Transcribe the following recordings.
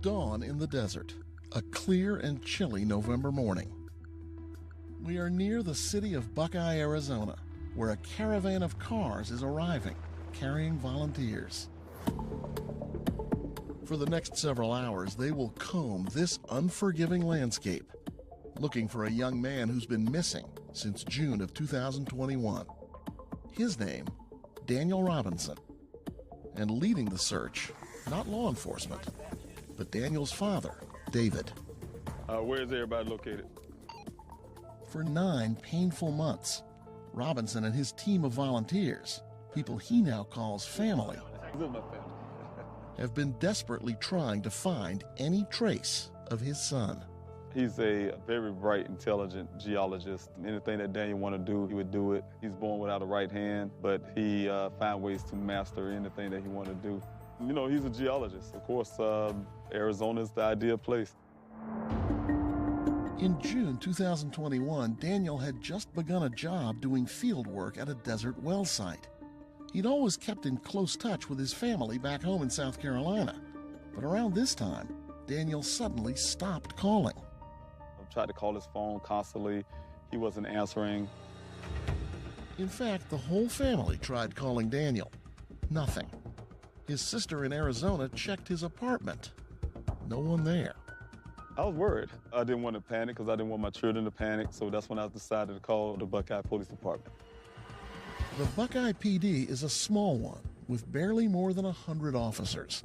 Dawn in the desert, a clear and chilly November morning. We are near the city of Buckeye, Arizona, where a caravan of cars is arriving, carrying volunteers. For the next several hours, they will comb this unforgiving landscape, looking for a young man who's been missing since June of 2021. His name, Daniel Robinson. And leading the search, not law enforcement, but Daniel's father, David. Where is everybody located? For 9 painful months, Robinson and his team of volunteers, people he now calls family, have been desperately trying to find any trace of his son. He's a very bright, intelligent geologist. Anything that Daniel wanted to do, he would do it. He's born without a right hand, but he found ways to master anything that he wanted to do. You know, he's a geologist. Of course, Arizona's the ideal place. In June 2021, Daniel had just begun a job doing field work at a desert well site. He'd always kept in close touch with his family back home in South Carolina. But around this time, Daniel suddenly stopped calling. I tried to call his phone constantly. He wasn't answering. In fact, the whole family tried calling Daniel. Nothing. His sister in Arizona checked his apartment. No one there. I was worried. I didn't want to panic because I didn't want my children to panic, so that's when I decided to call the Buckeye Police Department. The Buckeye PD is a small one with barely more than 100 officers.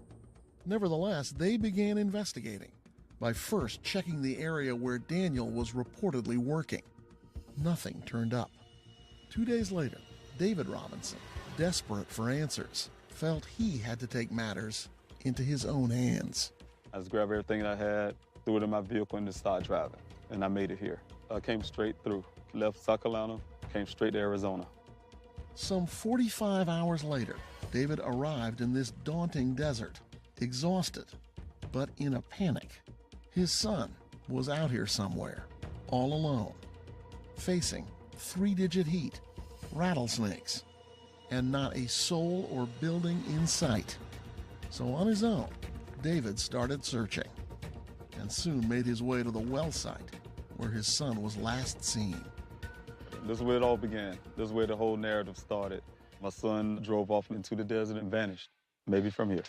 Nevertheless, they began investigating by first checking the area where Daniel was reportedly working. Nothing turned up. 2 days later, David Robinson, desperate for answers, felt he had to take matters into his own hands. I just grabbed everything I had, threw it in my vehicle, and just started driving. And I made it here. I came straight through. Left South Carolina, came straight to Arizona. Some 45 hours later, David arrived in this daunting desert, exhausted, but in a panic. His son was out here somewhere, all alone, facing 3-digit heat, rattlesnakes, and not a soul or building in sight. So on his own, David started searching and soon made his way to the well site where his son was last seen. This is where it all began. This is where the whole narrative started. My son drove off into the desert and vanished, maybe from here.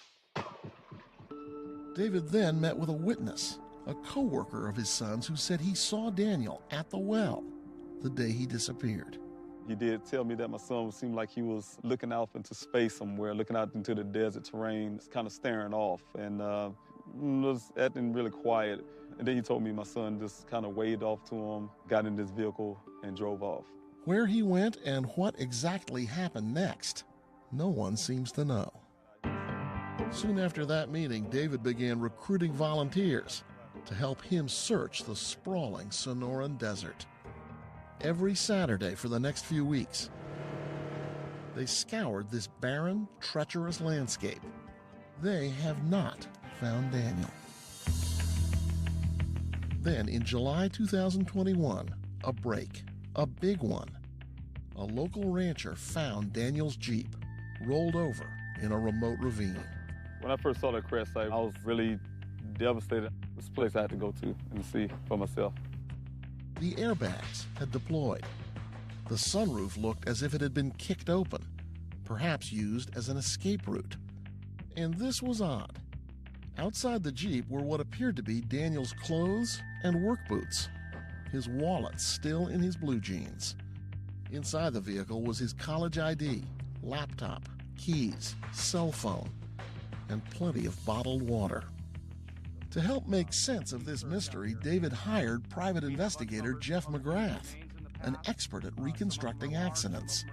David then met with a witness, a co-worker of his son's, who said he saw Daniel at the well the day he disappeared. He did tell me that my son seemed like he was looking out into space somewhere, looking out into the desert terrain, kind of staring off, and was acting really quiet. And then he told me my son just kind of waved off to him, got in his vehicle, and drove off. Where he went and what exactly happened next, no one seems to know. Soon after that meeting, David began recruiting volunteers to help him search the sprawling Sonoran Desert. Every Saturday for the next few weeks, they scoured this barren, treacherous landscape. They have not found Daniel. Then in July 2021, a break, a big one. A local rancher found Daniel's Jeep rolled over in a remote ravine. When I first saw that crash site, I was really devastated. This place I had to go to and see for myself. The airbags had deployed. The sunroof looked as if it had been kicked open, perhaps used as an escape route. And this was odd. Outside the Jeep were what appeared to be Daniel's clothes and work boots, his wallet still in his blue jeans. Inside the vehicle was his college ID, laptop, keys, cell phone, and plenty of bottled water. To help make sense of this mystery, David hired private investigator Jeff McGrath, an expert at reconstructing accidents.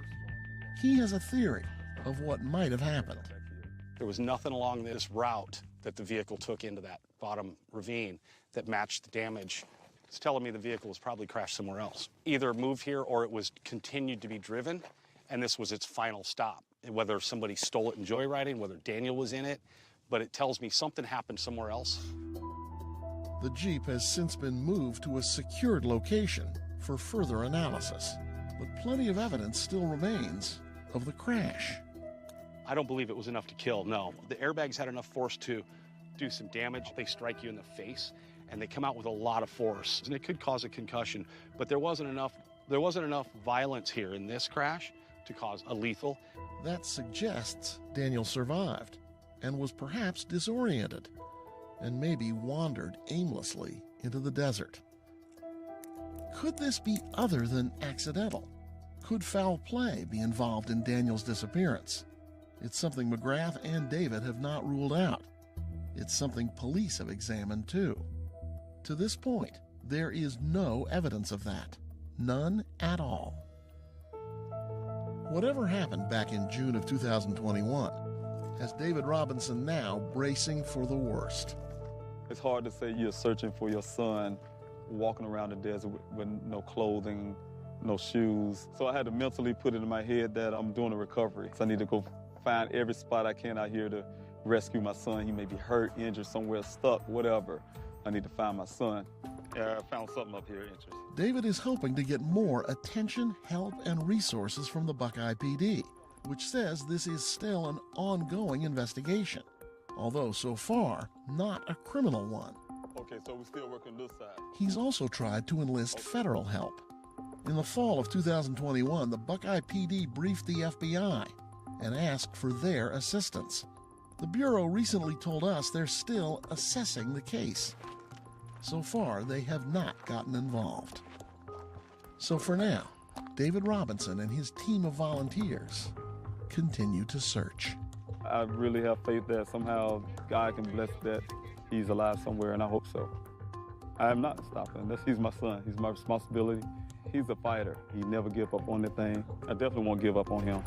He has a theory of what might have happened. There was nothing along this route that the vehicle took into that bottom ravine that matched the damage. It's telling me the vehicle was probably crashed somewhere else. Either moved here or it was continued to be driven, and this was its final stop. Whether somebody stole it in joyriding, whether Daniel was in it, but it tells me something happened somewhere else. The Jeep has since been moved to a secured location for further analysis, but plenty of evidence still remains of the crash. I don't believe it was enough to kill, no. The airbags had enough force to do some damage. They strike you in the face, and they come out with a lot of force, and it could cause a concussion. But there wasn't enough violence here in this crash to cause a lethal. That suggests Daniel survived and was perhaps disoriented and maybe wandered aimlessly into the desert. Could this be other than accidental? Could foul play be involved in Daniel's disappearance? It's something McGrath and David have not ruled out. It's something police have examined too. To this point, there is no evidence of that. None at all. Whatever happened back in June of 2021 has David Robinson now bracing for the worst. It's hard to say you're searching for your son walking around the desert with no clothing, no shoes. So I had to mentally put it in my head that I'm doing a recovery. So I need to go find every spot I can out here to rescue my son. He may be hurt, injured, somewhere stuck, whatever. I need to find my son. Yeah, I found something up here interesting. David is hoping to get more attention, help, and resources from the Buckeye PD, which says this is still an ongoing investigation, although so far not a criminal one. Okay, so we're still working this side. He's also tried to enlist federal help. In the fall of 2021, the Buckeye PD briefed the FBI and asked for their assistance. The Bureau recently told us they're still assessing the case. So far, they have not gotten involved. So for now, David Robinson and his team of volunteers continue to search. I really have faith that somehow God can bless that he's alive somewhere, and I hope so. I am not stopping. He's my son. He's my responsibility. He's a fighter. He never give up on anything. I definitely won't give up on him.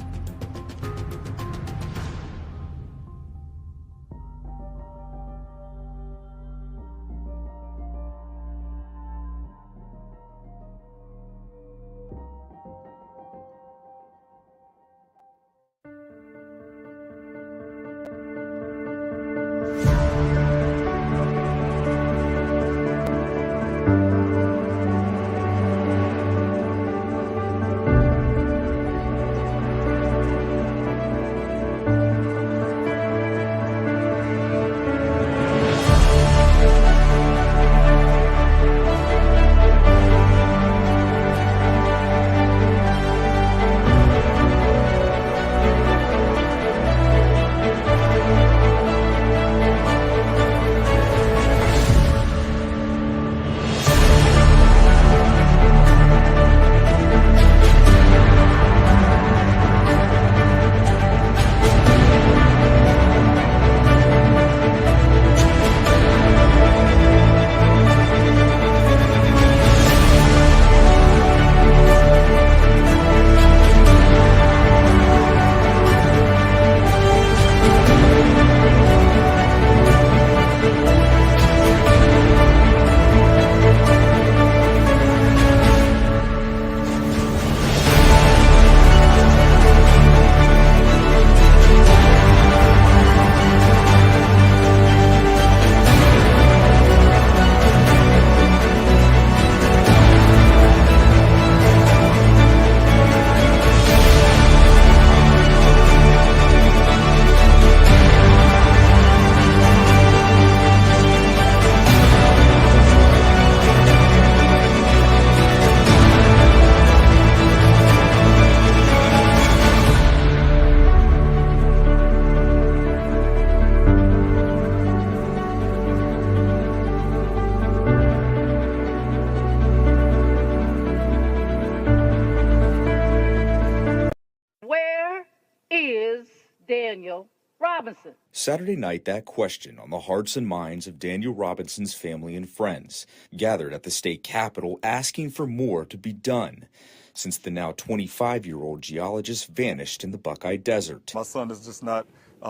Daniel Robinson. Saturday night, that question on the hearts and minds of Daniel Robinson's family and friends gathered at the state capitol asking for more to be done since the now 25-year-old geologist vanished in the Buckeye Desert. My son is just not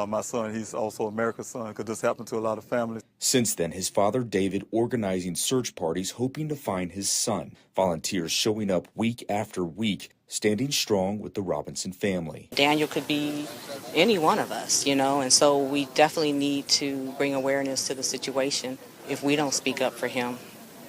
my son. He's also America's son, because this happened to a lot of families. Since then, his father David organizing search parties hoping to find his son. Volunteers showing up week after week, standing strong with the Robinson family. Daniel could be any one of us, and so we definitely need to bring awareness to the situation if we don't speak up for him,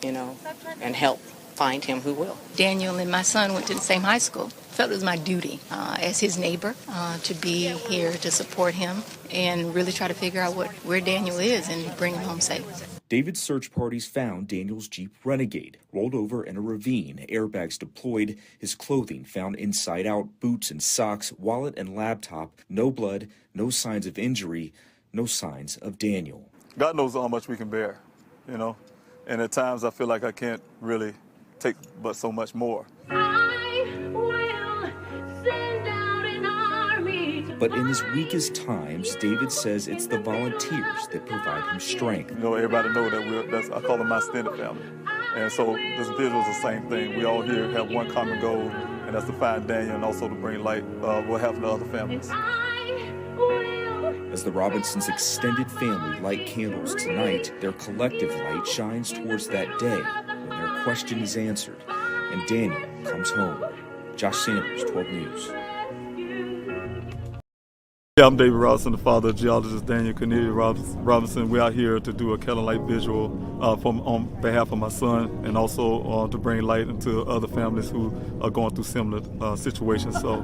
and help find him who will. Daniel and my son went to the same high school. Felt it was my duty as his neighbor to be here to support him and really try to figure out where Daniel is and bring him home safe. David's search parties found Daniel's Jeep Renegade rolled over in a ravine, airbags deployed, his clothing found inside out, boots and socks, wallet and laptop, no blood, no signs of injury, no signs of Daniel. God knows how much we can bear, you know, and at times I feel like I can't really take but so much more. But in his weakest times, David says it's the volunteers that provide him strength. You know, everybody knows that I call them my extended family. And so this Vigil is the same thing. We all here have one common goal, and that's to find Daniel and also to bring light what happened to other families. As the Robinsons' extended family light candles tonight, their collective light shines towards that day when their question is answered and Daniel comes home. Josh Sanders, 12 News. Yeah, I'm David Robinson, the father of Geologist Daniel C. Robinson. We're out here to do a candlelight vigil on behalf of my son and also to bring light into other families who are going through similar situations. So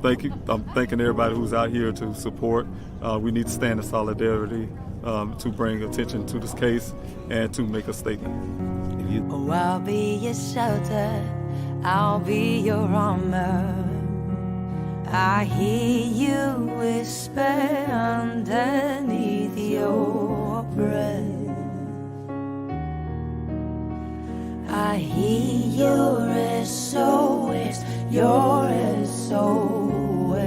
thank you. I'm thanking everybody who's out here to support. We need to stand in solidarity to bring attention to this case and to make a statement. Oh, I'll be your shelter, I'll be your armor. I hear you whisper underneath your breath. I hear your SOS, your SOS.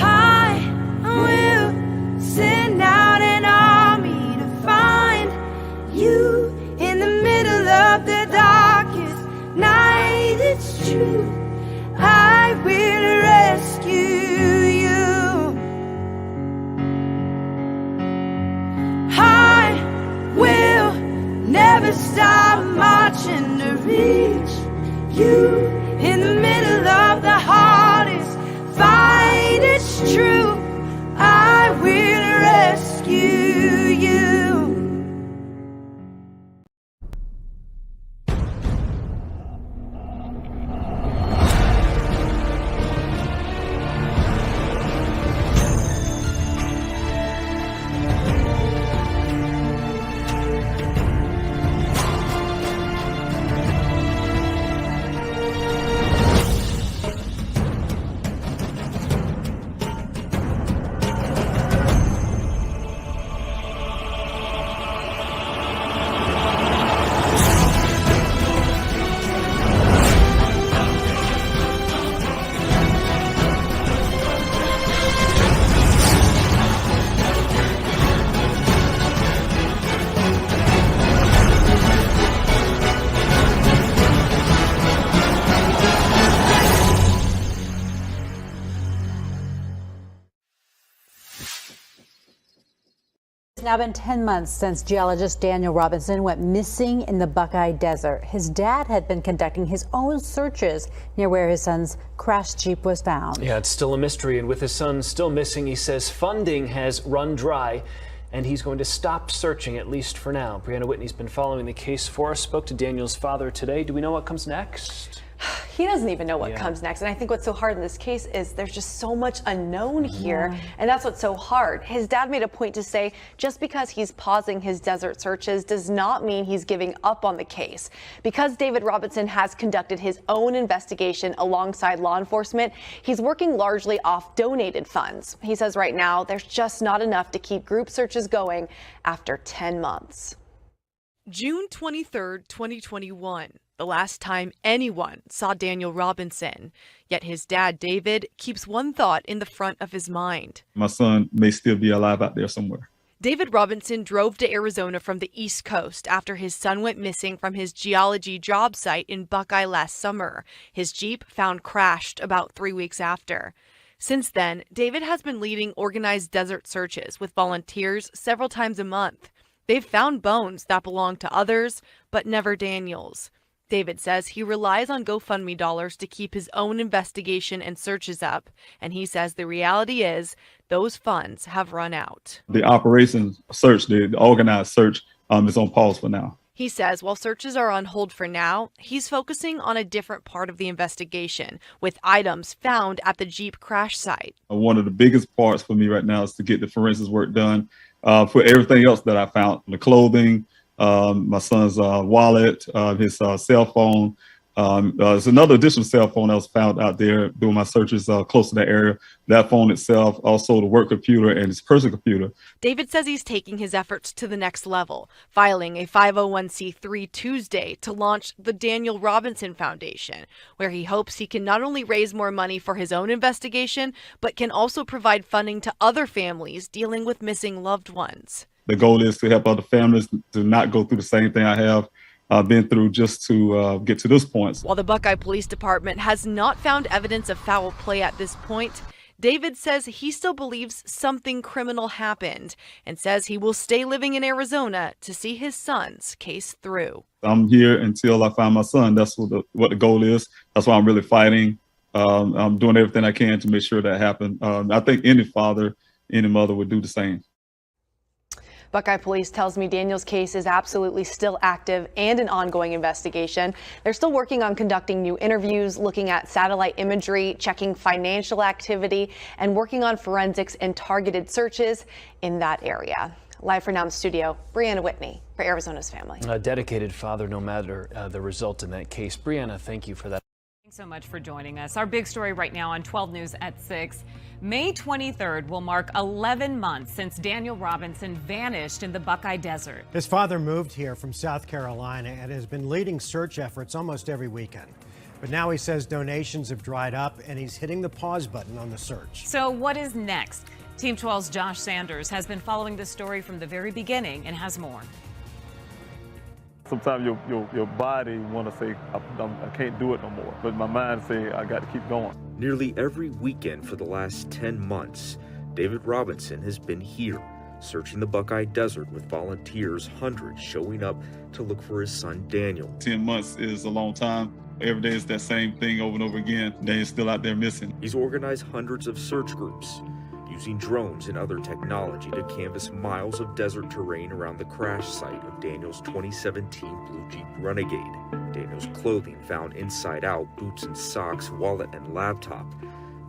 I will send out an army to find you in the middle of the darkest night. It's true, I will rescue you. I will never stop marching to reach you in the middle of the hardest fight. It's true, I will rescue you. It's now been 10 months since geologist Daniel Robinson went missing in the Buckeye Desert. His dad had been conducting his own searches near where his son's crashed Jeep was found. Yeah, it's still a mystery, and with his son still missing, he says funding has run dry, and he's going to stop searching, at least for now. Brianna Whitney's been following the case for us, spoke to Daniel's father today. Do we know what comes next? He doesn't even know what comes next. And I think what's so hard in this case is there's just so much unknown here. And that's what's so hard. His dad made a point to say just because he's pausing his desert searches does not mean he's giving up on the case. Because David Robinson has conducted his own investigation alongside law enforcement, he's working largely off donated funds. He says right now there's just not enough to keep group searches going after 10 months. June 23rd, 2021. The last time anyone saw Daniel Robinson. Yet his dad, David, keeps one thought in the front of his mind. My son may still be alive out there somewhere. David Robinson drove to Arizona from the East Coast after his son went missing from his geology job site in Buckeye last summer. His Jeep found crashed about 3 weeks after. Since then, David has been leading organized desert searches with volunteers several times a month. They've found bones that belong to others, but never Daniel's. David says he relies on GoFundMe dollars to keep his own investigation and searches up, and he says the reality is those funds have run out. The operations search, the organized search, it's on pause for now. He says while searches are on hold for now, he's focusing on a different part of the investigation with items found at the Jeep crash site. One of the biggest parts for me right now is to get the forensics work done for everything else that I found, the clothing, my son's wallet, his cell phone. There's another additional cell phone that was found out there doing my searches close to that area. That phone itself, also the work computer and his personal computer. David says he's taking his efforts to the next level, filing a 501c3 Tuesday to launch the Daniel Robinson Foundation, where he hopes he can not only raise more money for his own investigation, but can also provide funding to other families dealing with missing loved ones. The goal is to help other families to not go through the same thing I have been through just to get to this point. While the Buckeye Police Department has not found evidence of foul play at this point, David says he still believes something criminal happened and says he will stay living in Arizona to see his son's case through. I'm here until I find my son. That's what the goal is. That's why I'm really fighting. I'm doing everything I can to make sure that happens. I think any father, any mother would do the same. Buckeye Police tells me Daniel's case is absolutely still active and an ongoing investigation. They're still working on conducting new interviews, looking at satellite imagery, checking financial activity, and working on forensics and targeted searches in that area. Live for now in the studio, Brianna Whitney for Arizona's Family. A dedicated father, no matter the result in that case. Brianna, thank you for that. Thanks so much for joining us. Our big story right now on 12 News at 6. May 23rd will mark 11 months since Daniel Robinson vanished in the Buckeye Desert. His father moved here from South Carolina and has been leading search efforts almost every weekend. But now he says donations have dried up and he's hitting the pause button on the search. So what is next? Team 12's Josh Sanders has been following this story from the very beginning and has more. Sometimes your body want to say, I can't do it no more. But my mind say, I got to keep going. Nearly every weekend for the last 10 months, David Robinson has been here, searching the Buckeye Desert with volunteers, hundreds showing up to look for his son Daniel. 10 months is a long time. Every day is that same thing over and over again. Daniel's still out there missing. He's organized hundreds of search groups, using drones and other technology to canvass miles of desert terrain around the crash site of Daniel's 2017 blue Jeep Renegade. Daniel's clothing found inside out, boots and socks, wallet and laptop.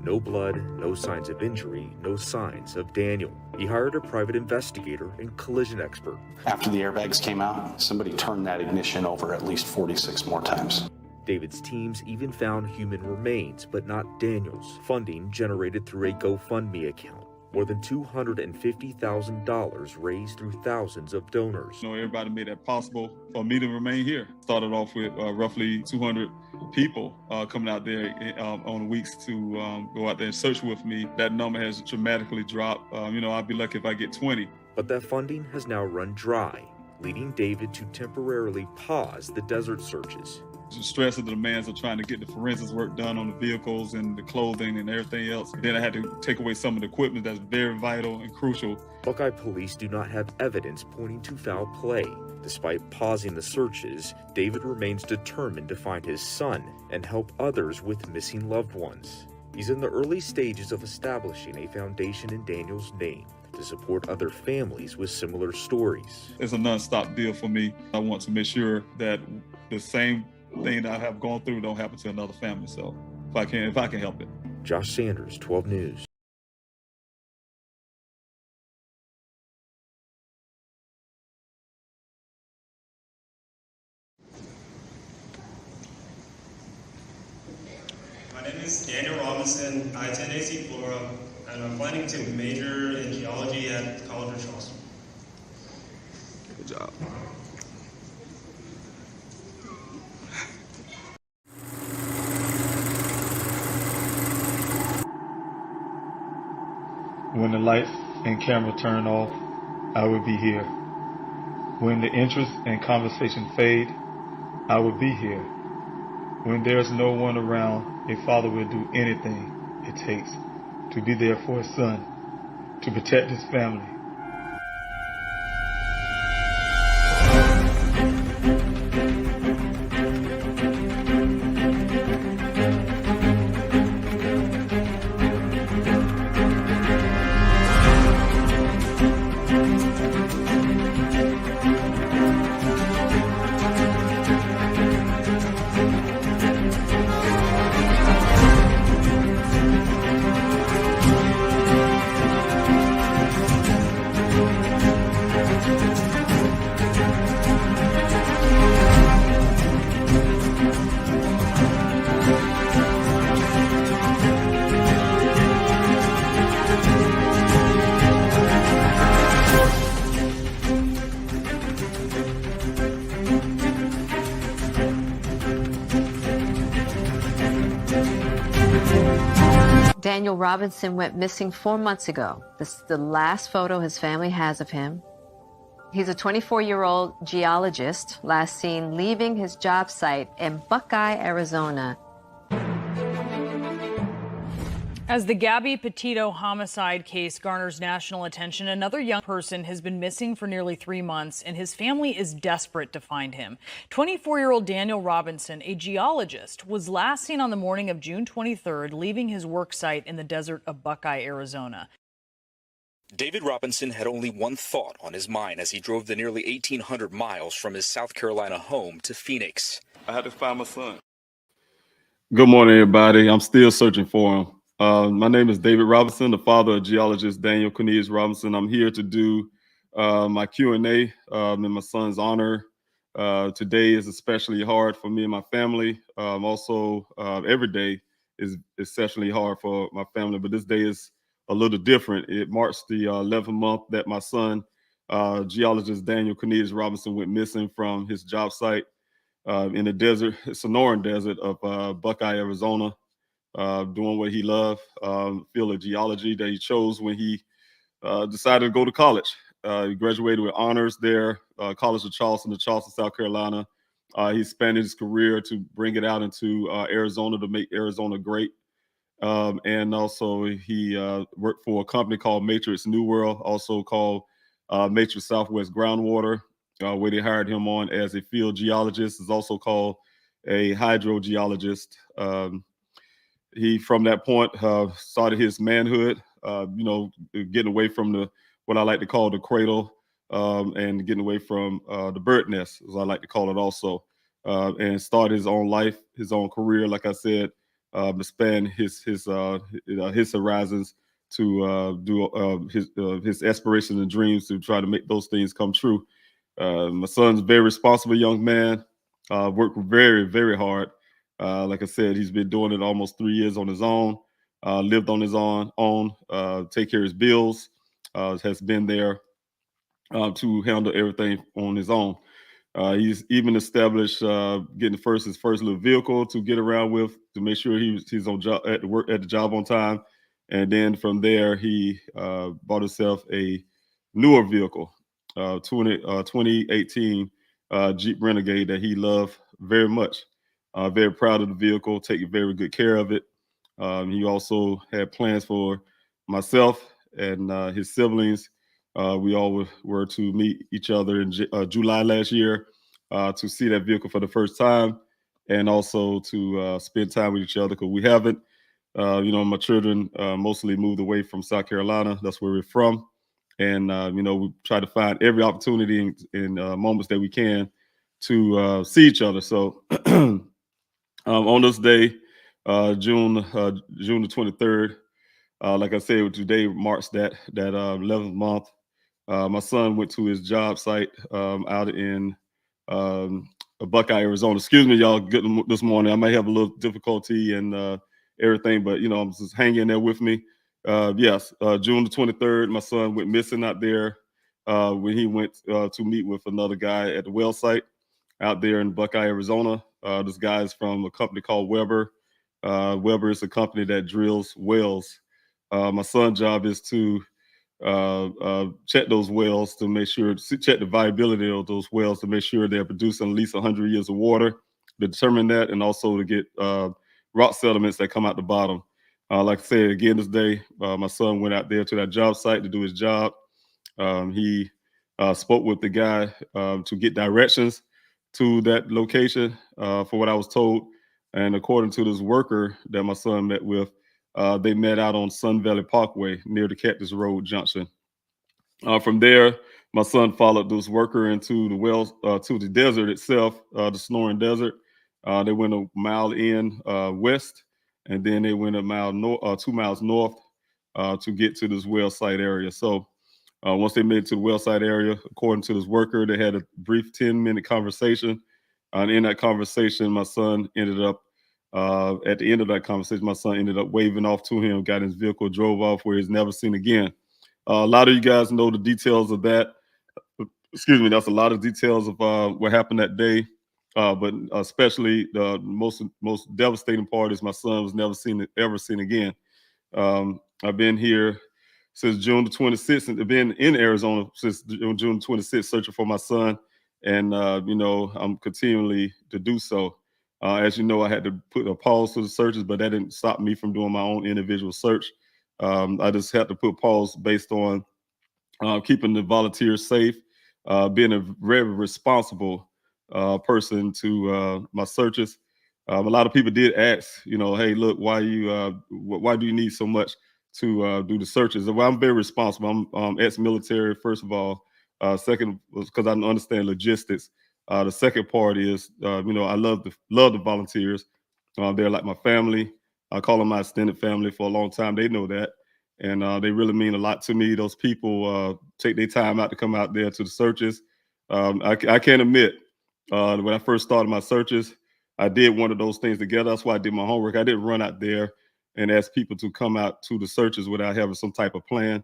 No blood, no signs of injury, no signs of Daniel. He hired a private investigator and collision expert. After the airbags came out, somebody turned that ignition over at least 46 more times. David's teams even found human remains, but not Daniel's. Funding generated through a GoFundMe account. More than $250,000 raised through thousands of donors. Everybody made that possible for me to remain here. Started off with roughly 200 people coming out there on weeks to go out there and search with me. That number has dramatically dropped. I'd be lucky if I get 20. But that funding has now run dry, leading David to temporarily pause the desert searches. The stress of the demands of trying to get the forensics work done on the vehicles and the clothing and everything else. Then I had to take away some of the equipment that's very vital and crucial. Buckeye Police do not have evidence pointing to foul play. Despite pausing the searches, David remains determined to find his son and help others with missing loved ones. He's in the early stages of establishing a foundation in Daniel's name to support other families with similar stories. It's a non-stop deal for me. I want to make sure that the same thing that I have gone through don't happen to another family. So if I can help it. Josh Sanders, 12 News. My name is Daniel Robinson. I attend AC Flora, and I'm planning to major in geology at College of Charleston. Good job. When the lights and camera turn off, I will be here. When the interest and conversation fade, I will be here. When there's no one around, a father will do anything it takes to be there for his son, to protect his family. Daniel Robinson went missing 4 months ago. This is the last photo his family has of him. He's a 24-year-old geologist, last seen leaving his job site in Buckeye, Arizona. As the Gabby Petito homicide case garners national attention, another young person has been missing for nearly 3 months, and his family is desperate to find him. 24-year-old Daniel Robinson, a geologist, was last seen on the morning of June 23rd, leaving his work site in the desert of Buckeye, Arizona. David Robinson had only one thought on his mind as he drove the nearly 1,800 miles from his South Carolina home to Phoenix. I had to find my son. Good morning, everybody. I'm still searching for him. My name is David Robinson, the father of geologist Daniel C. Robinson. I'm here to do my Q&A in my son's honor. Today is especially hard for me and my family. Also, every day is exceptionally hard for my family, but this day is a little different. It marks the 11th month that my son, geologist Daniel C. Robinson, went missing from his job site in the desert, Sonoran Desert of Buckeye, Arizona, doing what he loved, field of geology that he chose when he decided to go to college. He graduated with honors there, College of Charleston, South Carolina. He expanded his career to bring it out into Arizona to make Arizona great. And also he worked for a company called Matrix New World, also called Matrix Southwest Groundwater, where they hired him on as a field geologist. Is also called a hydrogeologist. He, from that point, started his manhood, getting away from what I like to call the cradle, and getting away from the bird nest, as I like to call it also, and started his own life, his own career, like I said, expand his horizons to do his aspirations and dreams to try to make those things come true. My son's a very responsible young man, worked very, very hard. Like I said, he's been doing it almost 3 years on his own, lived on his own, take care of his bills, has been there to handle everything on his own. He's even established getting his first little vehicle to get around with to make sure he's on job at the job on time, and then from there he bought himself a newer vehicle, 2018 Jeep Renegade that he loved very much. Very proud of the vehicle, taking very good care of it. He also had plans for myself and his siblings. We all were to meet each other in July last year to see that vehicle for the first time, and also to spend time with each other, because we haven't. My children mostly moved away from South Carolina. That's where we're from. And, we try to find every opportunity in moments that we can to see each other. So on this day, June the 23rd, like I said, today marks that 11th month. My son went to his job site out in Buckeye, Arizona. Excuse me, y'all, good this morning. I may have a little difficulty and everything, but I'm just hanging there with me. Yes, June the 23rd, my son went missing out there when he went to meet with another guy at the well site out there in Buckeye, Arizona. This guy is from a company called Weber. Weber is a company that drills wells. My son's job is to check those wells to make sure, check the viability of those wells to make sure they're producing at least 100 years of water, to determine that, and also to get rock sediments that come out the bottom. Like I said, again, this day, my son went out there to that job site to do his job. He spoke with the guy to get directions to that location, for what I was told. And according to this worker that my son met with, they met out on Sun Valley Parkway near the Cactus Road Junction. From there, my son followed this worker into the wells, to the desert itself, the Sonoran Desert. They went a mile in west, and then they went a mile 2 miles north to get to this well site area. So once they made it to the well site area, according to this worker, they had a brief 10-minute conversation. And in that conversation, my son ended up, at the end of that conversation, my son ended up waving off to him, got in his vehicle, drove off where he's never seen again. A lot of you guys know the details of that. Excuse me, that's a lot of details of what happened that day. But especially the most devastating part is my son was ever seen again. I've been here since June the 26th, and I've been in Arizona since June 26th, searching for my son. And, I'm continually to do so. As you know, I had to put a pause to the searches, but that didn't stop me from doing my own individual search. I just had to put pause based on keeping the volunteers safe, being a very responsible person to my searches. A lot of people did ask, hey, look, why do you need so much to do the searches? Well, I'm very responsible. I'm ex-military, first of all. Second was because I understand logistics. The second part is, I love the volunteers. They're like my family. I call them my extended family for a long time. They know that. And they really mean a lot to me. Those people take their time out to come out there to the searches. I can't admit, when I first started my searches, I did one of those things together. That's why I did my homework. I didn't run out there and ask people to come out to the searches without having some type of plan.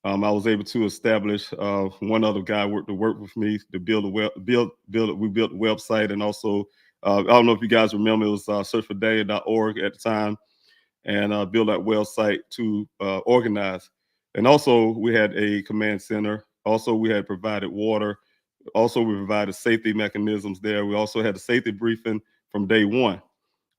I was able to establish one other guy to work with me to build we built a website, and also I don't know if you guys remember, it was searchfordaniel.org at the time, and build that website to organize. And also we had a command center. Also we had provided water. Also we provided safety mechanisms there. We also had a safety briefing from day one.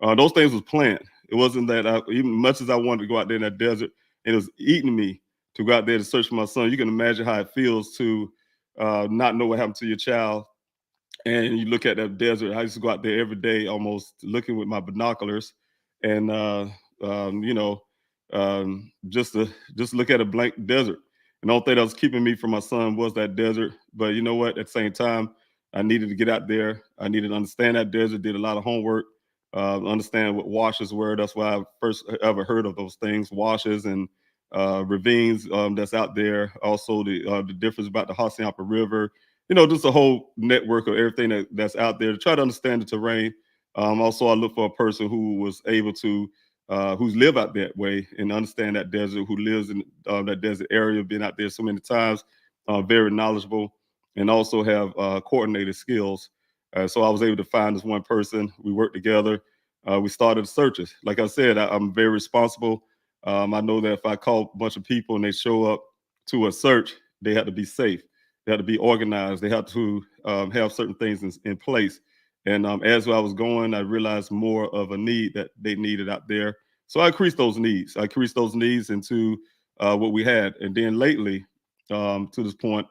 Those things was planned. It wasn't that even much as I wanted to go out there in that desert, it was eating me to go out there to search for my son. You can imagine how it feels to not know what happened to your child. And you look at that desert. I used to go out there every day, almost looking with my binoculars, and just look at a blank desert. And the only thing that was keeping me from my son was that desert. But you know what? At the same time, I needed to get out there. I needed to understand that desert. Did a lot of homework, understand what washes were. That's why I first ever heard of those things, washes and ravines that's out there. Also, the difference about the Hassayampa River. Just a whole network of everything that's out there to try to understand the terrain. Also, I look for a person who was able to, who's live out that way and understand that desert, who lives in that desert area, been out there so many times, very knowledgeable, and also have coordinated skills. So I was able to find this one person. We worked together. We started searches. Like I said, I'm very responsible. I know that if I call a bunch of people and they show up to a search, they have to be safe. They have to be organized. They have to have certain things in place. And as I was going, I realized more of a need that they needed out there. So I increased those needs. I increased those needs into what we had. And then lately, to this point,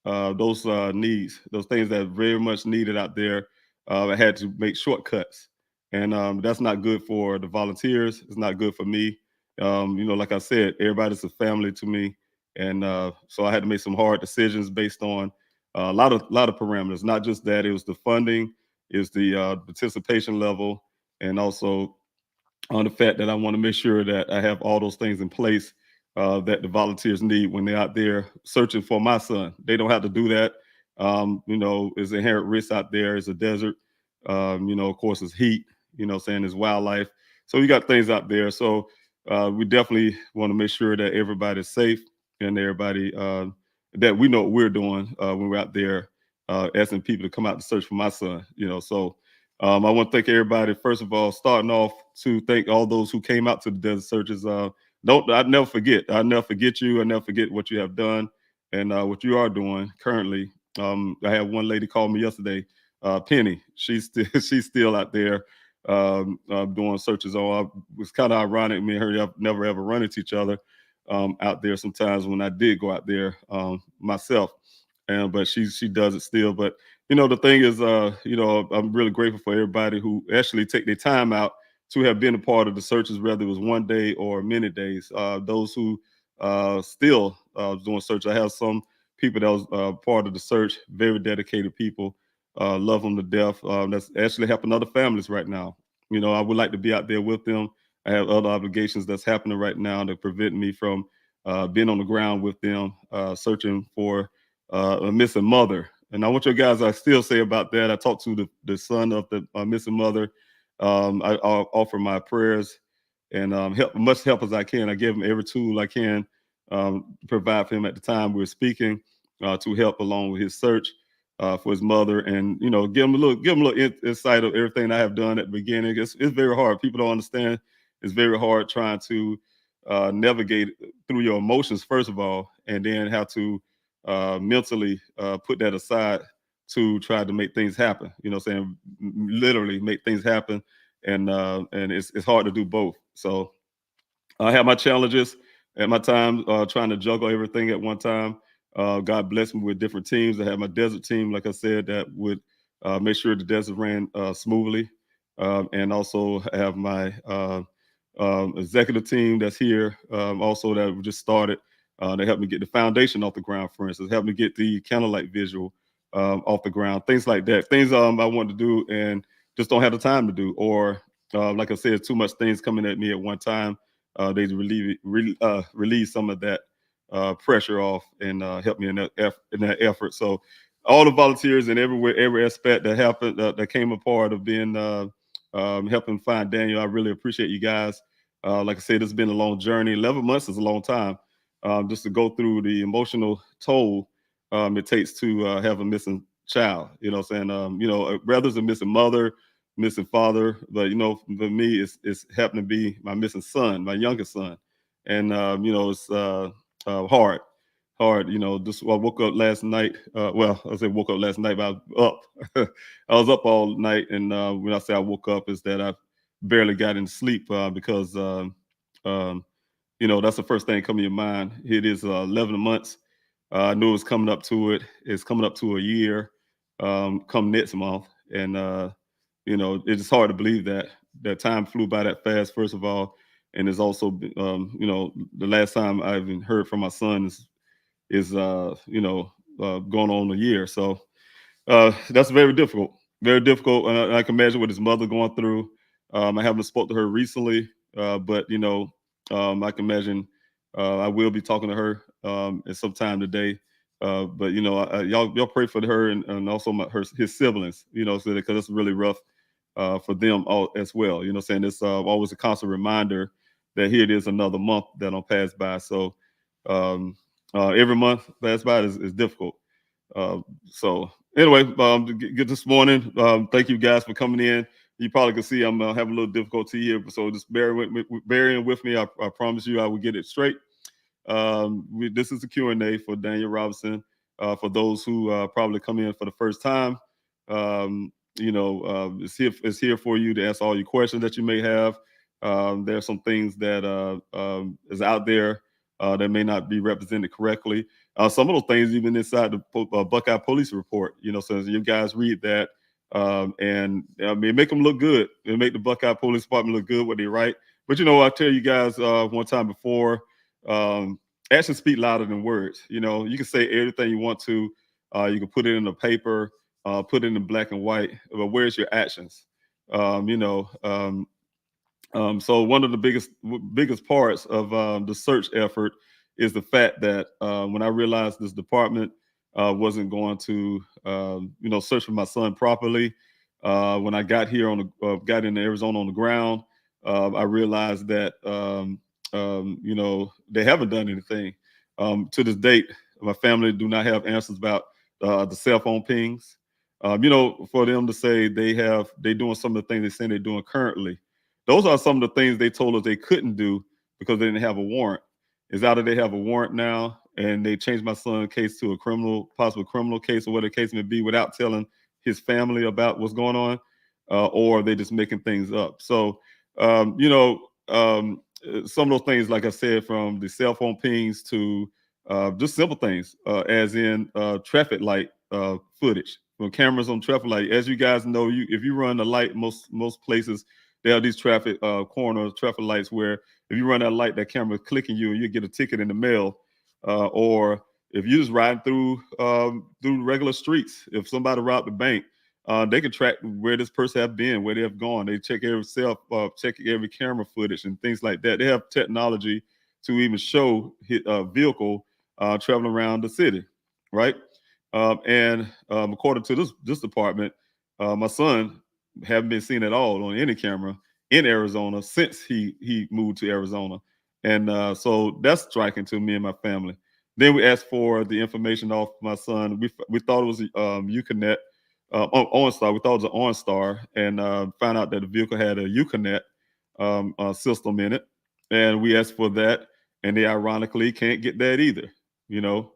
those needs, those things that are very much needed out there, I had to make shortcuts. And that's not good for the volunteers. It's not good for me. Like I said, everybody's a family to me. And so I had to make some hard decisions based on a lot of parameters. Not just that, it was the funding, is the participation level, and also on the fact that I want to make sure that I have all those things in place that the volunteers need when they're out there searching for my son. They don't have to do that. There's inherent risk out there. It's a desert. Of course, it's heat. There's wildlife. So you got things out there. So we definitely want to make sure that everybody's safe and everybody that we know what we're doing when we're out there asking people to come out to search for my son. So I want to thank everybody. First of all, starting off to thank all those who came out to the desert searches. I'd never forget. I'll never forget you. I never forget what you have done and what you are doing currently. I had one lady call me yesterday, Penny. She's still out there doing searches. It was kind of ironic. Me and her have never ever run into each other out there sometimes when I did go out there myself. But she does it still. But the thing is, I'm really grateful for everybody who actually take their time out to have been a part of the searches, whether it was one day or many days. Those who still doing search. I have some people that was part of the search, very dedicated people, love them to death. That's actually helping other families right now. I would like to be out there with them. I have other obligations that's happening right now that prevent me from being on the ground with them, searching for a missing mother. And I want you guys, I still say about that. I talked to the son of the missing mother. I offer my prayers and help, much help as I can. I give him every tool I can provide for him at the time we're speaking to help along with his search for his mother, and give him a little insight of everything I have done at the beginning. It's very hard. People don't understand. It's very hard trying to navigate through your emotions first of all, and then how to mentally put that aside to try to make things happen. You know what I'm saying? Literally make things happen, and it's hard to do both. So I have my challenges at my time trying to juggle everything at one time. God blessed me with different teams. I had my desert team, like I said, that would make sure the desert ran smoothly, and also have my executive team that's here, also that we just started. They helped me get the foundation off the ground, for instance, helped me get the candlelight visual off the ground, things like that. Things I want to do and just don't have the time to do, or like I said, too much things coming at me at one time. They relieve some of that pressure off and help me in that effort. So all the volunteers and every aspect that happened that came a part of being helping find Daniel, I really appreciate you guys. Like I said, it's been a long journey. 11 months is a long time, just to go through the emotional toll it takes to have a missing child. You know what I'm saying? You know, whether it's a missing mother, missing father, but you know, for me, it's happened to be my missing son, my youngest son, and you know, it's hard. You know, just I woke up last night. Well, I say woke up last night, but I was up. I was up all night, and when I say I woke up, is that I barely got into sleep because you know, that's the first thing coming to your mind. It is 11 months. I knew it was coming up to it. It's coming up to a year come next month, and you know, it's hard to believe that time flew by that fast. First of all, and it's also you know, the last time I even heard from my son is you know, going on a year. So that's very difficult, and I can imagine what his mother going through. I haven't spoke to her recently, but you know, I can imagine I will be talking to her at some time today. But you know, y'all pray for her and also his siblings. You know, so because it's really rough for them all as well. You know, saying it's always a constant reminder that here it is another month that don't pass by. So every month pass by is difficult. So anyway, get this morning. Thank you guys for coming in. You probably can see I'm having a little difficulty here, so just bearing with me. I promise you I will get it straight. This is a Q&A for Daniel Robinson. For those who probably come in for the first time, you know, it's here for you to answer all your questions that you may have. There are some things that is out there that may not be represented correctly. Some of those things even inside the Buckeye Police report, you know, so you guys read that and I mean, make them look good. It make the Buckeye Police Department look good what they write. But, you know, I tell you guys one time before, actions speak louder than words. You know, you can say everything you want to. You can put it in a paper, put it in black and white, but where's your actions? You know, so one of the biggest parts of the search effort is the fact that when I realized this department wasn't going to, you know, search for my son properly, when I got here got into Arizona on the ground, I realized that you know, they haven't done anything. To this date, my family do not have answers about the cell phone pings. You know, for them to say they're doing some of the things they say they're doing currently. Those are some of the things they told us they couldn't do because they didn't have a warrant. It's either they have a warrant now and they changed my son's case to a possible criminal case or whatever the case may be without telling his family about what's going on, or they're just making things up. So, you know, some of those things, like I said, from the cell phone pings to just simple things, as in traffic light footage from cameras on traffic light. As you guys know, if you run the light, most places they have these traffic traffic lights where if you run that light, that camera is clicking you and you get a ticket in the mail. Or if you're just riding through regular streets, if somebody robbed the bank, they can track where this person have been, where they have gone. They check check every camera footage and things like that. They have technology to even show a vehicle traveling around the city, right? And according to this department, my son haven't been seen at all on any camera in Arizona since he moved to Arizona. And so that's striking to me and my family. Then we asked for the information off my son. We thought it was Uconnect, OnStar. We thought it was an OnStar, and found out that the vehicle had a Uconnect system in it. and we asked for that, and they ironically can't get that either.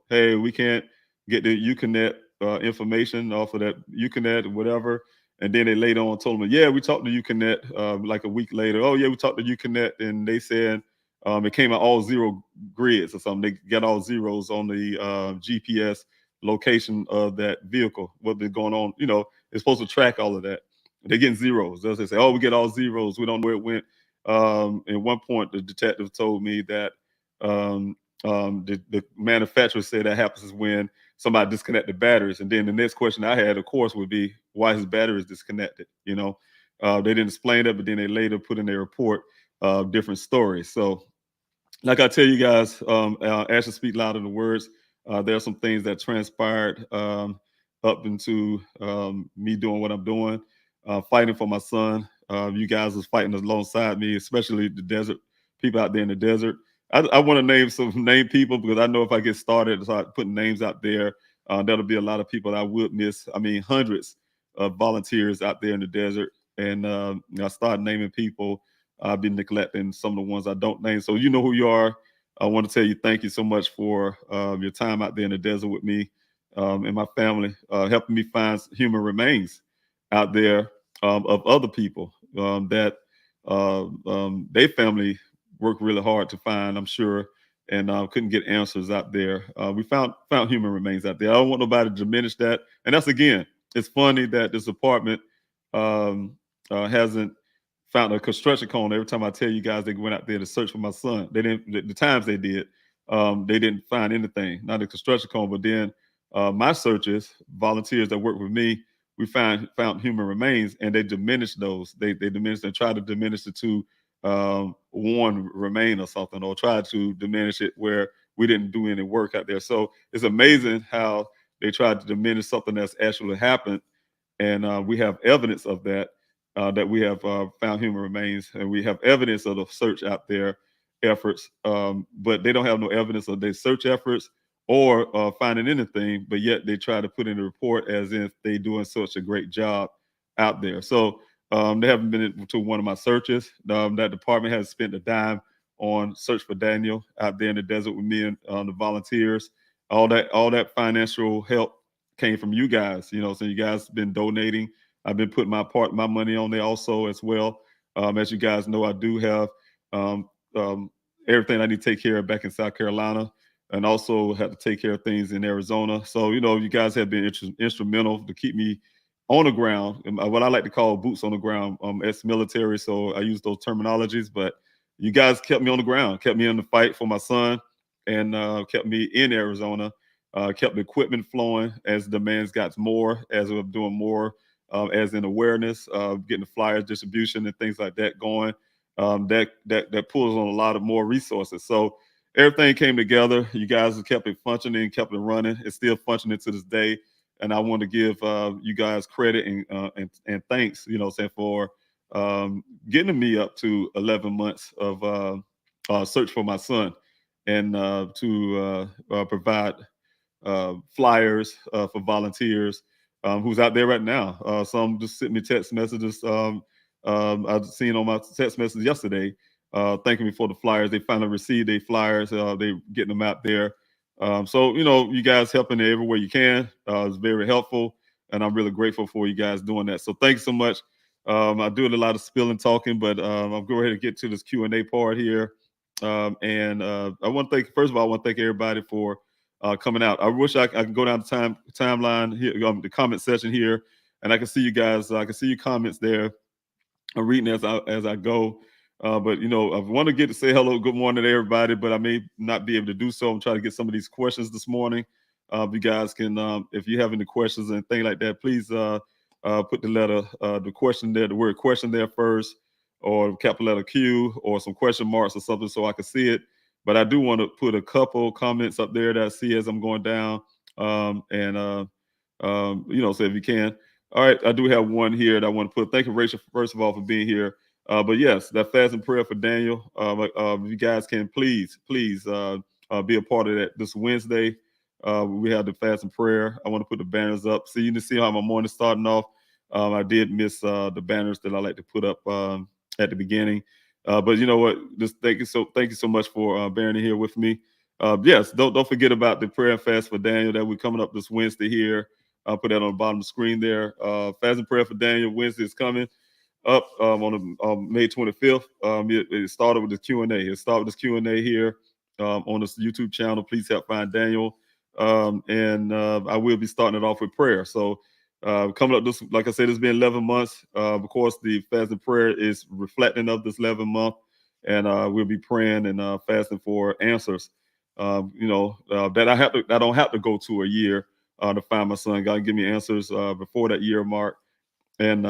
Hey, we can't get the Uconnect information off of that Uconnect or whatever. And then they later on told me, yeah, we talked to Uconnect like a week later. Oh, yeah, we talked to Uconnect, and they said it came out all zero grids or something. They got all zeros on the GPS location of that vehicle, what's going on. It's supposed to track all of that. They're getting zeros. They say, oh, we get all zeros. We don't know where it went. At one point, the detective told me that the manufacturer said that happens when somebody disconnect the batteries. And then the next question I had, of course, would be why his battery is disconnected. They didn't explain that, but then they later put in their report different stories. So like I tell you guys, actions speak louder than words. There are some things that transpired up into me doing what I'm doing, fighting for my son. You guys was fighting alongside me, especially the desert people out there in the desert. I want to name people, because I know if I get started, start putting names out there, there'll be a lot of people that I would miss. I mean, hundreds of volunteers out there in the desert. And I started naming people. I've been neglecting some of the ones I don't name. So you know who you are. I want to tell you thank you so much for your time out there in the desert with me and my family, helping me find human remains out there of other people that their family worked really hard to find, I'm sure, and couldn't get answers out there. We found human remains out there. I don't want nobody to diminish that. And that's, again, it's funny that this department hasn't found a construction cone. Every time I tell you guys they went out there to search for my son, they didn't. The times they did, they didn't find anything. Not a construction cone, but then my searches, volunteers that work with me, we found human remains, and they diminished those. They diminished and tried to diminish it to one remain or something, or tried to diminish it where we didn't do any work out there. So it's amazing how they tried to diminish something that's actually happened, and we have evidence of that. That we have found human remains, and we have evidence of the search out there efforts, but they don't have no evidence of their search efforts or finding anything, but yet they try to put in the report as if they're doing such a great job out there. So they haven't been to one of my searches. That department hasn't spent a dime on search for Daniel out there in the desert with me and the volunteers. All that financial help came from you guys, so you guys been donating. I've been putting my money on there also as well. As you guys know, I do have everything I need to take care of back in South Carolina, and also have to take care of things in Arizona. So, you guys have been instrumental to keep me on the ground, what I like to call boots on the ground, ex-military. So I use those terminologies, but you guys kept me on the ground, kept me in the fight for my son, and kept me in Arizona, kept the equipment flowing as demands got more, as we're doing more. As in awareness, getting the flyers distribution and things like that going, that pulls on a lot of more resources. So everything came together. You guys have kept it functioning, kept it running. It's still functioning to this day. And I want to give you guys credit and thanks, for getting me up to 11 months of search for my son, and to provide flyers for volunteers. Who's out there right now. Some just sent me text messages. I've seen on my text message yesterday, thanking me for the flyers. They finally received their flyers. They're getting them out there. So, you guys helping everywhere you can. It's very helpful, and I'm really grateful for you guys doing that. So thanks so much. I do a lot of spilling talking, but I'm going ahead and get to this Q&A part here. And I want to thank, first of all, I want to thank everybody for coming out. I wish I can go down the timeline here, the comment section here, and I can see you guys. I can see your comments there. I'm reading as I go. But I want to get to say hello, good morning to everybody, but I may not be able to do so. I'm trying to get some of these questions this morning. You guys can, if you have any questions and things like that, please put the question there, the word question there first, or capital letter Q, or some question marks or something, so I can see it. But I do want to put a couple comments up there that I see as I'm going down. So if you can. All right, I do have one here that I want to put. Thank you, Rachel, first of all, for being here. But yes, that fast and prayer for Daniel. You guys can please be a part of that this Wednesday. We have the fast and prayer. I want to put the banners up. So you can see how my morning starting off. I did miss the banners that I like to put up at the beginning. But you know what? Just thank you so much for bearing it here with me. Yes, don't forget about the prayer and fast for Daniel that we're coming up this Wednesday here. I'll put that on the bottom of the screen there. Fast and prayer for Daniel Wednesday is coming up on May 25th. It started with the Q&A. It started with this Q&A here on this YouTube channel. Please help find Daniel. And I will be starting it off with prayer. So coming up this, like I said, it's been 11 months. Of course, the fast and prayer is reflecting of this 11 month, and we'll be praying and fasting for answers. That I don't have to go to a year to find my son. God give me answers before that year mark, and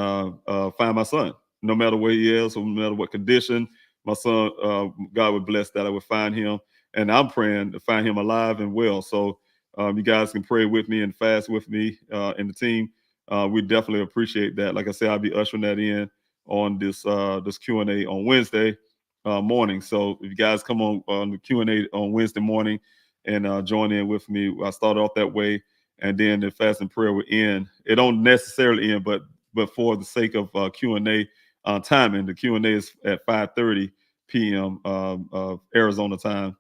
find my son, no matter where he is, or no matter what condition. My son, God would bless that I would find him, and I'm praying to find him alive and well. So you guys can pray with me and fast with me and the team. We definitely appreciate that. Like I said, I'll be ushering that in on this Q&A on Wednesday morning. So if you guys come on the Q&A on Wednesday morning and join in with me, I started off that way, and then the fast and prayer will end. It don't necessarily end, but for the sake of Q&A timing, the Q&A is at 5:30 p.m. Arizona time.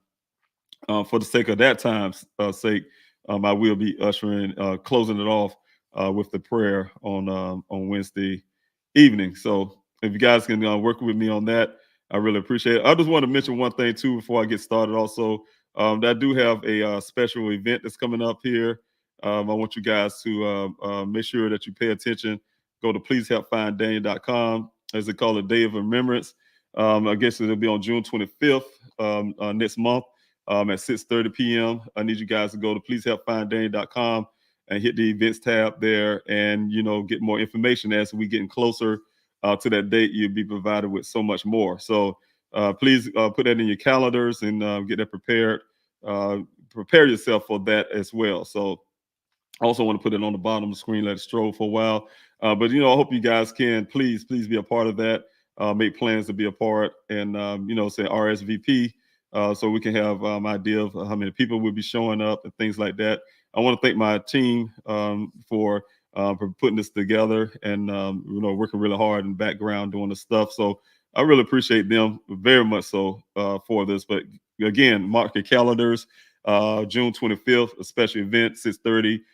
For the sake of that time's sake, I will be ushering, closing it off with the prayer on Wednesday evening. So if you guys can work with me on that, I really appreciate it. I just want to mention one thing too before I get started. Also, that I do have a special event that's coming up here. I want you guys to make sure that you pay attention. Go to pleasehelpfinddaniel.com, as they call it, Day of Remembrance. I guess it'll be on June 25th next month at 6:30 p.m. I need you guys to go to pleasehelpfinddaniel.com and hit the events tab there, and get more information. As we getting closer to that date, you'll be provided with so much more. So please put that in your calendars and get that prepared. Prepare yourself for that as well. So I also want to put it on the bottom of the screen, let it stroll for a while. But I hope you guys can please be a part of that. Make plans to be a part, and say RSVP, so we can have idea of how many people will be showing up and things like that. I want to thank my team for putting this together and working really hard in the background doing the stuff. So I really appreciate them very much so for this. But again, mark your calendars. June 25th, a special event, 6:30,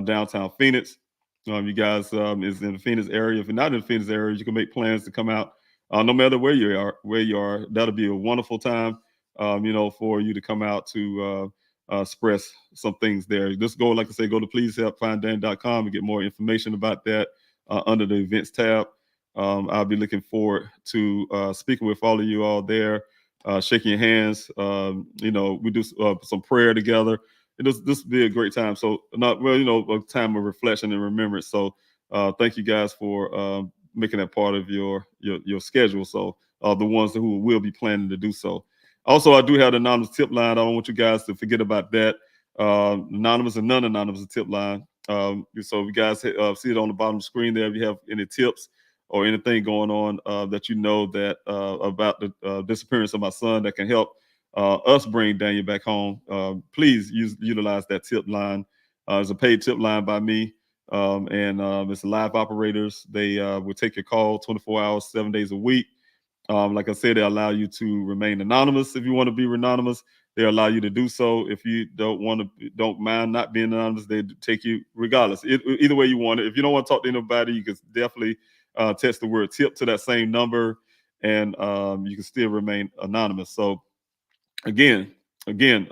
downtown Phoenix. You guys is in the Phoenix area. If you're not in the Phoenix area, you can make plans to come out. No matter where you are, that'll be a wonderful time. For you to come out to express some things there. Just go, like I say, go to pleasehelpfinddaniel.com and get more information about that under the events tab. I'll be looking forward to speaking with all of you all there, shaking your hands. We do some prayer together. This will be a great time. So, a time of reflection and remembrance. So, thank you guys for making that part of your schedule. So, the ones who will be planning to do so. Also, I do have the anonymous tip line. I don't want you guys to forget about that. Anonymous and non-anonymous tip line. So if you guys see it on the bottom of the screen there, if you have any tips or anything going on that that about the disappearance of my son that can help us bring Daniel back home, please utilize that tip line. It's a paid tip line by me, and it's live operators. They will take your call 24 hours, 7 days a week. Like I said, they allow you to remain anonymous. If you want to be anonymous, they allow you to do so. If you don't mind not being anonymous, they take you regardless. Either way you want it. If you don't want to talk to anybody, you can definitely text the word tip to that same number, and you can still remain anonymous. So again,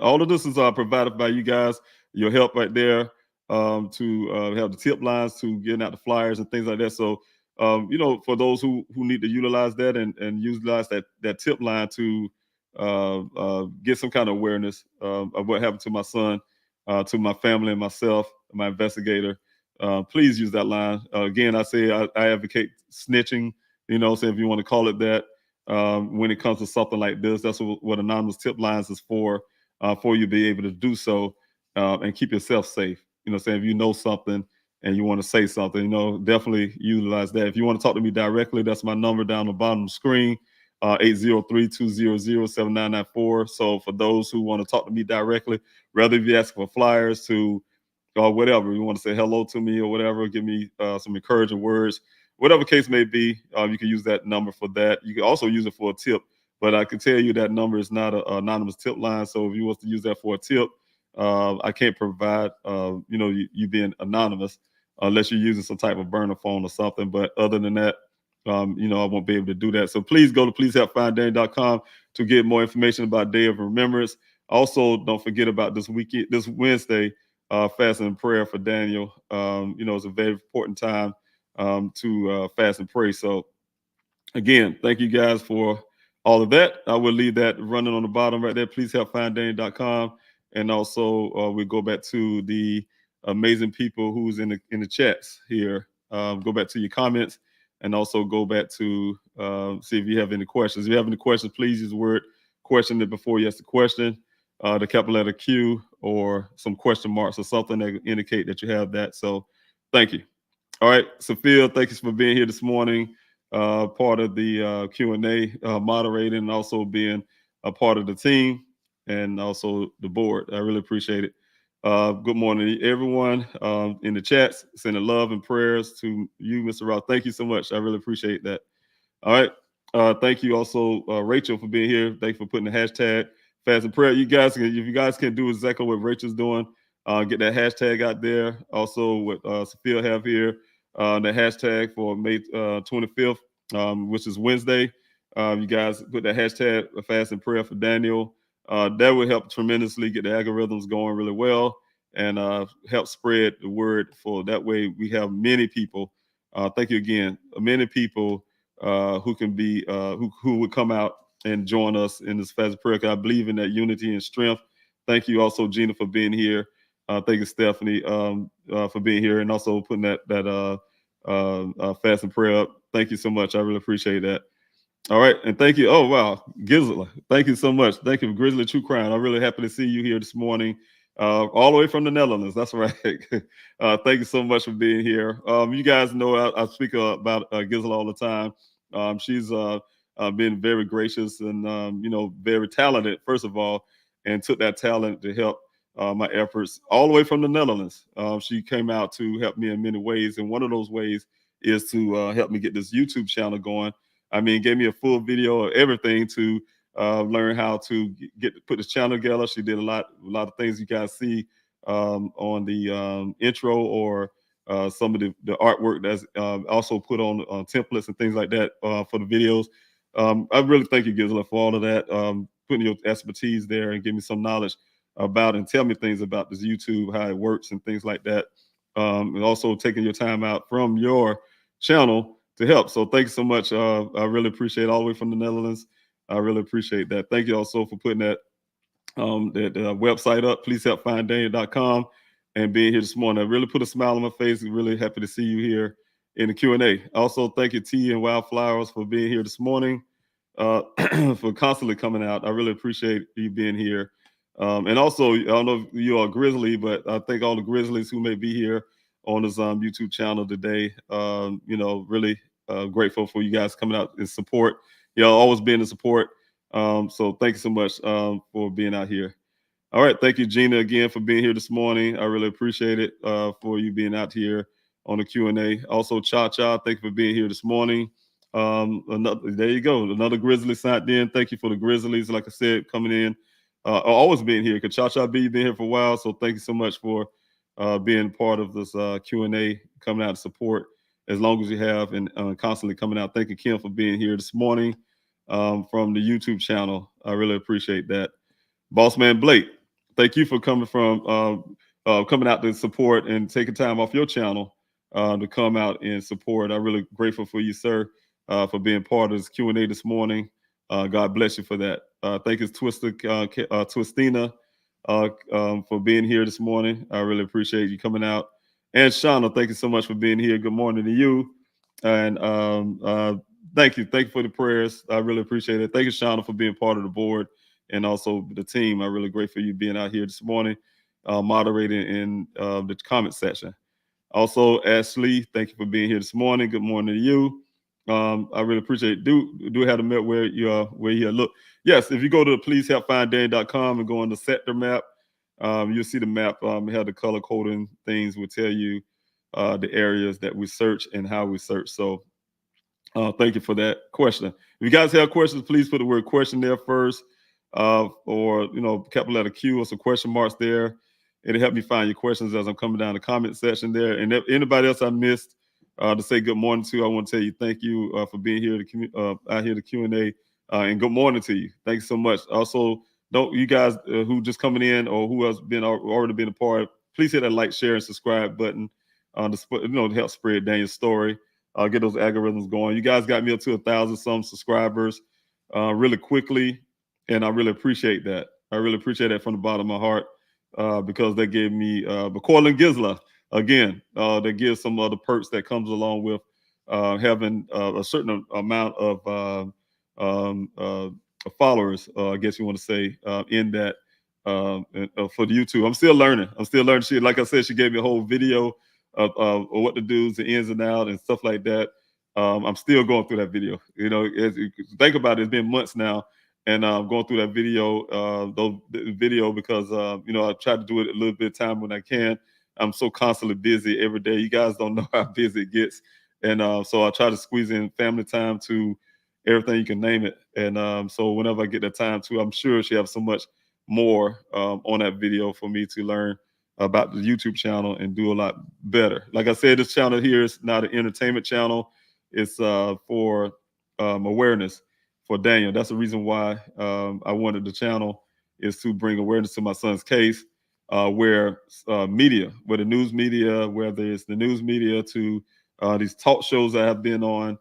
all of this is provided by you guys. Your help right there to have the tip lines, to getting out the flyers and things like that. So for those who need to utilize that and utilize that tip line to get some kind of awareness of what happened to my son, to my family and myself, my investigator, please use that line. Again, I say I advocate snitching, so if you want to call it that, when it comes to something like this. That's what anonymous tip lines is for you to be able to do so and keep yourself safe. If you know something and you want to say something, definitely utilize that. If you want to talk to me directly, that's my number down the bottom of the screen, 803-200-7994. So for those who want to talk to me directly, whether if you ask for flyers or whatever, you want to say hello to me or whatever, give me some encouraging words, whatever case may be, you can use that number for that. You can also use it for a tip, but I can tell you that number is not an anonymous tip line. So if you want to use that for a tip, I can't provide, you being anonymous unless you're using some type of burner phone or something. But other than that, I won't be able to do that. So please go to pleasehelpfinddaniel.com to get more information about Day of Remembrance. Also, don't forget about this Wednesday, fasting and prayer for Daniel. It's a very important time to fast and pray. So again, thank you guys for all of that. I will leave that running on the bottom right there. Please help finddaniel.com. And also we go back to the amazing people who's in the chats here. Go back to your comments and also go back to see if you have any questions. If you have any questions, please use the word question before you ask the question, the capital letter Q or some question marks or something that indicate that you have that. So thank you. All right, Sophia, thank you for being here this morning, part of the Q&A, moderating, and also being a part of the team and also the board. I really appreciate it. Good morning, everyone in the chats, sending love and prayers to you, Mr. Ross. Thank you so much. I really appreciate that. All right. Thank you also, Rachel, for being here. Thank you for putting the hashtag fast and prayer. If you guys can do exactly what Rachel's doing, get that hashtag out there. Also, what Sophia have here, the hashtag for May 25th, which is Wednesday. You guys put that hashtag fast and prayer for Daniel. That would help tremendously get the algorithms going really well and help spread the word for that way we have many people. Thank you again. Many people who can be who would come out and join us in this fast prayer. I believe in that unity and strength. Thank you also, Gina, for being here. Thank you, Stephanie, for being here and also putting that fast and prayer up. Thank you so much. I really appreciate that. All right, and thank you. Oh, wow, Gizzler, thank you so much. Thank you, Grizzly True Crime. I'm really happy to see you here this morning, all the way from the Netherlands. That's right. Thank you so much for being here. You guys know I speak about Gizzler all the time. She's been very gracious and, very talented, first of all, and took that talent to help my efforts all the way from the Netherlands. She came out to help me in many ways, and one of those ways is to help me get this YouTube channel going. I mean, gave me a full video of everything to learn how to put this channel together. She did a lot of things you guys see on the intro or some of the artwork that's also put on templates and things like that for the videos. I really thank you, Gisela, for all of that, putting your expertise there and give me some knowledge about and tell me things about this YouTube, how it works and things like that. And also taking your time out from your channel to help. So thank you so much. I really appreciate it all the way from the Netherlands. I really appreciate that. Thank you also for putting that website up, pleasehelpfinddaniel.com, and being here this morning. I really put a smile on my face. Really happy to see you here in the Q&A. Also, thank you, T and Wildflowers, for being here this morning, for constantly coming out. I really appreciate you being here. And also, I don't know if you are Grizzly, but I thank all the Grizzlies who may be here on this YouTube channel today. Really grateful for you guys coming out and support. Always being in support. So thank you so much for being out here. All right. Thank you, Gina, again, for being here this morning. I really appreciate it for you being out here on the Q&A. Also, Cha-Cha, thank you for being here this morning. There you go. Another Grizzly signed in. Thank you for the Grizzlies, like I said, coming in. Always being here, because Cha-Cha B been here for a while. So thank you so much for being part of this Q&A, coming out to support as long as you have, and constantly coming out. Thank you, Kim, for being here this morning from the YouTube channel. I really appreciate that. Bossman Blake, thank you for coming out to support and taking time off your channel to come out and support. I'm really grateful for you, sir, for being part of this Q&A this morning. God bless you for that. Thank you, Twistina, for being here this morning. I really appreciate you coming out. And Shauna, thank you so much for being here. Good morning to you. And thank you for the prayers. I really appreciate it. Thank you, Shauna, for being part of the board and also the team. I'm really grateful for you being out here this morning, moderating in the comment section. Also, Ashley, thank you for being here this morning. Good morning to you. I really appreciate it. Do have a map where you look. Yes, if you go to pleasehelpfinddaniel.com and go on the sector map, you'll see the map. Have the color coding things will tell you the areas that we search and how we search. So Thank you for that question. If you guys have questions, please put the word question there first, or capital letter Q or some question marks there. It'll help me find your questions as I'm coming down the comment section there. And if anybody else I missed to say good morning to, I want to tell you thank you for being here out here to Q&A, and good morning to you. Thanks so much. Also, don't you guys who just coming in or who has been already been a part, please hit that like, share, and subscribe button to help spread Daniel's story. Get those algorithms going. You guys got me up to 1,000 some subscribers really quickly, and I really appreciate that. I really appreciate that from the bottom of my heart, because they gave me McCoy and Gisla again. They give some other perks that comes along with having a certain amount of followers, I guess you want to say, in that for the YouTube. I'm still learning. She, like I said, she gave me a whole video of what to do, the ins and outs and stuff like that. I'm still going through that video. Think about it, it's been months now, and I'm going through that video, because I try to do it a little bit of time when I can. I'm so constantly busy every day. You guys don't know how busy it gets, and so I try to squeeze in family time to everything you can name it. And so whenever I get that time too, I'm sure she has so much more on that video for me to learn about the YouTube channel and do a lot better. Like I said, this channel here is not an entertainment channel. It's for awareness for Daniel. That's the reason why I wanted the channel, is to bring awareness to my son's case, where the news media, whether it's the news media to these talk shows I have been on,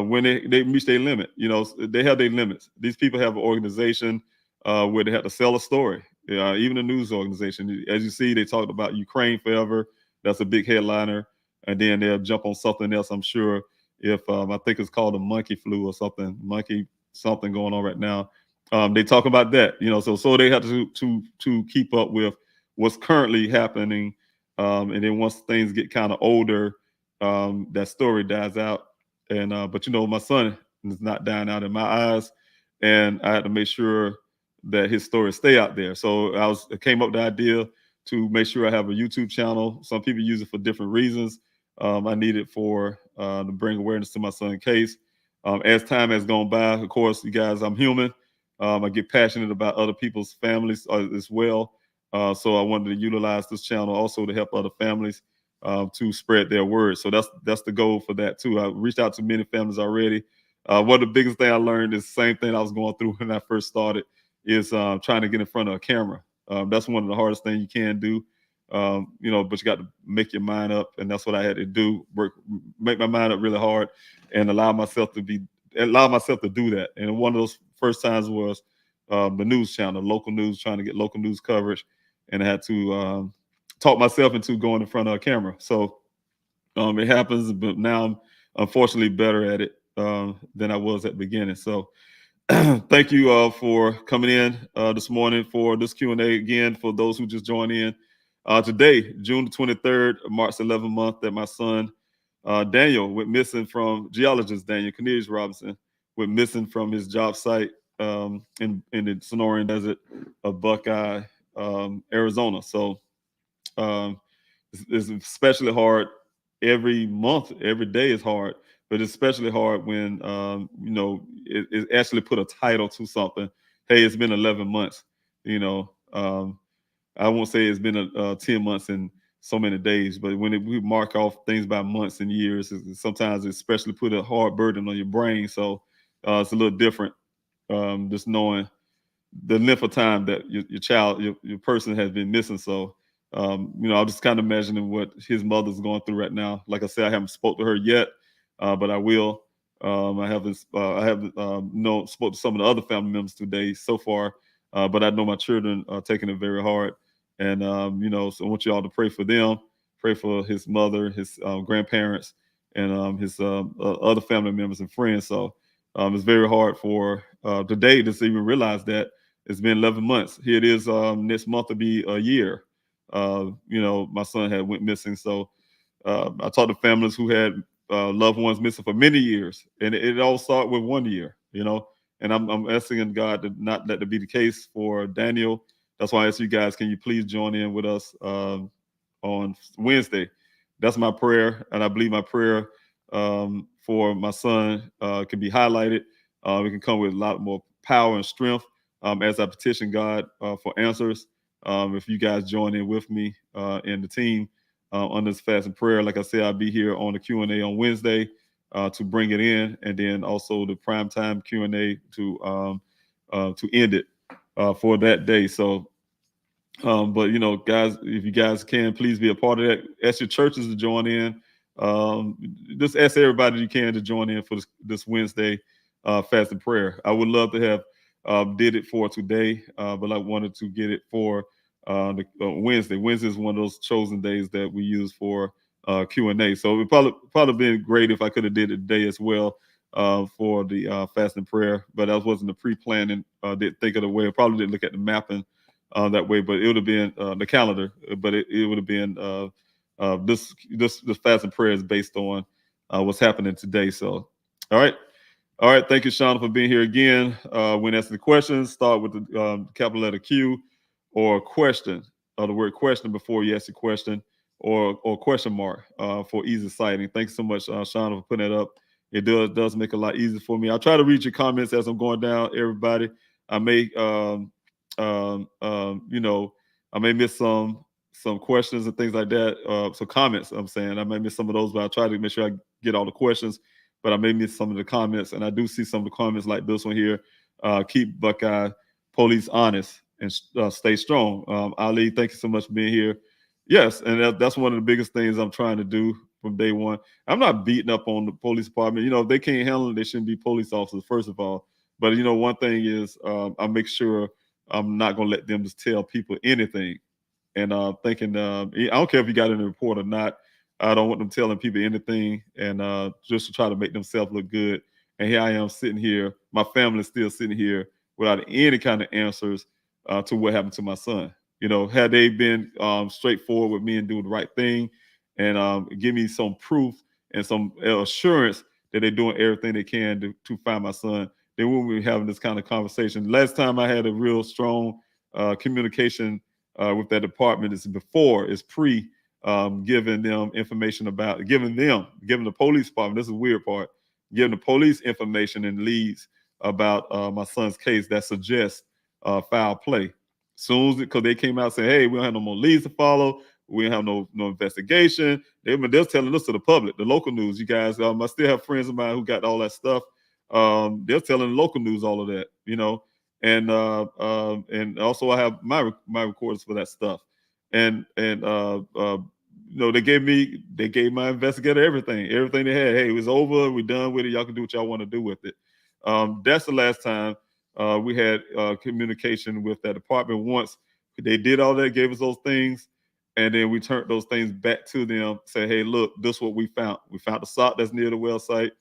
when they reach their limit, they have their limits. These people have an organization where they have to sell a story. Even the news organization, as you see, they talked about Ukraine forever. That's a big headliner, and then they'll jump on something else. I'm sure if I think it's called a monkey flu or something going on right now. They talk about that, so they have to keep up with what's currently happening, and then once things get kind of older, that story dies out. And but my son is not dying out in my eyes, and I had to make sure that his story stay out there. So I came up with the idea to make sure I have a YouTube channel. Some people use it for different reasons. I need it to bring awareness to my son's case. As time has gone by, of course, you guys, I'm human. I get passionate about other people's families as well. So I wanted to utilize this channel also to help other families to spread their word. So that's the goal for that too. I reached out to many families already. One of the biggest thing I learned is the same thing I was going through when I first started, is trying to get in front of a camera. That's one of the hardest things you can do, but you got to make your mind up, and that's what I had to do. Make my mind up really hard, and allow myself to do that. And one of those first times was the news channel, local news, trying to get local news coverage, and I had to talk myself into going in front of a camera. So it happens, but now I'm unfortunately better at it than I was at the beginning. So thank you for coming in this morning for this Q&A again. For those who just joined in today, June the 23rd, marks 11 month that my son Daniel went missing from Geologist Daniel C. Robinson went missing from his job site in the Sonoran Desert of Buckeye, Arizona. So it's especially hard every month. Every day is hard, but it's especially hard when it actually put a title to something. Hey, it's been 11 months. I won't say it's been 10 months and so many days, but when we mark off things by months and years, sometimes it especially put a hard burden on your brain. So it's a little different, just knowing the length of time that your person has been missing. So I'm just kind of imagining what his mother's going through right now. Like I said, I haven't spoke to her yet, but I will. I haven't spoke to some of the other family members today so far, but I know my children are taking it very hard. And so I want you all to pray for them, pray for his mother, his grandparents, and his other family members and friends. So it's very hard for today to even realize that it's been 11 months. Here it is. Next month will be a year. My son had went missing. So I talked to families who had loved ones missing for many years, and it all started with 1 year. And I'm asking God to not let that be the case for Daniel. That's why I ask you guys, can you please join in with us on Wednesday? That's my prayer, and I believe my prayer for my son can be highlighted. We can come with a lot more power and strength as I petition God for answers. If you guys join in with me and the team on this fast and prayer, like I said, I'll be here on the Q&A on Wednesday to bring it in, and then also the primetime Q&A to end it for that day. So, but you know, guys, if you guys can, please be a part of that. Ask your churches to join in. Just ask everybody you can to join in for this Wednesday fast and prayer. I would love to have did it for today, but I wanted to get it for the Wednesday. Wednesday is one of those chosen days that we use for Q&A. So it probably been great if I could have did it today as well for the fast and prayer, but that wasn't the pre-planning. Didn't think of the way. I probably didn't look at the mapping that way, but it would have been the calendar. But it would have been this fast and prayer is based on what's happening today. So, all right. Thank you, Shauna, for being here again. When asking the questions, start with the capital letter Q or question, or the word question before you ask the question, or question mark for easy citing. Thanks so much, Shauna, for putting that up. It does make it a lot easier for me. I'll try to read your comments as I'm going down, everybody. I may, I may miss some questions and things like that. So comments, I'm saying I may miss some of those, but I'll try to make sure I get all the questions. But I may miss some of the comments, and I do see some of the comments like this one here. Keep Buckeye Police honest and stay strong. Ali, thank you so much for being here. Yes, and that's one of the biggest things I'm trying to do from day one. I'm not beating up on the police department. You know, if they can't handle it, they shouldn't be police officers, first of all. But, you know, one thing is I make sure I'm not going to let them just tell people anything. And thinking, I don't care if you got in the report or not. I don't want them telling people anything, and just to try to make themselves look good. And here I am sitting here. My family's still sitting here without any kind of answers to what happened to my son. You know, had they been straightforward with me and doing the right thing and give me some proof and some assurance that they're doing everything they can to find my son, then we wouldn't be having this kind of conversation. Last time I had a real strong communication with that department is pre giving them information about, giving the police department, this is the weird part, giving the police information and leads about my son's case that suggests foul play. Soon as, because they came out saying, hey, we don't have no more leads to follow, we don't have no investigation. They're telling us to the public, the local news, you guys. I still have friends of mine who got all that stuff. They're telling the local news all of that, you know. And also I have my recordings for that stuff. And you know, they gave my investigator everything they had. Hey, it was over, we're done with it, y'all can do what y'all want to do with it. That's the last time we had communication with that department. Once they did all that, gave us those things, and then we turned those things back to them, say, hey, look, this is what we found. We found the sock that's near the well site.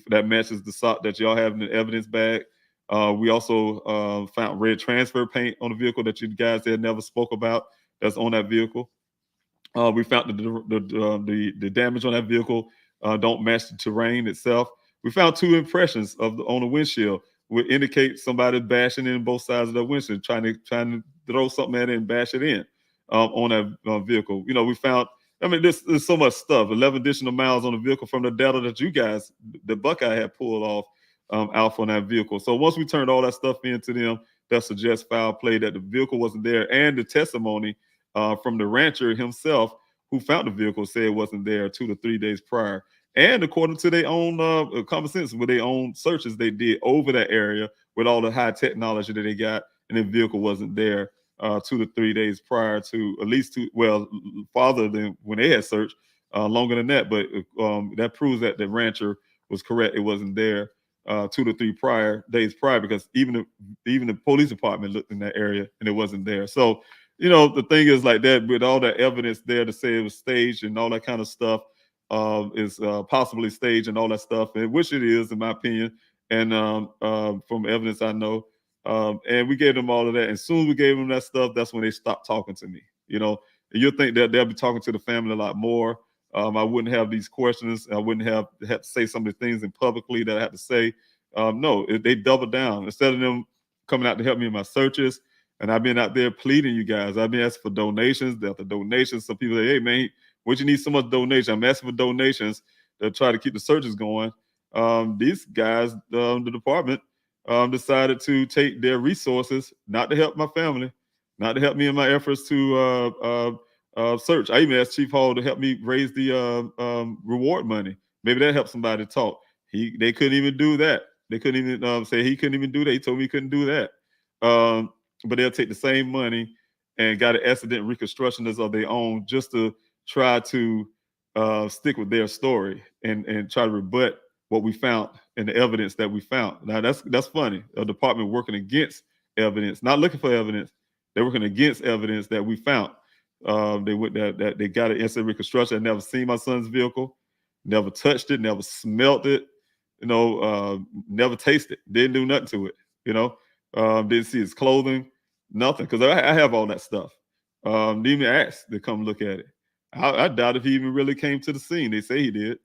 That matches the sock that y'all have in the evidence bag. We also found red transfer paint on the vehicle that you guys had never spoke about that's on that vehicle. We found the damage on that vehicle don't match the terrain itself. We found 2 impressions on the windshield, would indicate somebody bashing in both sides of the windshield, trying to throw something at it and bash it in on that vehicle. You know, we found, I mean, there's so much stuff, 11 additional miles on the vehicle from the data that you guys, the Buckeye had pulled off out on that vehicle. So once we turned all that stuff into them, that suggests foul play, that the vehicle wasn't there, and the testimony from the rancher himself who found the vehicle said it wasn't there 2 to 3 days prior. And according to their own common sense, with their own searches they did over that area with all the high technology that they got, and the vehicle wasn't there 2 to 3 days prior to, at least farther than when they had searched, longer than that. But that proves that the rancher was correct. It wasn't there 2 to 3 days prior, because even the police department looked in that area and it wasn't there. So, you know, the thing is like that, with all that evidence there to say it was staged and all that kind of stuff, is possibly staged and all that stuff, and which it is, in my opinion, and from evidence I know. And we gave them all of that. And as soon as we gave them that stuff, that's when they stopped talking to me. You know, and you'll think that they'll be talking to the family a lot more. I wouldn't have these questions. I wouldn't have to say some of the things in publicly that I had to say. No, they doubled down. Instead of them coming out to help me in my searches, and I've been out there pleading you guys. I've been asking for donations. After donations, some people say, hey, man, what you need so much donation? I'm asking for donations to try to keep the searches going. These guys, the department, decided to take their resources not to help my family, not to help me in my efforts to search. I even asked Chief Hall to help me raise the reward money. Maybe that helped somebody talk. They couldn't even do that. They couldn't even say he couldn't even do that. He told me he couldn't do that. But they'll take the same money and got an accident reconstructionist of their own just to try to stick with their story and try to rebut what we found and the evidence that we found. Now that's funny. A department working against evidence, not looking for evidence. They're working against evidence that we found. They got an instant reconstruction. I never seen my son's vehicle, never touched it, never smelt it, never tasted, didn't do nothing to it, didn't see his clothing, nothing, because I have all that stuff. Didn't even ask to come look at it. I doubt if he even really came to the scene. They say he did,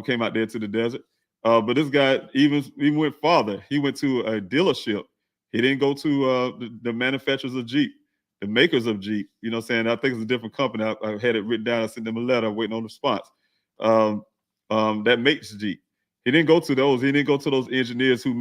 came out there to the desert. But this guy even went farther. He went to a dealership. He didn't go to the manufacturers of Jeep, the makers of Jeep. You know what I'm saying? I think it's a different company. I had it written down. I sent them a letter waiting on the response. That makes Jeep. He didn't go to those. He didn't go to those engineers who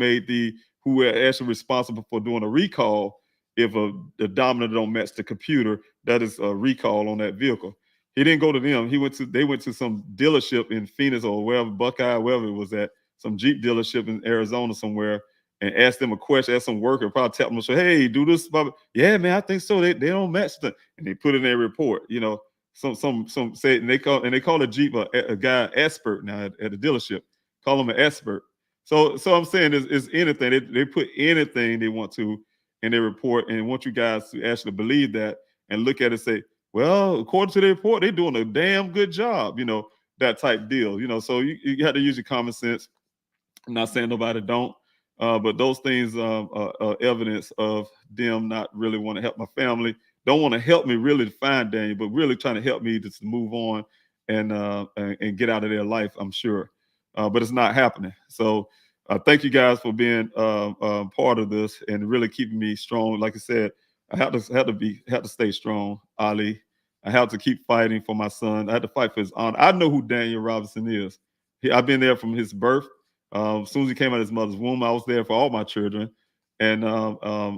were actually responsible for doing a recall if the dominant don't match the computer. That is a recall on that vehicle. He didn't go to them. They went to some dealership in Phoenix or wherever, Buckeye, wherever it was at, some Jeep dealership in Arizona somewhere, and asked them a question, asked some worker, probably tell them, hey, do this. Yeah, man, I think so. They don't match them. And they put in their report, some say, and they call a Jeep a guy expert now at the dealership. Call him an expert. So I'm saying is anything. They put anything they want to in their report and want you guys to actually believe that and look at it and say, well, according to the report, they're doing a damn good job, that type deal, so you have to use your common sense. I'm not saying nobody don't, but those things are evidence of them not really want to help my family, don't want to help me really to find Daniel, but really trying to help me just to move on and get out of their life, I'm sure. But it's not happening. So thank you guys for being part of this and really keeping me strong. Like I said, I have to stay strong, Ali. I have to keep fighting for my son. I had to fight for his honor. I know who Daniel Robinson is. I've been there from his birth. As soon as he came out of his mother's womb, I was there for all my children and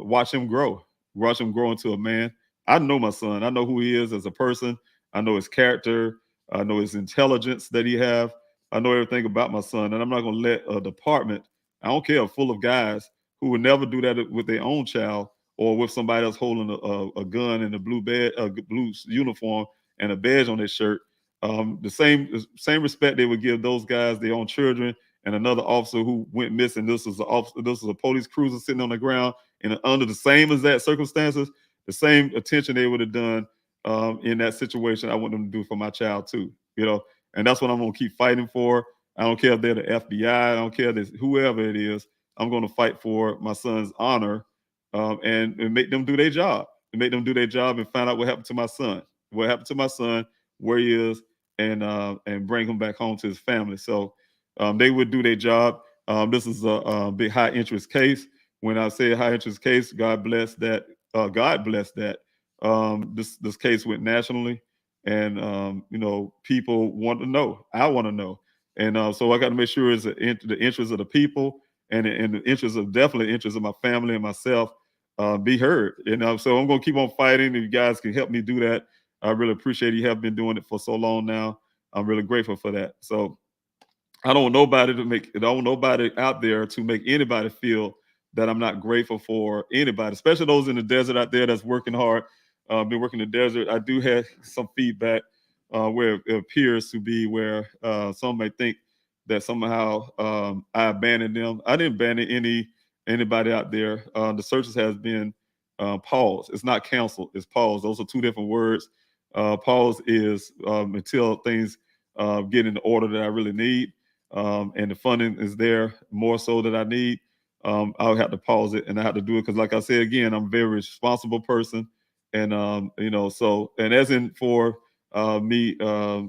watch him grow into a man. I know my son. I know who he is as a person. I know his character. I know his intelligence that he have. I know everything about my son, and I'm not going to let a department, I don't care, full of guys who would never do that with their own child or with somebody else holding a gun and a blue uniform and a badge on their shirt. The same respect they would give those guys, their own children, and another officer who went missing. This was a police cruiser sitting on the ground, and under the same exact circumstances, the same attention they would have done in that situation, I want them to do for my child too. And that's what I'm going to keep fighting for. I don't care if they're the FBI. I don't care if whoever it is. I'm going to fight for my son's honor and make them do their job. And make them do their job and find out what happened to my son. What happened to my son, where he is, and bring him back home to his family. So they would do their job. This is a big high interest case. When I say high interest case, God bless that. This case went nationally. And people want to know. I want to know, and so I got to make sure it's the interest of the people and the interest of my family and myself be heard. So I'm going to keep on fighting. If you guys can help me do that, I really appreciate it. You have been doing it for so long now. I'm really grateful for that. So I don't want nobody out there to make anybody feel that I'm not grateful for anybody, especially those in the desert out there that's working hard. Been working in the desert. I do have some feedback where it appears to be where some may think that somehow I abandoned them. I didn't abandon anybody out there. The searches has been paused. It's not canceled. It's paused. Those are two different words. Pause is until things get in the order that I really need, and the funding is there more so that I need. I'll have to pause it, and I have to do it because, like I said again, I'm a very responsible person. And and as in for me, I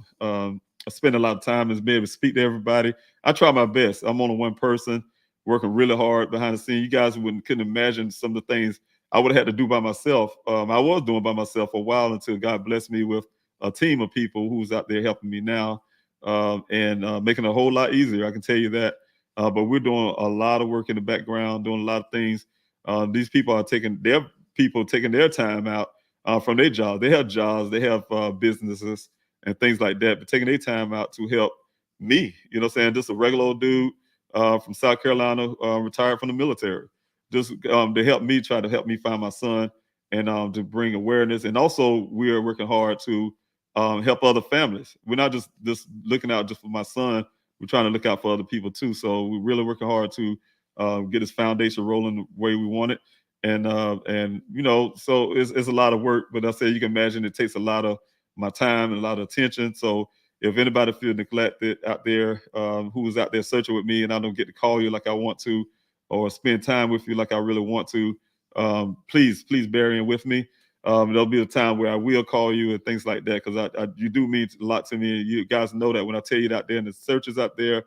spend a lot of time and be able to speak to everybody. I try my best. I'm only one person working really hard behind the scenes. You guys couldn't imagine some of the things I would have had to do by myself. I was doing by myself for a while until God blessed me with a team of people who's out there helping me now. and making it a whole lot easier. I can tell you that. But we're doing a lot of work in the background, doing a lot of things. These people are taking their time out from their jobs. They have jobs, they have businesses and things like that, but taking their time out to help me. You know what I'm saying? Just a regular old dude from South Carolina, retired from the military, just to help me, try to help me find my son, and to bring awareness. And also, we are working hard to help other families. We're not just looking out just for my son. We're trying to look out for other people too. So we're really working hard to get this foundation rolling the way we want it. And you know, so it's a lot of work. But I say, you can imagine it takes a lot of my time and a lot of attention. So if anybody feels neglected out there, who is out there searching with me, and I don't get to call you like I want to, or spend time with you like I really want to, please bear in with me. There'll be a time where I will call you and things like that, because you do mean a lot to me. You guys know that when I tell you out there, and the searchers out there,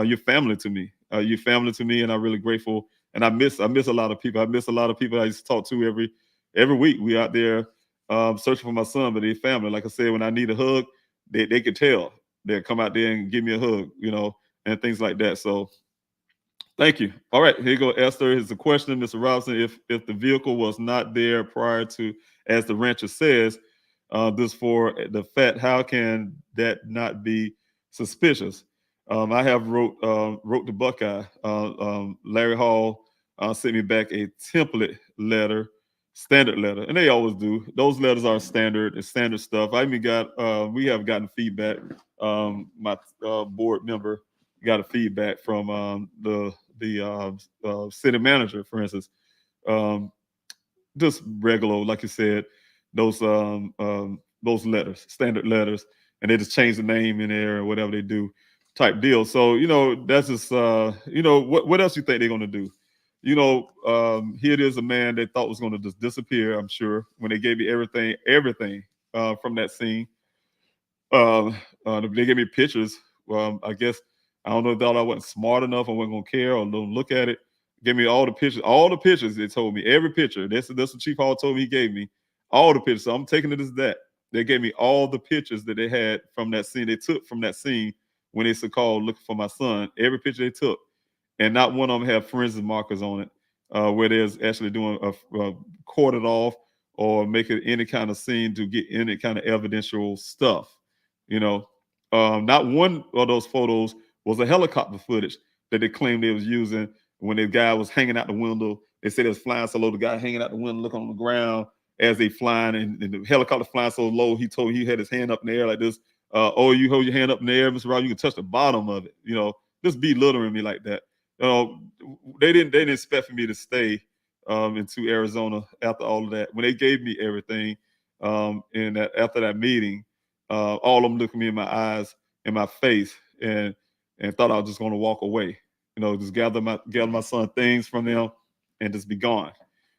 you're family to me. You're family to me, and I'm really grateful. And I miss a lot of people. I miss a lot of people I used to talk to every week. We out there searching for my son, but they family. Like I said, when I need a hug, they could tell. They'll come out there and give me a hug, you know, and things like that. So thank you. All right, here you go, Esther. Here's the question, Mr. Robinson. If the vehicle was not there prior to, as the rancher says, this for the fact, how can that not be suspicious? I have wrote to Buckeye. Larry Hall sent me back a template letter, standard letter, and they always do. Those letters are standard. It's standard stuff. I even got we have gotten feedback. My board member got a feedback from the city manager, for instance. Just regular, like you said, those letters, standard letters, and they just change the name in there or whatever they do, type deal. So, you know, that's just you know, what else you think they're gonna do? You know, here it is, a man they thought was gonna just disappear, I'm sure, when they gave me everything from that scene. They gave me pictures. I guess, I don't know, thought I wasn't smart enough, I wasn't gonna care or don't look at it. Give me all the pictures. They told me every picture. That's what Chief Hall told me. He gave me all the pictures. So I'm taking it as that. They gave me all the pictures that they had from that scene. They took from that scene when they called looking for my son. Every picture they took, and not one of them have forensic markers on it, where there's actually doing a corded off or making any kind of scene to get any kind of evidential stuff. You know, not one of those photos was a helicopter footage that they claimed they was using when the guy was hanging out the window. They said it was flying so low, the guy hanging out the window looking on the ground as they flying, and the helicopter flying so low, he had his hand up in the air like this. Oh, you hold your hand up in the air, Mr. Rob, you can touch the bottom of it. You know, just belittling me like that. They didn't expect for me to stay into Arizona after all of that. When they gave me everything, after that meeting, all of them looked me in my eyes, in my face, and thought I was just going to walk away. You know, just gather my son things from them and just be gone.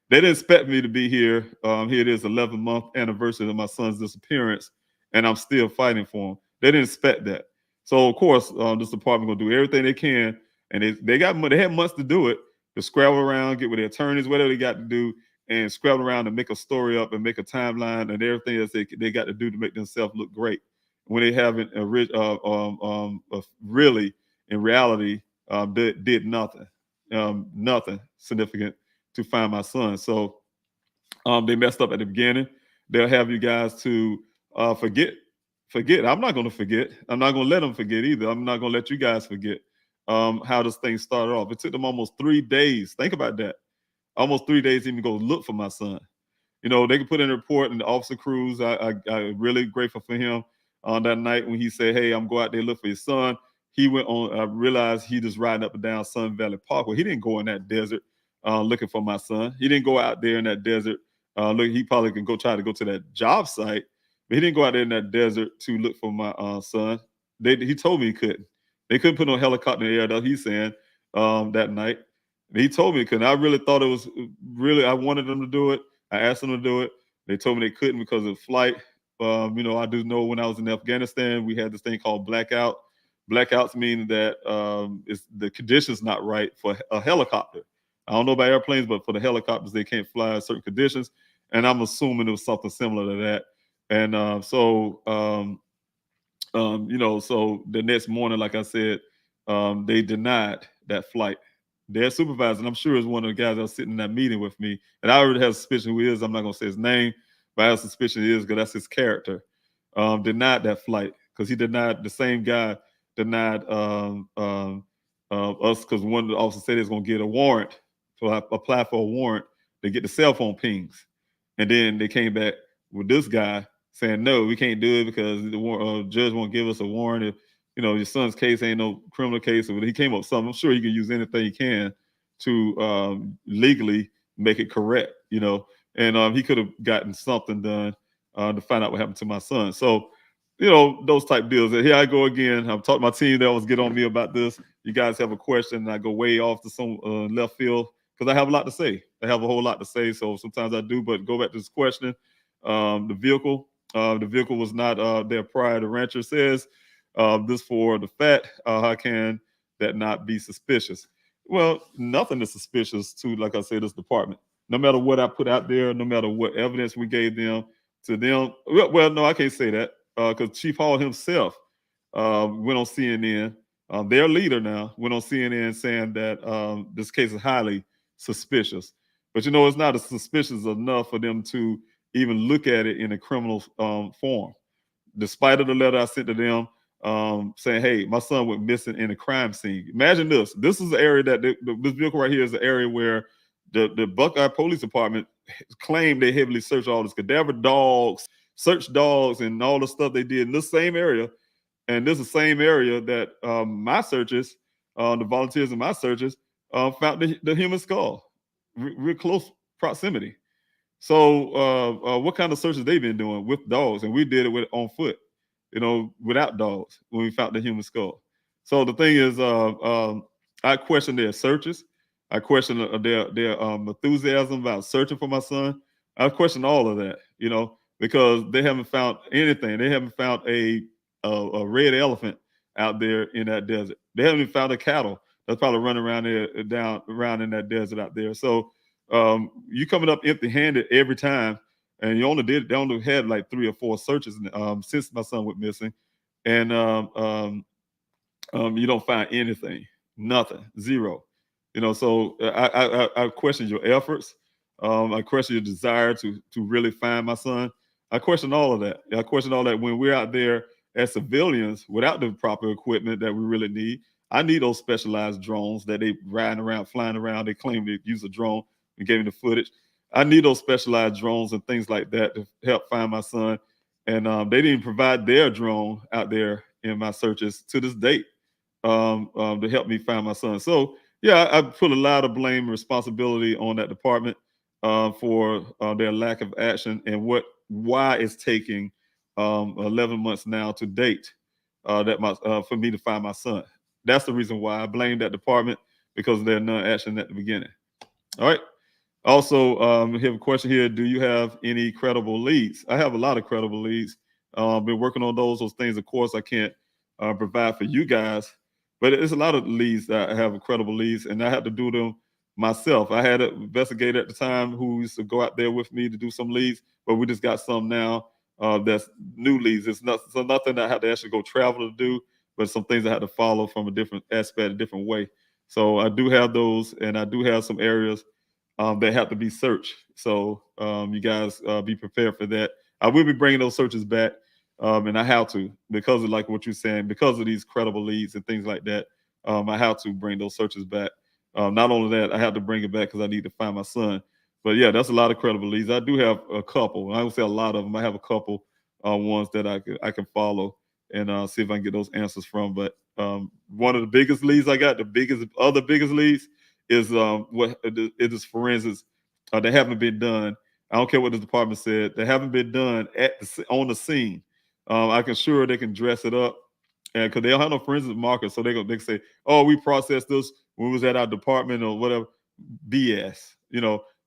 They didn't expect me to be here. Here it is, 11-month anniversary of my son's disappearance, and I'm still fighting for him. They didn't expect that. So of course, this department gonna do everything they can, and they had months to do it, to scrabble around, get with their attorneys, whatever they got to do, and scrabble around and make a story up and make a timeline and everything else they got to do to make themselves look great, when they haven't really, in reality, did nothing significant to find my son. So they messed up at the beginning. They'll have you guys to forget. I'm not going to forget. I'm not going to let them forget either. I'm not going to let you guys forget how this thing started off. It took them almost 3 days. Think about that. Almost 3 days to even go look for my son. You know, they could put in a report, and the officer Cruz, I'm really grateful for him on that night when he said, hey, I'm going out there to look for your son. He went on, I realized he just riding up and down Sun Valley Parkway. He didn't go in that desert looking for my son. He didn't go out there in that desert. He probably can try to go to that job site, but he didn't go out there in that desert to look for my son. He told me he couldn't. They couldn't put no helicopter in the air, though, he's saying, that night. He told me he couldn't. I really thought it was I wanted them to do it. I asked them to do it. They told me they couldn't because of flight. You know, I do know when I was in Afghanistan, we had this thing called blackout. Blackouts mean that the conditions not right for a helicopter. I don't know about airplanes, but for the helicopters, they can't fly in certain conditions. And I'm assuming it was something similar to that. And So the next morning, like I said, they denied that flight. Their supervisor, and I'm sure is one of the guys that was sitting in that meeting with me, and I already have a suspicion who he is. I'm not going to say his name, but I have a suspicion he is because that's his character. Denied that flight because he denied, the same guy denied us because one of the officers said he was going to get a warrant, so I applied for a warrant to get the cell phone pings. And then they came back with this guy saying, no, we can't do it because the judge won't give us a warrant. If, your son's case ain't no criminal case. Or he came up with something. I'm sure he can use anything he can to legally make it correct, And he could have gotten something done to find out what happened to my son. So, those type deals. Here I go again. I'm talking to my team that was get on me about this. You guys have a question, and I go way off to some left field because I have a lot to say. I have a whole lot to say, so sometimes I do. But go back to this question. The vehicle was not there prior. The rancher says this for the fact. How can that not be suspicious? Well, nothing is suspicious to, like I said, this department. No matter what I put out there, no matter what evidence we gave them, to them. Well, no, I can't say that because Chief Hall himself went on CNN. Their leader now went on CNN saying that this case is highly suspicious. But it's not as suspicious enough for them to even look at it in a criminal form. Despite of the letter I sent to them saying, hey, my son went missing in a crime scene. Imagine this. This is the area that this vehicle right here is the area where the Buckeye Police Department claimed they heavily searched all this cadaver dogs, search dogs, and all the stuff they did in this same area. And this is the same area that my searches, the volunteers in my searches, found the human skull. Real close proximity. So what kind of searches they've been doing with dogs? And we did it on foot, without dogs when we found the human skull. So the thing is, I question their searches. I question their enthusiasm about searching for my son. I question all of that, because they haven't found anything. They haven't found a red elephant out there in that desert. They haven't even found a cattle that's probably running around there, around in that desert out there. So you coming up empty-handed every time, and they only had like 3 or 4 searches since my son went missing, and you don't find anything, nothing, zero. So I question your efforts. I question your desire to really find my son. I question all of that. I question all that when we're out there as civilians without the proper equipment that we really need. I need those specialized drones that they riding around, flying around. They claim to use a drone and gave me the footage. I need those specialized drones and things like that to help find my son. And they didn't provide their drone out there in my searches to this date to help me find my son. So yeah, I put a lot of blame and responsibility on that department for their lack of action and why it's taking 11 months now to date for me to find my son. That's the reason why I blame that department, because of their non-action at the beginning. All right. Also, we have a question here. Do you have any credible leads? I have a lot of credible leads. Been working on those things. Of course, I can't provide for you guys, but it's a lot of leads that I have credible leads, and I had to do them myself. I had an investigator at the time who used to go out there with me to do some leads, but we just got some now that's new leads. It's nothing that I had to actually go travel to do, but some things I had to follow from a different aspect, a different way. So I do have those, and I do have some areas that have to be searched. So you guys be prepared for that. I will be bringing those searches back, and I have to, because of like what you're saying, because of these credible leads and things like that. I have to bring those searches back. Not only that, I have to bring it back because I need to find my son. But yeah, that's a lot of credible leads. I do have a couple. I would say a lot of them. I have a couple ones that I can follow and see if I can get those answers from. But one of the biggest leads I got, the biggest leads is it is forensics. They haven't been done. I don't care what the department said. They haven't been done on the scene. I can sure they can dress it up, and because they don't have no forensic markers, so they can say, "Oh, we processed this when we was at our department or whatever." BS,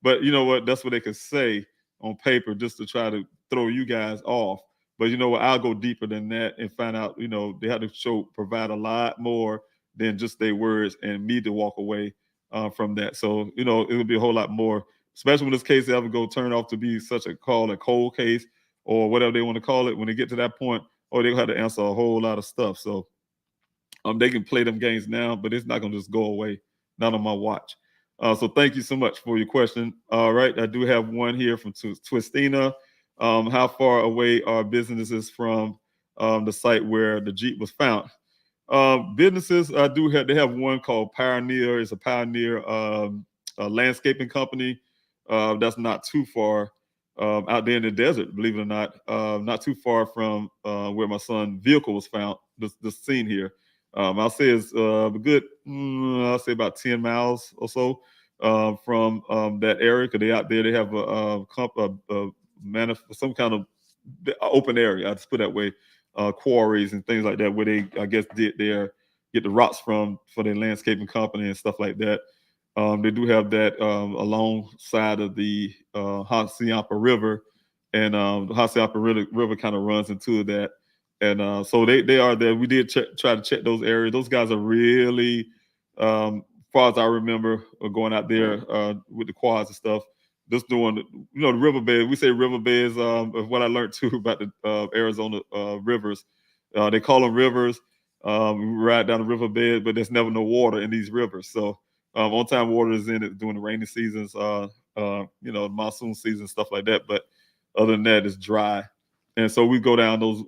But you know what? That's what they can say on paper just to try to throw you guys off. But you know what? I'll go deeper than that and find out. They have to provide a lot more than just their words and me to walk away from that. So it'll be a whole lot more, especially when this case ever go turn off to be such a cold case or whatever they want to call it. When they get to that point, or they're going to have to answer a whole lot of stuff. So they can play them games now, but it's not going to just go away. Not on my watch. So thank you so much for your question. All right, I do have one here from Twistina. How far away are businesses from the site where the Jeep was found? Businesses, they have one called Pioneer. It's a Pioneer landscaping company that's not too far out there in the desert, believe it or not, not too far from where my son's vehicle was found, the scene here. I'll say it's a good, I'll say about 10 miles or so from that area, because they out there, they have some kind of open area, I'll just put it that way, quarries and things like that, where they, I guess, get the rocks from for their landscaping company and stuff like that. They do have that alongside of the Hassayampa River, and the Hassayampa River kind of runs into that. And so they are there. We did try to check those areas. Those guys are really, as far as I remember, going out there with the quads and stuff. Just doing, the riverbed. We say riverbeds. Of what I learned too about the Arizona rivers, they call them rivers. We ride down the riverbed, but there's never no water in these rivers. So on-time water is in it during the rainy seasons, monsoon season, stuff like that. But other than that, it's dry. And so we go down those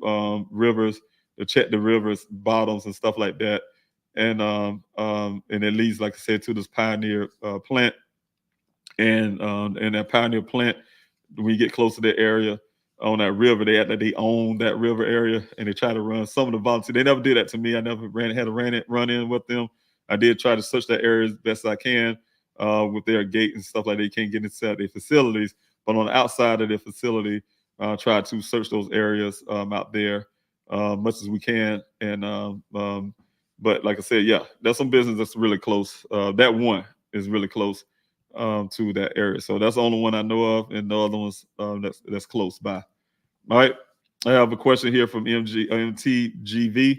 rivers to check the rivers bottoms and stuff like that. And it leads, like I said, to this Pioneer plant. And that Pioneer plant, when you get close to that area on that river, they act like they own that river area, and they try to run. Some of the volunteers, they never did that to me. I never run in with them. I did try to search that area as best I can with their gate and stuff like that. They can't get inside their facilities, but on the outside of their facility, try to search those areas out there much as we can. And but like I said, yeah, there's some business that's really close. That one is really close to that area. So that's the only one I know of, and the other ones that's close by. All right, I have a question here from MTGV.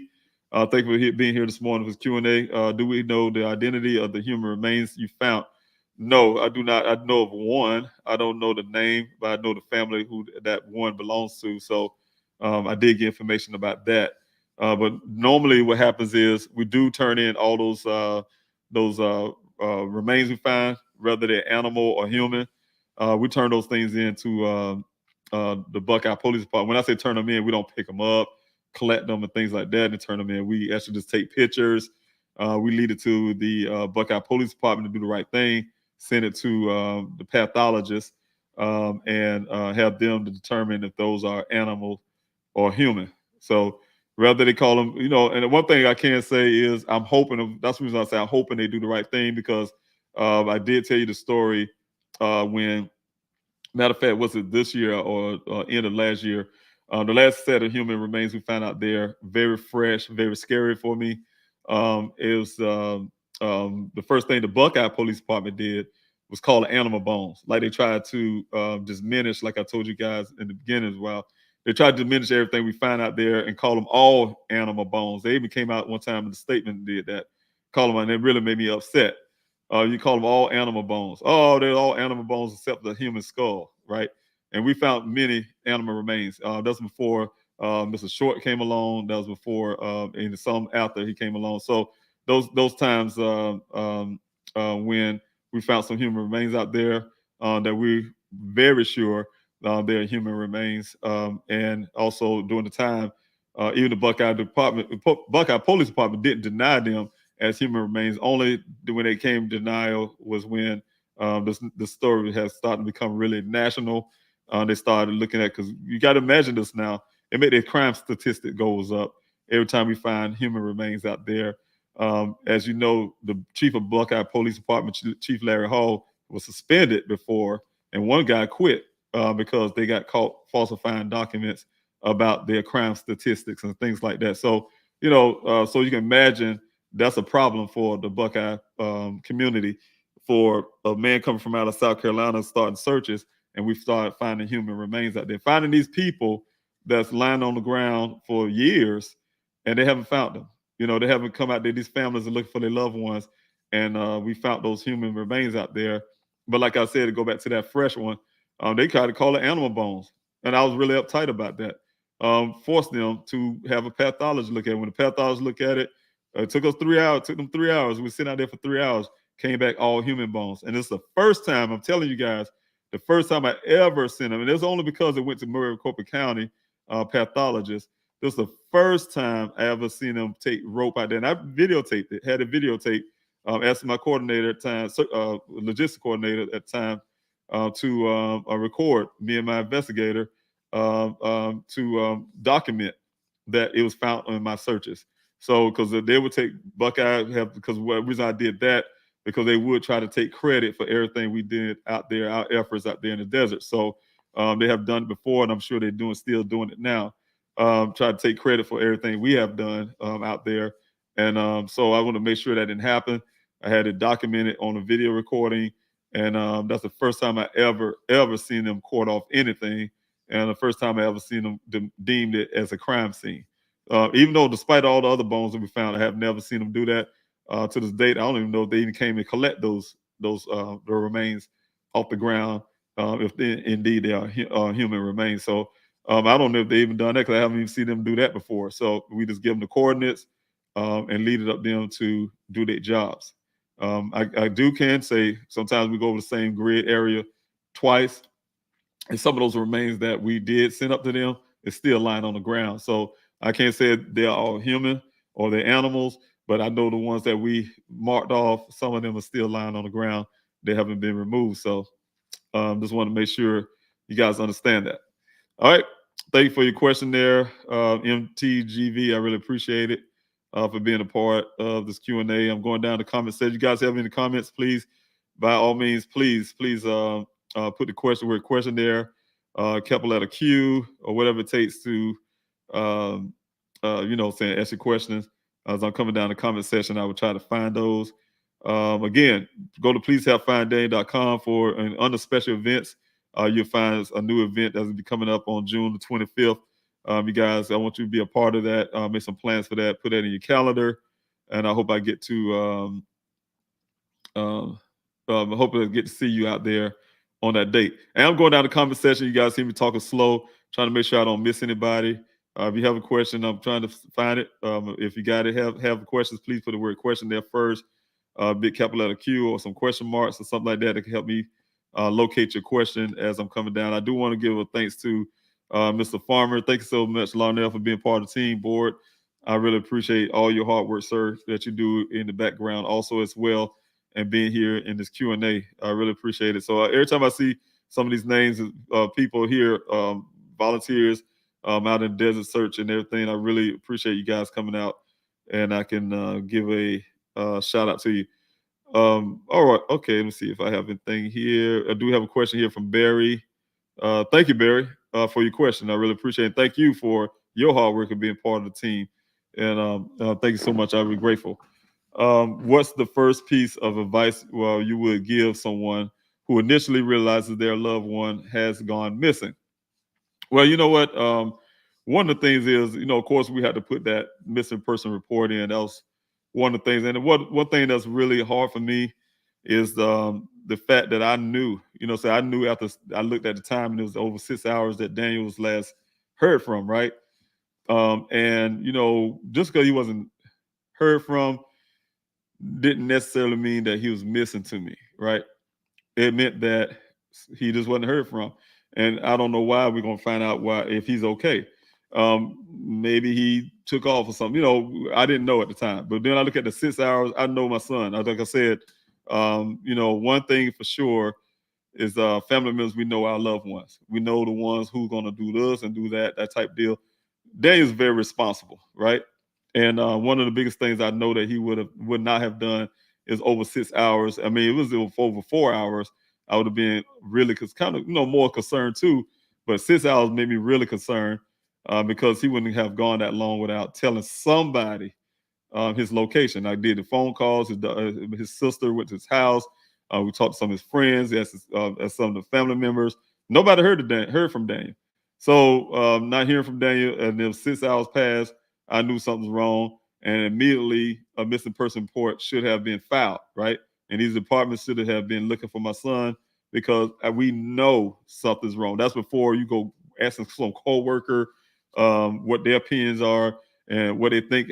Thank you for being here this morning for Q&A. Do we know the identity of the human remains you found? No, I do not. I know of one. I don't know the name, but I know the family who that one belongs to. So I did get information about that. But normally what happens is we do turn in all those remains we find, whether they're animal or human. We turn those things into the Buckeye Police Department. When I say turn them in, we don't pick them up, collect them and things like that and turn them in. We actually just take pictures. We lead it to the Buckeye Police Department to do the right thing, send it to the pathologist, and have them to determine if those are animal or human. So whether they call them, and the one thing I can say is I'm hoping, that's the reason I say I'm hoping they do the right thing, because I did tell you the story when, matter of fact, was it this year or end of last year? The last set of human remains we found out there, very fresh, very scary for me. It was the first thing the Buckeye Police Department did was call it animal bones. Like they tried to diminish, like I told you guys in the beginning as well. They tried to diminish everything we find out there and call them all animal bones. They even came out one time in the statement and did that. Call them, and it really made me upset. You call them all animal bones. Oh, they're all animal bones except the human skull, right? And we found many animal remains. That was before Mr. Short came along. That was before, and some after he came along. So those times when we found some human remains out there that we're very sure they're human remains. And also during the time, even the Buckeye Police Department didn't deny them as human remains. Only when they came denial was when the story has started to become really national. They started looking at, because you got to imagine this now, it made their crime statistic goes up every time we find human remains out there. As you know, the chief of Buckeye Police Department, Chief Larry Hall, was suspended before, and one guy quit because they got caught falsifying documents about their crime statistics and things like that. So, so you can imagine that's a problem for the Buckeye community, for a man coming from out of South Carolina starting searches, and we started finding human remains out there, finding these people that's lying on the ground for years, and they haven't found them. They haven't come out there. These families are looking for their loved ones, and we found those human remains out there. But like I said, to go back to that fresh one, they tried to call it animal bones, and I was really uptight about that. forced them to have a pathologist look at it. When the pathologist looked at it, it took us 3 hours. It took them 3 hours. We sat out there for 3 hours. Came back all human bones. And it's the first time, I'm telling you guys, the first time I ever seen them. And it was only because it went to Maricopa County pathologist. This was the first time I ever seen them take rope out there. And I videotaped it, had it videotaped. Asked my coordinator at the time, logistic coordinator at the time, to record me and my investigator to document that it was found in my searches. So, because they would take Buckeye, because the reason I did that, because they would try to take credit for everything we did out there, our efforts out there in the desert. So they have done it before, and I'm sure they're still doing it now. Try to take credit for everything we have done out there. And so I want to make sure that didn't happen. I had it documented on a video recording, and that's the first time I ever seen them court off anything, and the first time I ever seen them deemed it as a crime scene. Even though, despite all the other bones that we found, I have never seen them do that. To this date, I don't even know if they even came and collect the remains off the ground, if indeed they are human remains. So I don't know if they even done that, because I haven't even seen them do that before. So we just give them the coordinates and lead it up them to do their jobs. I can say sometimes we go over the same grid area twice, and some of those remains that we did send up to them is still lying on the ground. So I can't say they're all human or they're animals, but I know the ones that we marked off, some of them are still lying on the ground. They haven't been removed. So just want to make sure you guys understand that. All right. Thank you for your question there, MTGV. I really appreciate it for being a part of this Q&A. I'm going down the comment section. You guys have any comments, please, by all means, please put the word question there, capital letter Q, or whatever it takes to, ask your questions. As I'm coming down the comment section, I will try to find those. Again, go to pleasehelpfinddaniel.com for under special events. You'll find a new event that will be coming up on June the 25th. You guys, I want you to be a part of that. Make some plans for that. Put that in your calendar, and I hope I get to. I hope I get to see you out there on that date. And I'm going down the comment section. You guys see me talking slow, trying to make sure I don't miss anybody. If you have a question, I'm trying to find it. If you got to have questions, please put the word question there first. Big capital letter Q or some question marks or something like that can help me locate your question as I'm coming down. I do want to give a thanks to Mr. Farmer. Thank you so much, Larnell, for being part of the team board. I really appreciate all your hard work, sir, that you do in the background also as well, and being here in this Q&A. I really appreciate it. So every time I see some of these names of people here, volunteers out in desert search and everything, I really appreciate you guys coming out, and I can give a shout out to you. All right. Okay. Let me see if I have anything here. I do have a question here from Barry. Thank you, Barry, for your question. I really appreciate it. Thank you for your hard work and being part of the team. And thank you so much. I'll be grateful. What's the first piece of advice you would give someone who initially realizes their loved one has gone missing? Well, you know what? One of the things is, of course, we had to put that missing person report in. That was one of the things. And one thing that's really hard for me is the fact that I knew, so I knew after I looked at the time, and it was over 6 hours that Daniel was last heard from, right? And, just because he wasn't heard from didn't necessarily mean that he was missing to me, right? It meant that he just wasn't heard from. And I don't know why. We're going to find out why, if he's okay. Maybe he took off or something. I didn't know at the time. But then I look at the 6 hours. I know my son. Like I said, one thing for sure is family members. We know our loved ones. We know the ones who's going to do this and do that type deal. Daniel's very responsible, right? And one of the biggest things I know that he would not have done is over 6 hours. I mean, it was over 4 hours. I would have been really more concerned too. But 6 hours made me really concerned because he wouldn't have gone that long without telling somebody his location. I did the phone calls. His sister went to his house. We talked to some of his friends, as some of the family members. Nobody heard from Daniel. So not hearing from Daniel, and then 6 hours passed, I knew something's wrong, and immediately a missing person report should have been filed, right? And these departments should have been looking for my son, because we know something's wrong. That's before you go asking some coworker what their opinions are and what they think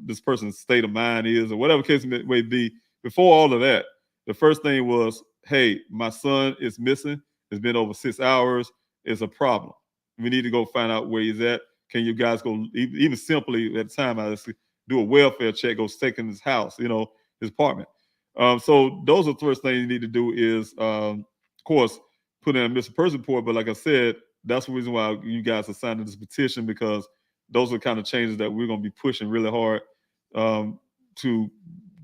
this person's state of mind is, or whatever case may be. Before all of that, the first thing was, hey, my son is missing. It's been over 6 hours. It's a problem. We need to go find out where he's at. Can you guys go, even simply at the time, I just do a welfare check, go check in his house, his apartment. So those are the first things you need to do is, of course, put in a missing person report. But like I said, that's the reason why you guys are signing this petition, because those are the kind of changes that we're going to be pushing really hard to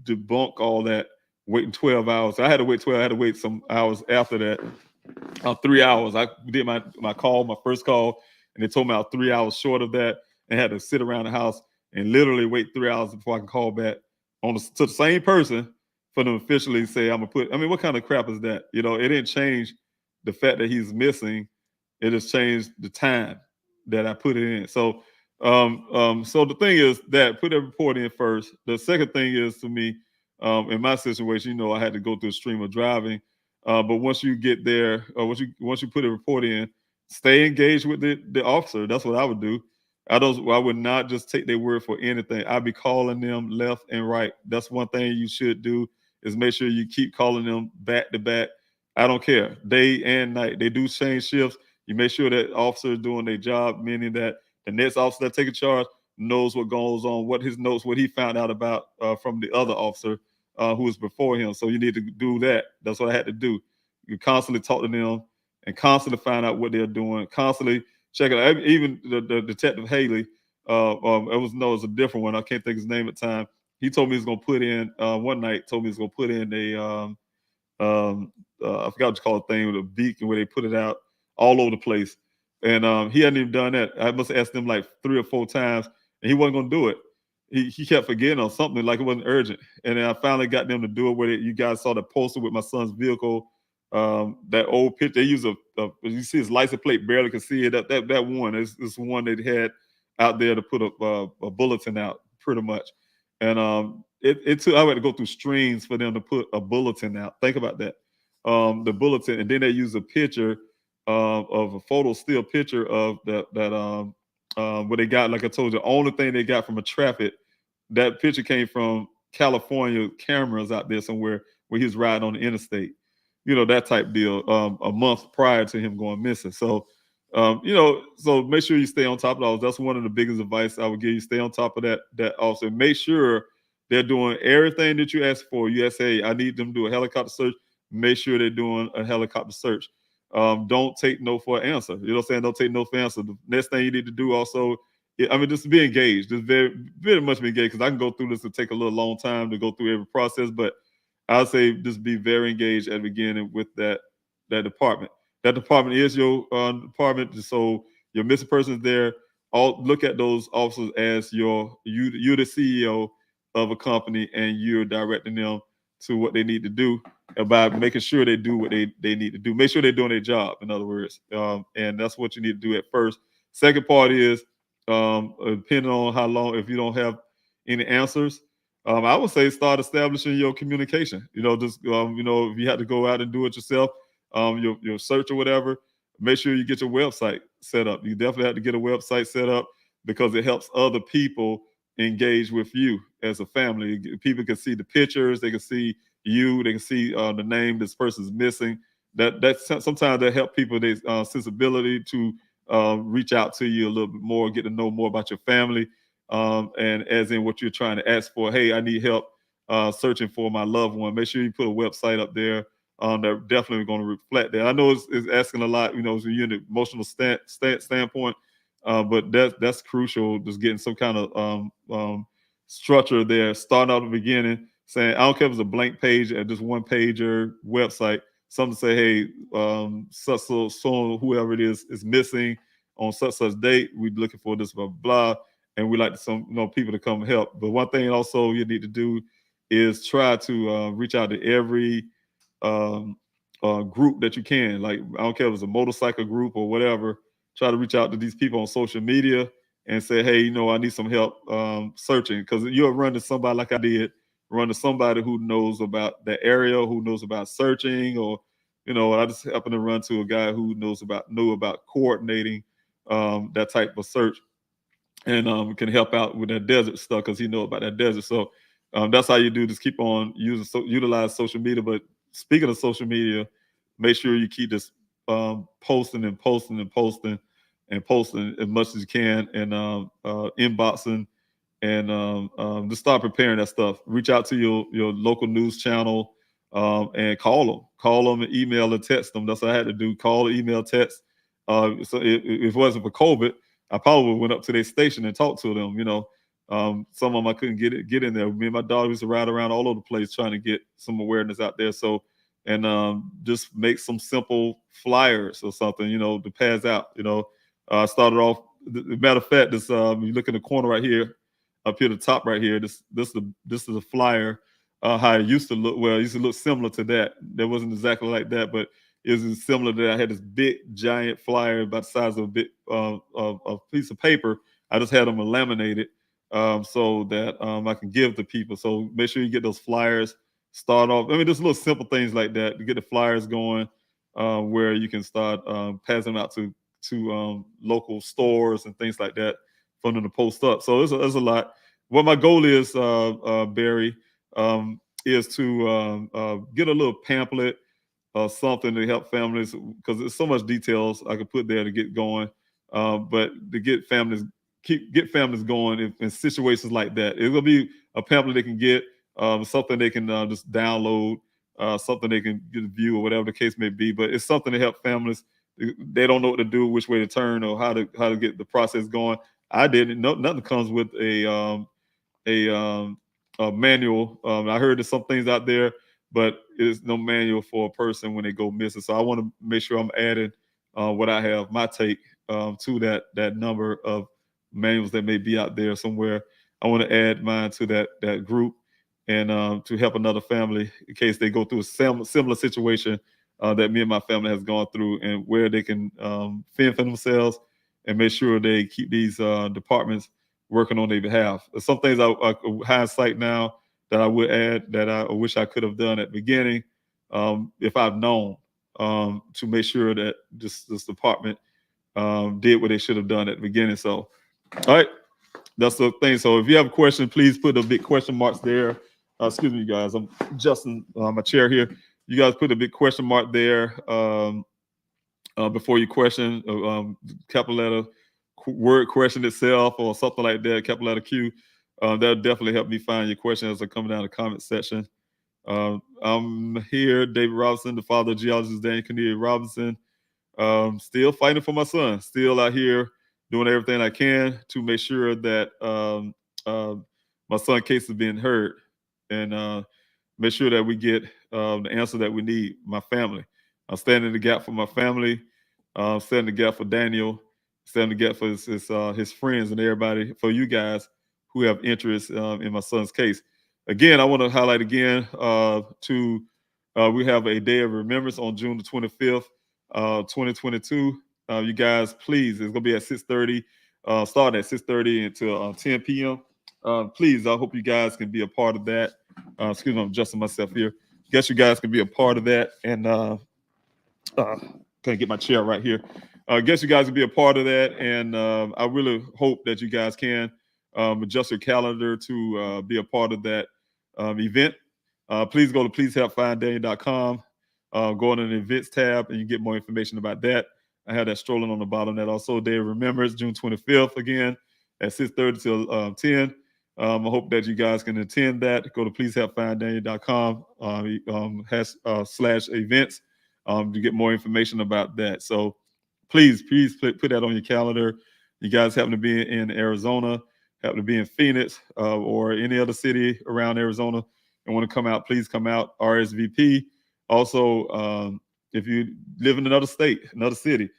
debunk all that waiting 12 hours. I had to wait 12. I had to wait some hours after that. 3 hours. I did my first call, and they told me I was 3 hours short of that and had to sit around the house and literally wait 3 hours before I can call back to the same person for them officially say I'm gonna put. What kind of crap is that? It didn't change the fact that he's missing. It has changed the time that I put it in. So, so the thing is that put that report in first. The second thing is, to me, in my situation, I had to go through a stream of driving. But once you get there, once you put a report in, stay engaged with the officer. That's what I would do. I would not just take their word for anything. I'd be calling them left and right. That's one thing you should do, is make sure you keep calling them back to back. I don't care, day and night. They do change shifts. You make sure that officer is doing their job, meaning that the next officer that takes charge knows what goes on, what he found out about from the other officer who was before him. So you need to do that. That's what I had to do. You constantly talk to them and constantly find out what they're doing, constantly check it out. Even the Detective Haley, it was a different one. I can't think his name at the time. He told me he's going to put in, one night, told me he's going to put in a, I forgot what you call the thing, with a beacon where they put it out all over the place. And he hadn't even done that. I must have asked him like 3 or 4 times, and he wasn't going to do it. He kept forgetting on something, like it wasn't urgent. And then I finally got them to do it, where you guys saw the poster with my son's vehicle, that old picture. They use you see his license plate, barely can see it. That one is one they had out there to put a bulletin out, pretty much. And it took, I had to go through streams for them to put a bulletin out. Think about that. The bulletin, and then they use a picture of a photo still picture of that what they got. Like I told you, the only thing they got from a traffic, that picture came from California cameras out there somewhere where he was riding on the interstate, that type deal, a month prior to him going missing. So so make sure you stay on top of those. That's one of the biggest advice I would give you. Stay on top of that also. Make sure they're doing everything that you ask for. You ask, hey, I need them to do a helicopter search. Make sure they're doing a helicopter search. Don't take no for an answer. You know what I'm saying? Don't take no for an answer. The next thing you need to do also, just be engaged. Just very, very much be engaged, because I can go through this and take a little long time to go through every process, but I'd say just be very engaged at the beginning with that department. That department is your department, so your missing person is there. Look at those officers as you're the CEO of a company, and you're directing them to what they need to do, about making sure they do what they need to do. Make sure they're doing their job, in other words. And that's what you need to do at first. Second part is, depending on how long, if you don't have any answers, I would say start establishing your communication. Just if you have to go out and do it yourself, your search or whatever, make sure you get your website set up. You definitely have to get a website set up, because it helps other people engage with you as a family. People can see the pictures, they can see you, they can see the name this person's missing. That's sometimes that help people, their sensibility to reach out to you a little bit more, get to know more about your family, and as in what you're trying to ask for. Hey, I need help searching for my loved one. Make sure you put a website up there that definitely going to reflect that. I know it's asking a lot, so you're in the emotional standpoint, but that's crucial. Just getting some kind of structure there, starting out at the beginning, saying, I don't care if it's a blank page or just one pager website, something to say, hey, so whoever it is missing on such date. We're looking for this, blah, blah, and we like people to come help. But one thing also you need to do is try to reach out to every group that you can. Like, I don't care if it's a motorcycle group or whatever. Try to reach out to these people on social media and say, hey, I need some help searching, because you'll run to somebody like I did, run to somebody who knows about the area, who knows about searching, or I just happened to run to a guy who knew about coordinating that type of search. and can help out with that desert stuff because he know about that desert. So that's how you do. Just keep on utilize social media. But speaking of social media, make sure you keep this posting and posting and posting and posting as much as you can, and inboxing, and just start preparing that stuff. Reach out to your local news channel, and call them, and email and text them. That's what I had to do: call, email, text. So if it wasn't for COVID, I probably went up to their station and talked to them. Some of them I couldn't get in there. Me and my dog used to ride around all over the place trying to get some awareness out there. So, and just make some simple flyers or something, to pass out. I started off. Matter of fact, this you look in the corner right here, up here, the top right here. This is a flyer. How it used to look. Well, it used to look similar to that. That wasn't exactly like that, but it was similar to that. I had this big, giant flyer about the size of a bit a piece of paper. I just had them laminated so that I can give to people. So make sure you get those flyers. Start off. Just little simple things like that to get the flyers going, where you can start passing them out to local stores and things like that for them to post up. So there's a lot. What my goal is, Barry, is to get a little pamphlet or something to help families, because there's so much details I could put there to get going. But to get families going in situations like that, it's gonna be a pamphlet they can get, something they can just download, something they can get a view or whatever the case may be. But it's something to help families. They don't know what to do, which way to turn, or how to get the process going. I didn't know. Nothing comes with a manual. I heard there's some things out there, but there's no manual for a person when they go missing. So I want to make sure I'm adding what I have, my take, to that number of manuals that may be out there somewhere. I want to add mine to that group, and to help another family in case they go through a similar situation that me and my family has gone through, and where they can fend for themselves and make sure they keep these departments working on their behalf. There's some things I hindsight now that I would add that I wish I could have done at the beginning, if I've known, to make sure that this department did what they should have done at the beginning. So, all right, that's the thing. So if you have a question, please put the big question marks there. Excuse me, guys. I'm adjusting my chair here. You guys put a big question mark there before you question, capital letter word question itself or something like that, capital letter Q. That'll definitely help me find your question as I come down the comment section. I'm here, David Robinson, the father of geologist Daniel Robinson. Still fighting for my son. Still out here doing everything I can to make sure that my son's case is being heard, and make sure that we get the answer that we need. My family. I'm standing in the gap for my family. Standing in the gap for Daniel. Standing in the gap for his friends and everybody. For you guys who have interest in my son's case. Again, I want to highlight again we have a day of remembrance on June the 25th, 2022. You guys, please, it's gonna be at 6:30. Start at 6:30 until 10 p.m. Please, I hope you guys can be a part of that. Excuse me, I'm adjusting myself here. Guess you guys can be a part of that, and can I get my chair right here? Guess you guys can be a part of that, and I really hope that you guys can adjust your calendar to be a part of that event. Please go to pleasehelpfinddaniel.com. Go on the events tab, and you get more information about that. I have that strolling on the bottom. That also day of remembrance, June 25th, again at 6:30 till 10. I hope that you guys can attend that. Go to pleasehelpfinddaniel.com /events to get more information about that. So please put that on your calendar. You guys happen to be in Arizona, happen to be in Phoenix, or any other city around Arizona and want to come out, please come out. RSVP. Also, if you live in another state, another city,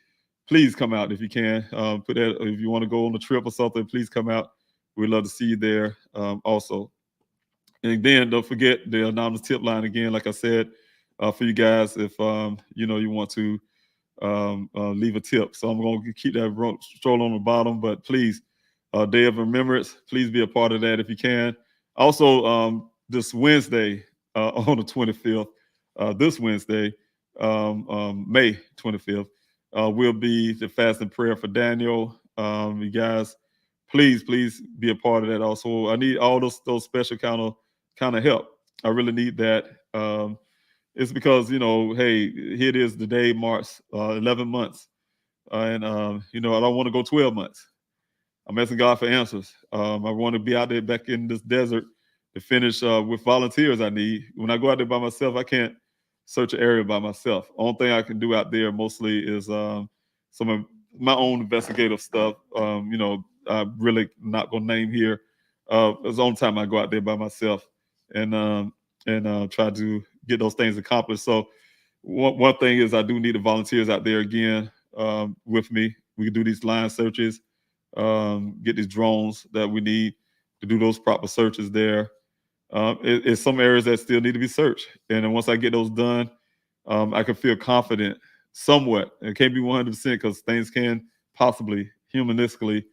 please come out if you can. Put that if you want to go on a trip or something, please come out. We'd love to see you there also. And then don't forget the anonymous tip line again, like I said, for you guys if you want to leave a tip. So I'm going to keep that stroll on the bottom, but please, Day of Remembrance, please be a part of that if you can. Also, this Wednesday on the 25th, this Wednesday, May 25th, will be the fast and prayer for Daniel. You guys, please be a part of that also. I need all those special kind of help. I really need that. It's because, hey, here it is, the day marks 11 months. And I don't want to go 12 months. I'm asking God for answers. I want to be out there back in this desert to finish with volunteers I need. When I go out there by myself, I can't search an area by myself. Only thing I can do out there mostly is some of my own investigative stuff. I'm really not going to name here. It's the only time I go out there by myself and try to get those things accomplished. So one thing is I do need the volunteers out there again with me. We can do these line searches, get these drones that we need to do those proper searches there. It's some areas that still need to be searched. And then once I get those done, I can feel confident somewhat. It can't be 100% because things can possibly, humanistically,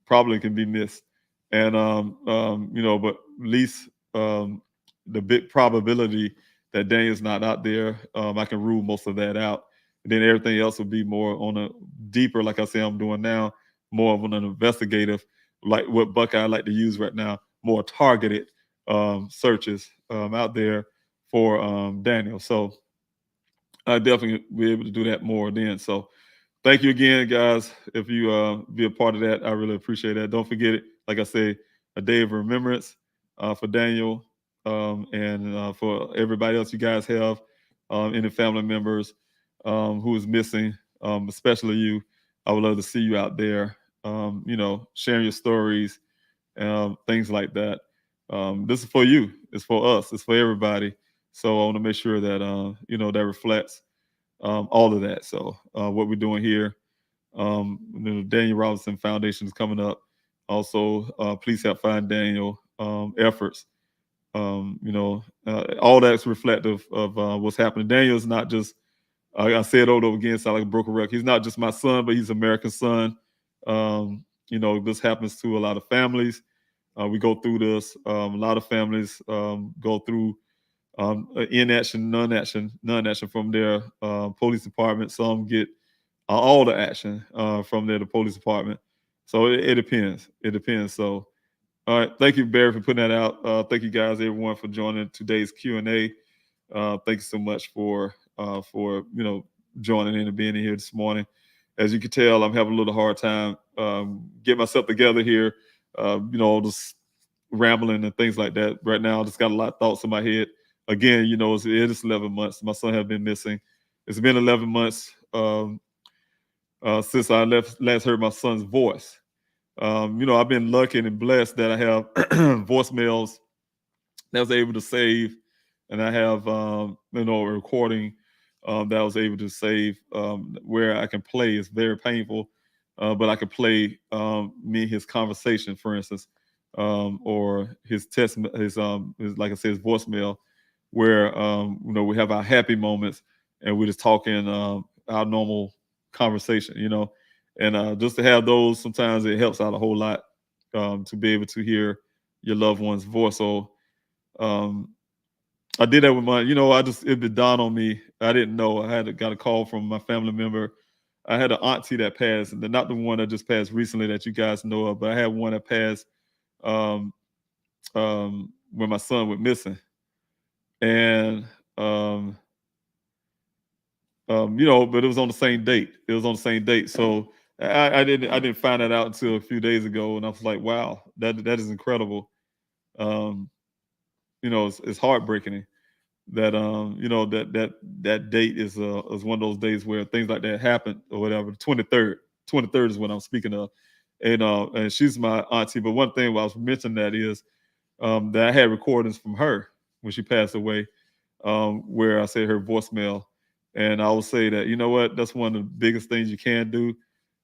probably can be missed. And, but at least the big probability that Daniel's not out there, I can rule most of that out. And then everything else will be more on a deeper, like I say I'm doing now, more of an investigative, like what Buckeye like to use right now, more targeted searches out there for Daniel. So I definitely be able to do that more then. So thank you again, guys. If you be a part of that, I really appreciate that. Don't forget it. Like I say, a day of remembrance for Daniel and for everybody else you guys have, any family members who is missing, especially you. I would love to see you out there, sharing your stories, things like that. This is for you. It's for us. It's for everybody. So I want to make sure that, that reflects all of that. So what we're doing here, the Daniel Robinson Foundation is coming up. Also, Please Help Find Daniel efforts. All that's reflective of what's happening. Daniel is not just, I say it over and over again, sound like a broken record. He's not just my son, but he's an American son. This happens to a lot of families. We go through this. A lot of families go through inaction, non-action from their police department. Some get all the action from the police department. So it depends. It depends. So, all right. Thank you, Barry, for putting that out. Thank you, guys, everyone, for joining today's Q&A. Thank you so much for joining in and being in here this morning. As you can tell, I'm having a little hard time getting myself together here. Just rambling and things like that. Right now, I just got a lot of thoughts in my head. Again, it is 11 months. My son has been missing. It's been 11 months since I last heard my son's voice. I've been lucky and blessed that I have voicemails that I was able to save, and I have a recording that I was able to save where I can play. It's very painful, but I can play his conversation, for instance, or his text, his like I said, his voicemail, where we have our happy moments and we're just talking our normal conversation, and just to have those, sometimes it helps out a whole lot to be able to hear your loved one's voice. So I did that with my, it dawned on me. I didn't know. I got a call from my family member. I had an auntie that passed, and not the one that just passed recently that you guys know of, but I had one that passed when my son went missing. And but it was on the same date. It was on the same date. So I didn't find that out until a few days ago, and I was like, wow, that is incredible. It's heartbreaking that that date is one of those days where things like that happen or whatever. 23rd is what I'm speaking of, and she's my auntie. But one thing I was mentioning that is that I had recordings from her when she passed away, where I said her voicemail, and I will say that that's one of the biggest things you can do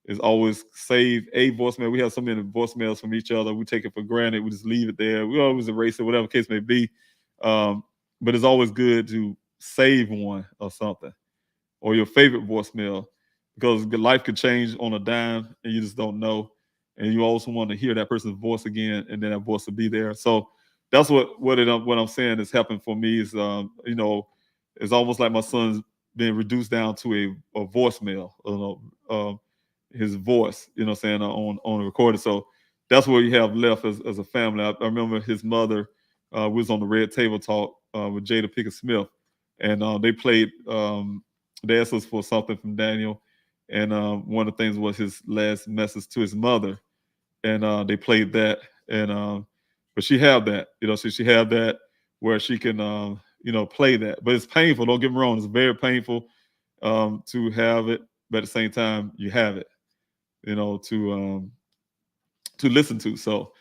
is always save a voicemail. We have so many voicemails from each other. We take it for granted. We just leave it there. We always erase it, whatever the case may be. But it's always good to save one or something, or your favorite voicemail, because life could change on a dime and you just don't know. And you also want to hear that person's voice again, and then that voice will be there. So that's what I'm saying is happening for me is, it's almost like my son's being reduced down to a voicemail, his voice, on a recording. So that's what we have left as a family. I remember his mother was on the Red Table Talk with Jada Pinkett Smith, and they played. They asked us for something from Daniel, and one of the things was his last message to his mother, and they played that. And but she had that, so she had that where she can play that. But it's painful. Don't get me wrong. It's very painful to have it, but at the same time, you have it, to listen to. So,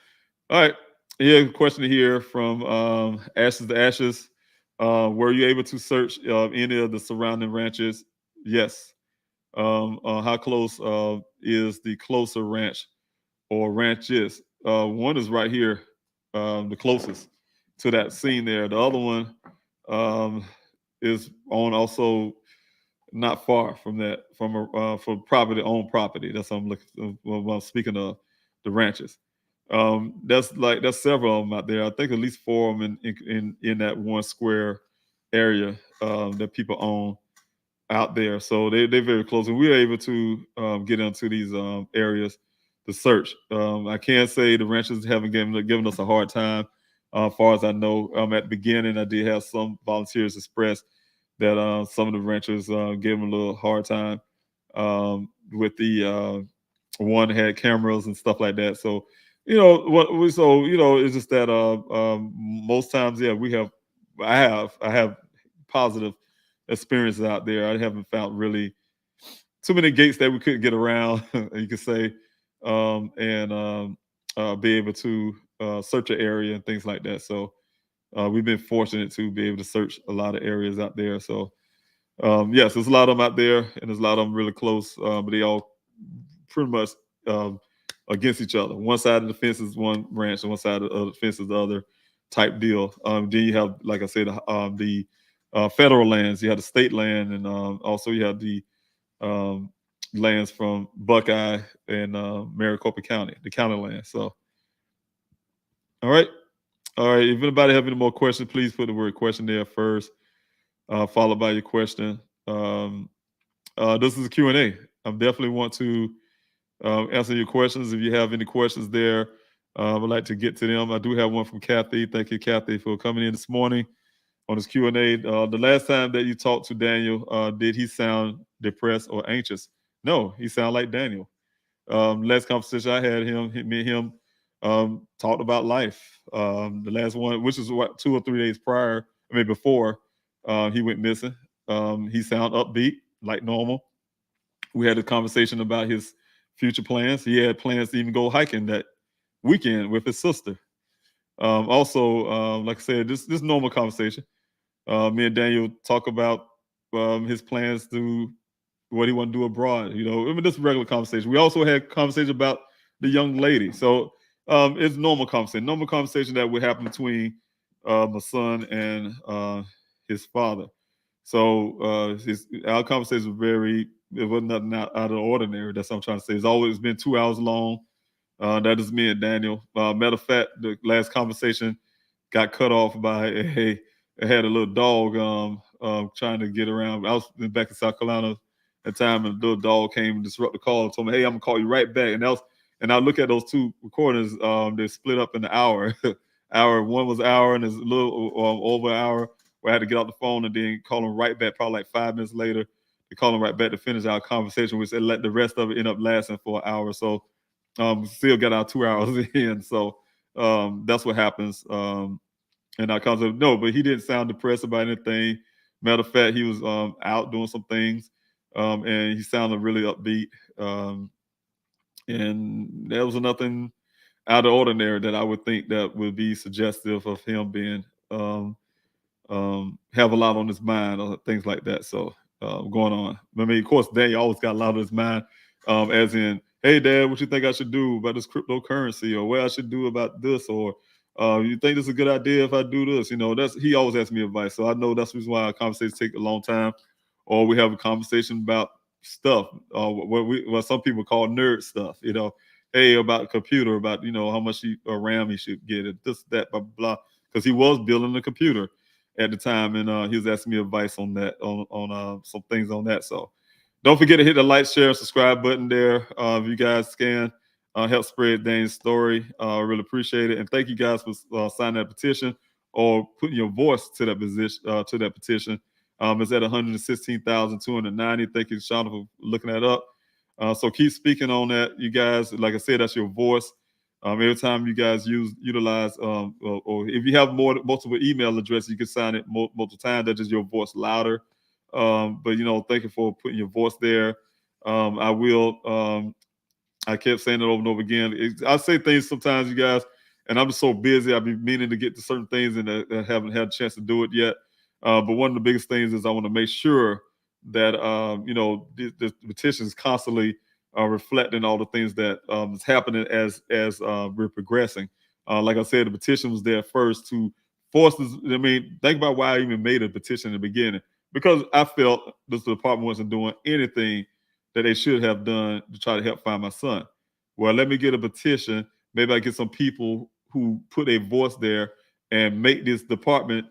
all right. Here, a question here from Ashes to Ashes. Were you able to search any of the surrounding ranches? Yes. How close is the closer ranch or ranches? One is right here, the closest to that scene there. The other one is on also not far from that, from owned property. That's what I'm looking. When I'm speaking of the ranches. That's several of them out there. I think at least 4 of them in that one square area that people own out there. So they're very close, and we were able to get into these areas to search. I can't say the ranchers haven't given us a hard time. As far as I know, at the beginning, I did have some volunteers express that some of the ranchers gave them a little hard time with the one had cameras and stuff like that. So, it's just that most times, yeah, I have positive experiences out there. I haven't found really too many gates that we couldn't get around, you could say, and be able to search an area and things like that. So we've been fortunate to be able to search a lot of areas out there. So yes, there's a lot of them out there, and there's a lot of them really close, but they all pretty much against each other. One side of the fence is one ranch, and one side of the fence is the other type deal. Then you have, like I said, the federal lands. You have the state land, and also you have the lands from Buckeye and Maricopa County, the county land. So, all right. If anybody have any more questions, please put the word question there first, followed by your question. This is a Q&A. I definitely want to answer your questions. If you have any questions there, I'd like to get to them. I do have one from Kathy. Thank you, Kathy, for coming in this morning on this Q&A. The last time that you talked to Daniel, did he sound depressed or anxious? No, he sounded like Daniel. Last conversation I had, me and him talked about life. The last one, which is 2 or 3 days before he went missing. He sounded upbeat, like normal. We had a conversation about his future plans. He had plans to even go hiking that weekend with his sister. Also, like I said, this normal conversation. Me and Daniel talk about his plans to what he want to do abroad. This regular conversation. We also had conversation about the young lady. So it's normal conversation that would happen between my son and his father. So our conversation was it wasn't nothing out of the ordinary. That's what I'm trying to say. It's always been 2 hours long. That is me and Daniel. Matter of fact, the last conversation got cut off by I had a little dog trying to get around. I was back in South Carolina at the time, and the little dog came and disrupted the call and told me, "Hey, I'm gonna call you right back." And I look at those 2 recordings. They split up in an hour. One was an hour, and it's a little over an hour where I had to get off the phone and then call him right back. Probably like 5 minutes later, to call him right back to finish our conversation, which let the rest of it end up lasting for an hour. So still got our 2 hours in. So that's what happens. And I concept, no, but he didn't sound depressed about anything. Matter of fact, he was out doing some things, and he sounded really upbeat. And there was nothing out of the ordinary that I would think that would be suggestive of him being have a lot on his mind or things like that. So going on. I mean, of course, Daniel always got a lot on his mind, as in, hey, Dad, what you think I should do about this cryptocurrency, or what I should do about this, or you think this is a good idea if I do this? He always asks me advice. So I know that's the reason why our conversations take a long time, or we have a conversation about stuff, what some people call nerd stuff, hey, about computer, about, how much RAM he should get, and this, that, blah, blah, because he was building a computer at the time, and he was asking me advice on that, on some things on that. So don't forget to hit the like, share, and subscribe button there. If you guys can, help spread Dane's story. I really appreciate it. And thank you guys for signing that petition or putting your voice to that petition. It's at 116,290. Thank you, Shauna, for looking that up. So keep speaking on that, you guys. Like I said, that's your voice. Every time you guys utilize, or if you have multiple email addresses, you can sign it multiple times. That's just your voice louder. But thank you for putting your voice there. I kept saying it over and over again. I say things sometimes, you guys, and I'm just so busy. I've been meaning to get to certain things and I haven't had a chance to do it yet. But one of the biggest things is I want to make sure that the petition is constantly reflecting all the things that is happening as we're progressing. Like I said, the petition was there first to force this. I mean, think about why I even made a petition in the beginning, because I felt this department wasn't doing anything that they should have done to try to help find my son. Well, let me get a petition. Maybe I get some people who put a voice there and make this department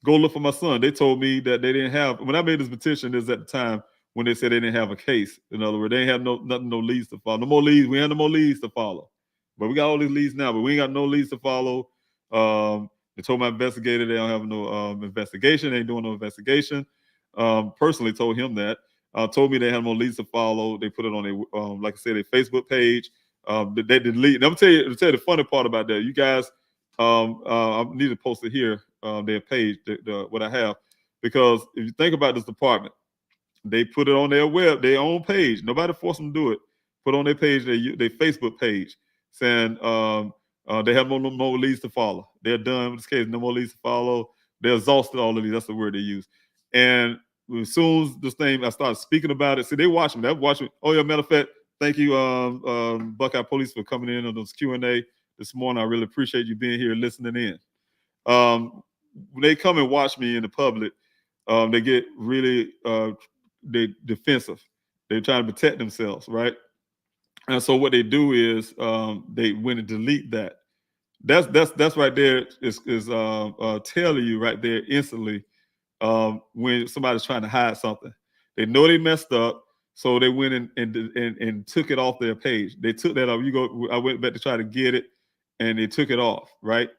go look for my son. They told me that they didn't have, when I made this petition, this is at the time when they said they didn't have a case. In other words, they didn't have no leads to follow. No more leads. We had no more leads to follow. But we got all these leads now, but we ain't got no leads to follow. They told my investigator they don't have no investigation. They ain't doing no investigation. Personally told him that. Told me they had more leads to follow. They put it on their, like I said, their Facebook page. They delete. And I'm tell you the funny part about that. You guys, I need to post it here, their page, what I have, because if you think about this department, they put it on their their own page. Nobody forced them to do it. Put on their page, their Facebook page, saying they have no more leads to follow. They're done with this case. No more leads to follow. They're exhausted. All of these. That's the word they use. And as soon as this thing, I started speaking about it. See, they watch me. They watch me. Oh yeah, matter of fact, thank you, Buckeye Police, for coming in on those Q&A this morning. I really appreciate you being here, listening in. When they come and watch me in the public, they get really they defensive. They're trying to protect themselves, right? And so what they do is they went and delete that. That's right there is telling you right there instantly when somebody's trying to hide something. They know they messed up, so they went and took it off their page. They took that off. I went back to try to get it, and they took it off, right?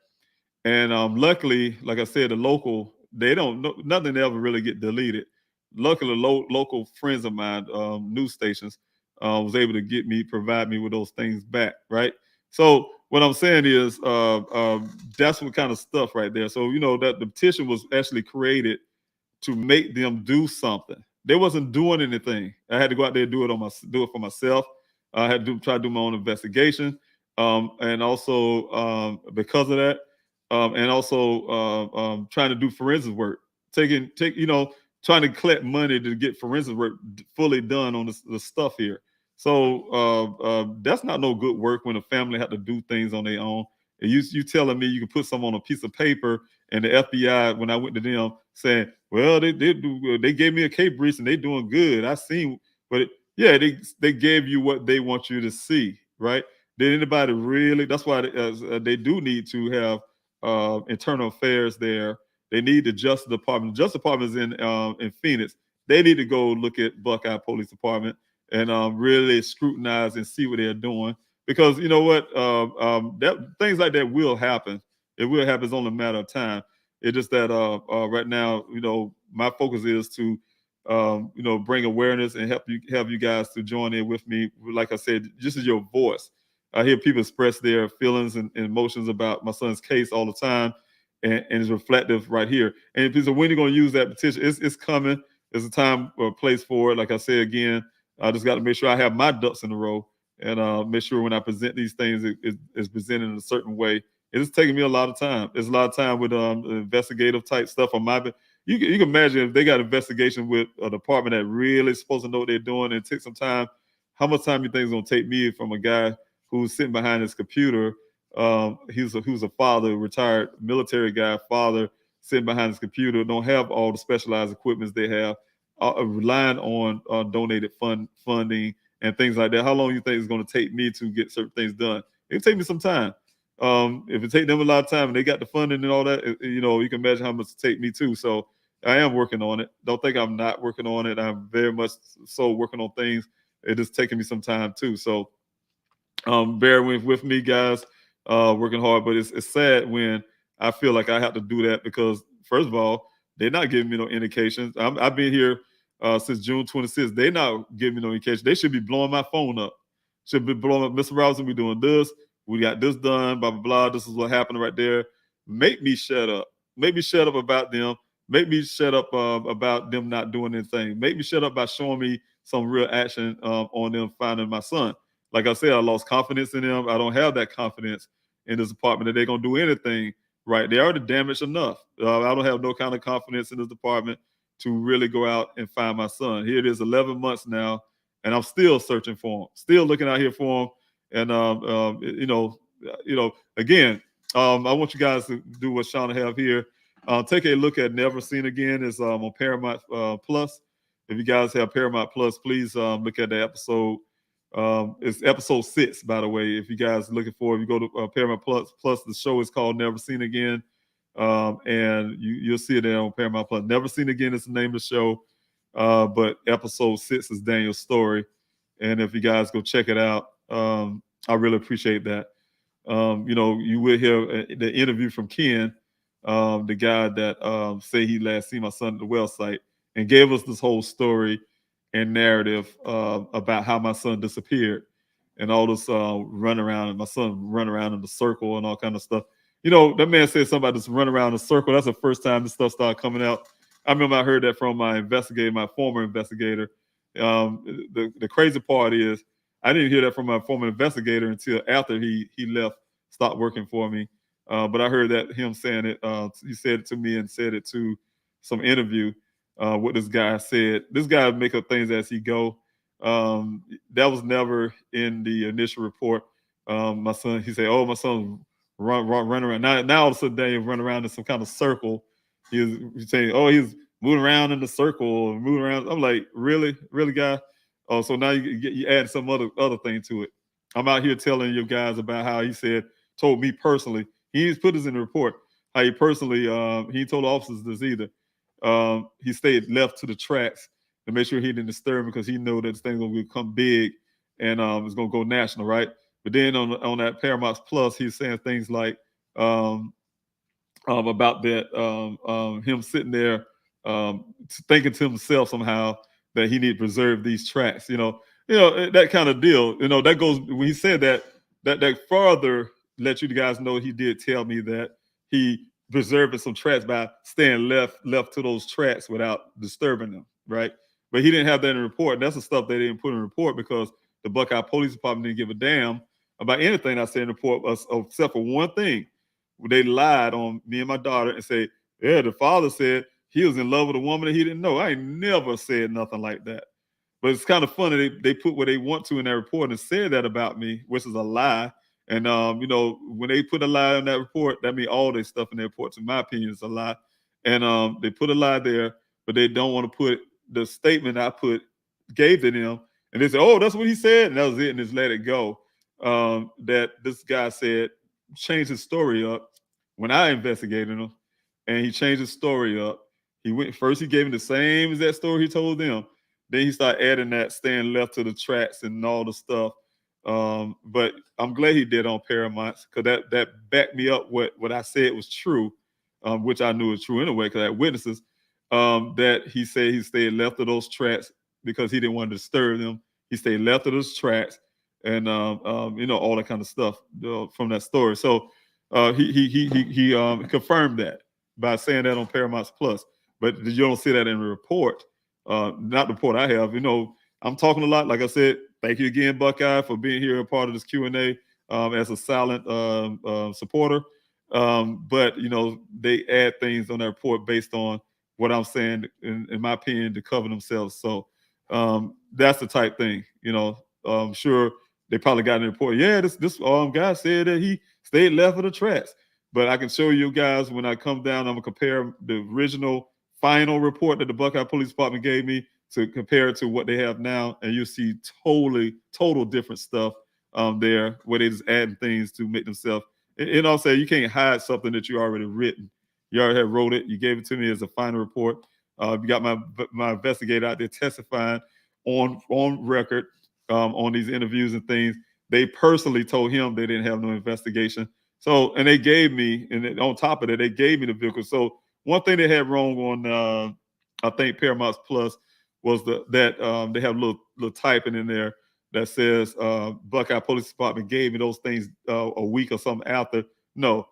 And luckily, like I said, the local, they don't know, nothing ever really get deleted. Luckily, local friends of mine, news stations, was able to provide me with those things back, right? So what I'm saying is that's what kind of stuff right there. So, that the petition was actually created to make them do something. They wasn't doing anything. I had to go out there and do it for myself. I had to try to do my own investigation. And also because of that, and also trying to do forensic work, trying to collect money to get forensic work fully done on the stuff here. So that's not no good work when a family had to do things on their own. And you telling me you can put something on a piece of paper, and the FBI, when I went to them, saying, well, they gave me a case brief and they doing good. I seen, but they gave you what they want you to see, right? Did anybody really? That's why they do need to have internal affairs there. They need the Justice Department. The Justice Department is in Phoenix. They need to go look at Buckeye Police Department and really scrutinize and see what they're doing. Because you know what, things like that will happen. It will happen. It's only a matter of time. It's just that right now, my focus is to, bring awareness and have you guys to join in with me. Like I said, this is your voice. I hear people express their feelings and emotions about my son's case all the time, and it's reflective right here. And so when you're going to use that petition, it's coming. There's a time or a place for it. Like I said again, I just got to make sure I have my ducks in a row and make sure when I present these things, it's presented in a certain way. It's taking me a lot of time. There's a lot of time with investigative type stuff on my. You can imagine if they got investigation with a department that really is supposed to know what they're doing and take some time. How much time you think it's going to take me from a guy who's sitting behind his computer? Who's a father, retired military guy, father, sitting behind his computer, don't have all the specialized equipment they have, relying on donated funding and things like that. How long do you think it's going to take me to get certain things done? It'll take me some time. If it take them a lot of time and they got the funding and all that, you can imagine how much it take me too. So I am working on it. Don't think I'm not working on it. I'm very much so working on things. It is taking me some time too. So bear with me, guys. Working hard, but it's sad when I feel like I have to do that because, first of all, they're not giving me no indications. I've been here since June 26th. They're not giving me no indication. They should be blowing my phone up. Should be blowing up. Mr. Robinson, we doing this. We got this done. Blah blah blah. This is what happened right there. Make me shut up. Make me shut up about them. Make me shut up about them not doing anything. Make me shut up by showing me some real action on them finding my son. Like I said, I lost confidence in them. I don't have that confidence in this department that they're going to do anything right. They already damaged enough. I don't have no kind of confidence in this department to really go out and find my son. Here it is 11 months now, and I'm still searching for him, still looking out here for him. And, again, I want you guys to do what Shauna have here. Take a look at Never Seen Again. It's on Paramount Plus. If you guys have Paramount Plus, please look at the episode. It's episode 6, by the way. If you guys are looking for it, you go to Paramount Plus. The show is called Never Seen Again, and you'll see it there on Paramount Plus. Never Seen Again is the name of the show, but episode 6 is Daniel's story. And if you guys go check it out, I really appreciate that. You will hear the interview from Ken, the guy that said he last seen my son at the well site, and gave us this whole story and narrative about how my son disappeared and all this run around, and my son run around in the circle and all kind of stuff. That man said something about this run around in the circle. That's the first time this stuff started coming out. I remember I heard that from my investigator, my former investigator. The crazy part is I didn't hear that from my former investigator until after he left, stopped working for me. But I heard that him saying it. He said it to me and said it to some interview. What this guy said. This guy make up things as he go. That was never in the initial report. My son, he said, "Oh, my son run around." Now all of a sudden, Daniel run around in some kind of circle. He's saying, "Oh, he's moving around in the circle, moving around." I'm like, "Really, guy?" Oh, so now you add some other thing to it. I'm out here telling you guys about how he told me personally. He didn't put this in the report. How he personally, he told officers this either. He stayed left to the tracks to make sure he didn't disturb because he knew that this thing's gonna become big and it's gonna go national, right? But then on that Paramount Plus, he's saying things like about that him sitting there thinking to himself somehow that he need to preserve these tracks, that kind of deal. That goes when he said that further let you guys know he did tell me that he preserving some tracks by staying left to those tracks without disturbing them, right? But he didn't have that in the report. That's the stuff they didn't put in the report because the Buckeye Police Department didn't give a damn about anything I said in the report except for one thing. They lied on me and my daughter and said, yeah, the father said he was in love with a woman that he didn't know. I ain't never said nothing like that. But it's kind of funny. They put what they want to in that report and said that about me, which is a lie. And, when they put a lie in that report, that means all their stuff in their reports, in my opinion, is a lie. And they put a lie there, but they don't want to put the statement I gave to them. And they say, oh, that's what he said. And that was it. And just let it go. That this guy said, changed his story up when I investigated him. And he changed his story up. He gave him the same exact story he told them. Then he started adding that staying left to the tracks and all the stuff. But I'm glad he did on Paramount because that backed me up what I said was true, which I knew was true anyway because I had witnesses that he said he stayed left of those tracks because he didn't want to disturb them. He stayed left of those tracks and all that kind of stuff from that story. So he confirmed that by saying that on Paramount Plus. But you don't see that in the report, not the report I have. I'm talking a lot. Like I said, thank you again, Buckeye, for being here a part of this Q&A as a silent supporter. But, they add things on that report based on what I'm saying, in my opinion, to cover themselves. So that's the type thing, I'm sure they probably got in the report. Yeah, this guy said that he stayed left of the tracks. But I can show you guys when I come down, I'm going to compare the original final report that the Buckeye Police Department gave me to compare it to what they have now, and you'll see total different stuff there, where they just adding things to make themselves. And I'll say you can't hide something that you already written. You already have wrote it. You gave it to me as a final report. You got my investigator out there testifying on record on these interviews and things they personally told him they didn't have no investigation. So, and they gave me, and on top of that, they gave me the vehicle. So one thing they had wrong on, I think Paramount Plus was that they have a little typing in there that says Buckeye Police Department gave me those things a week or something after. No,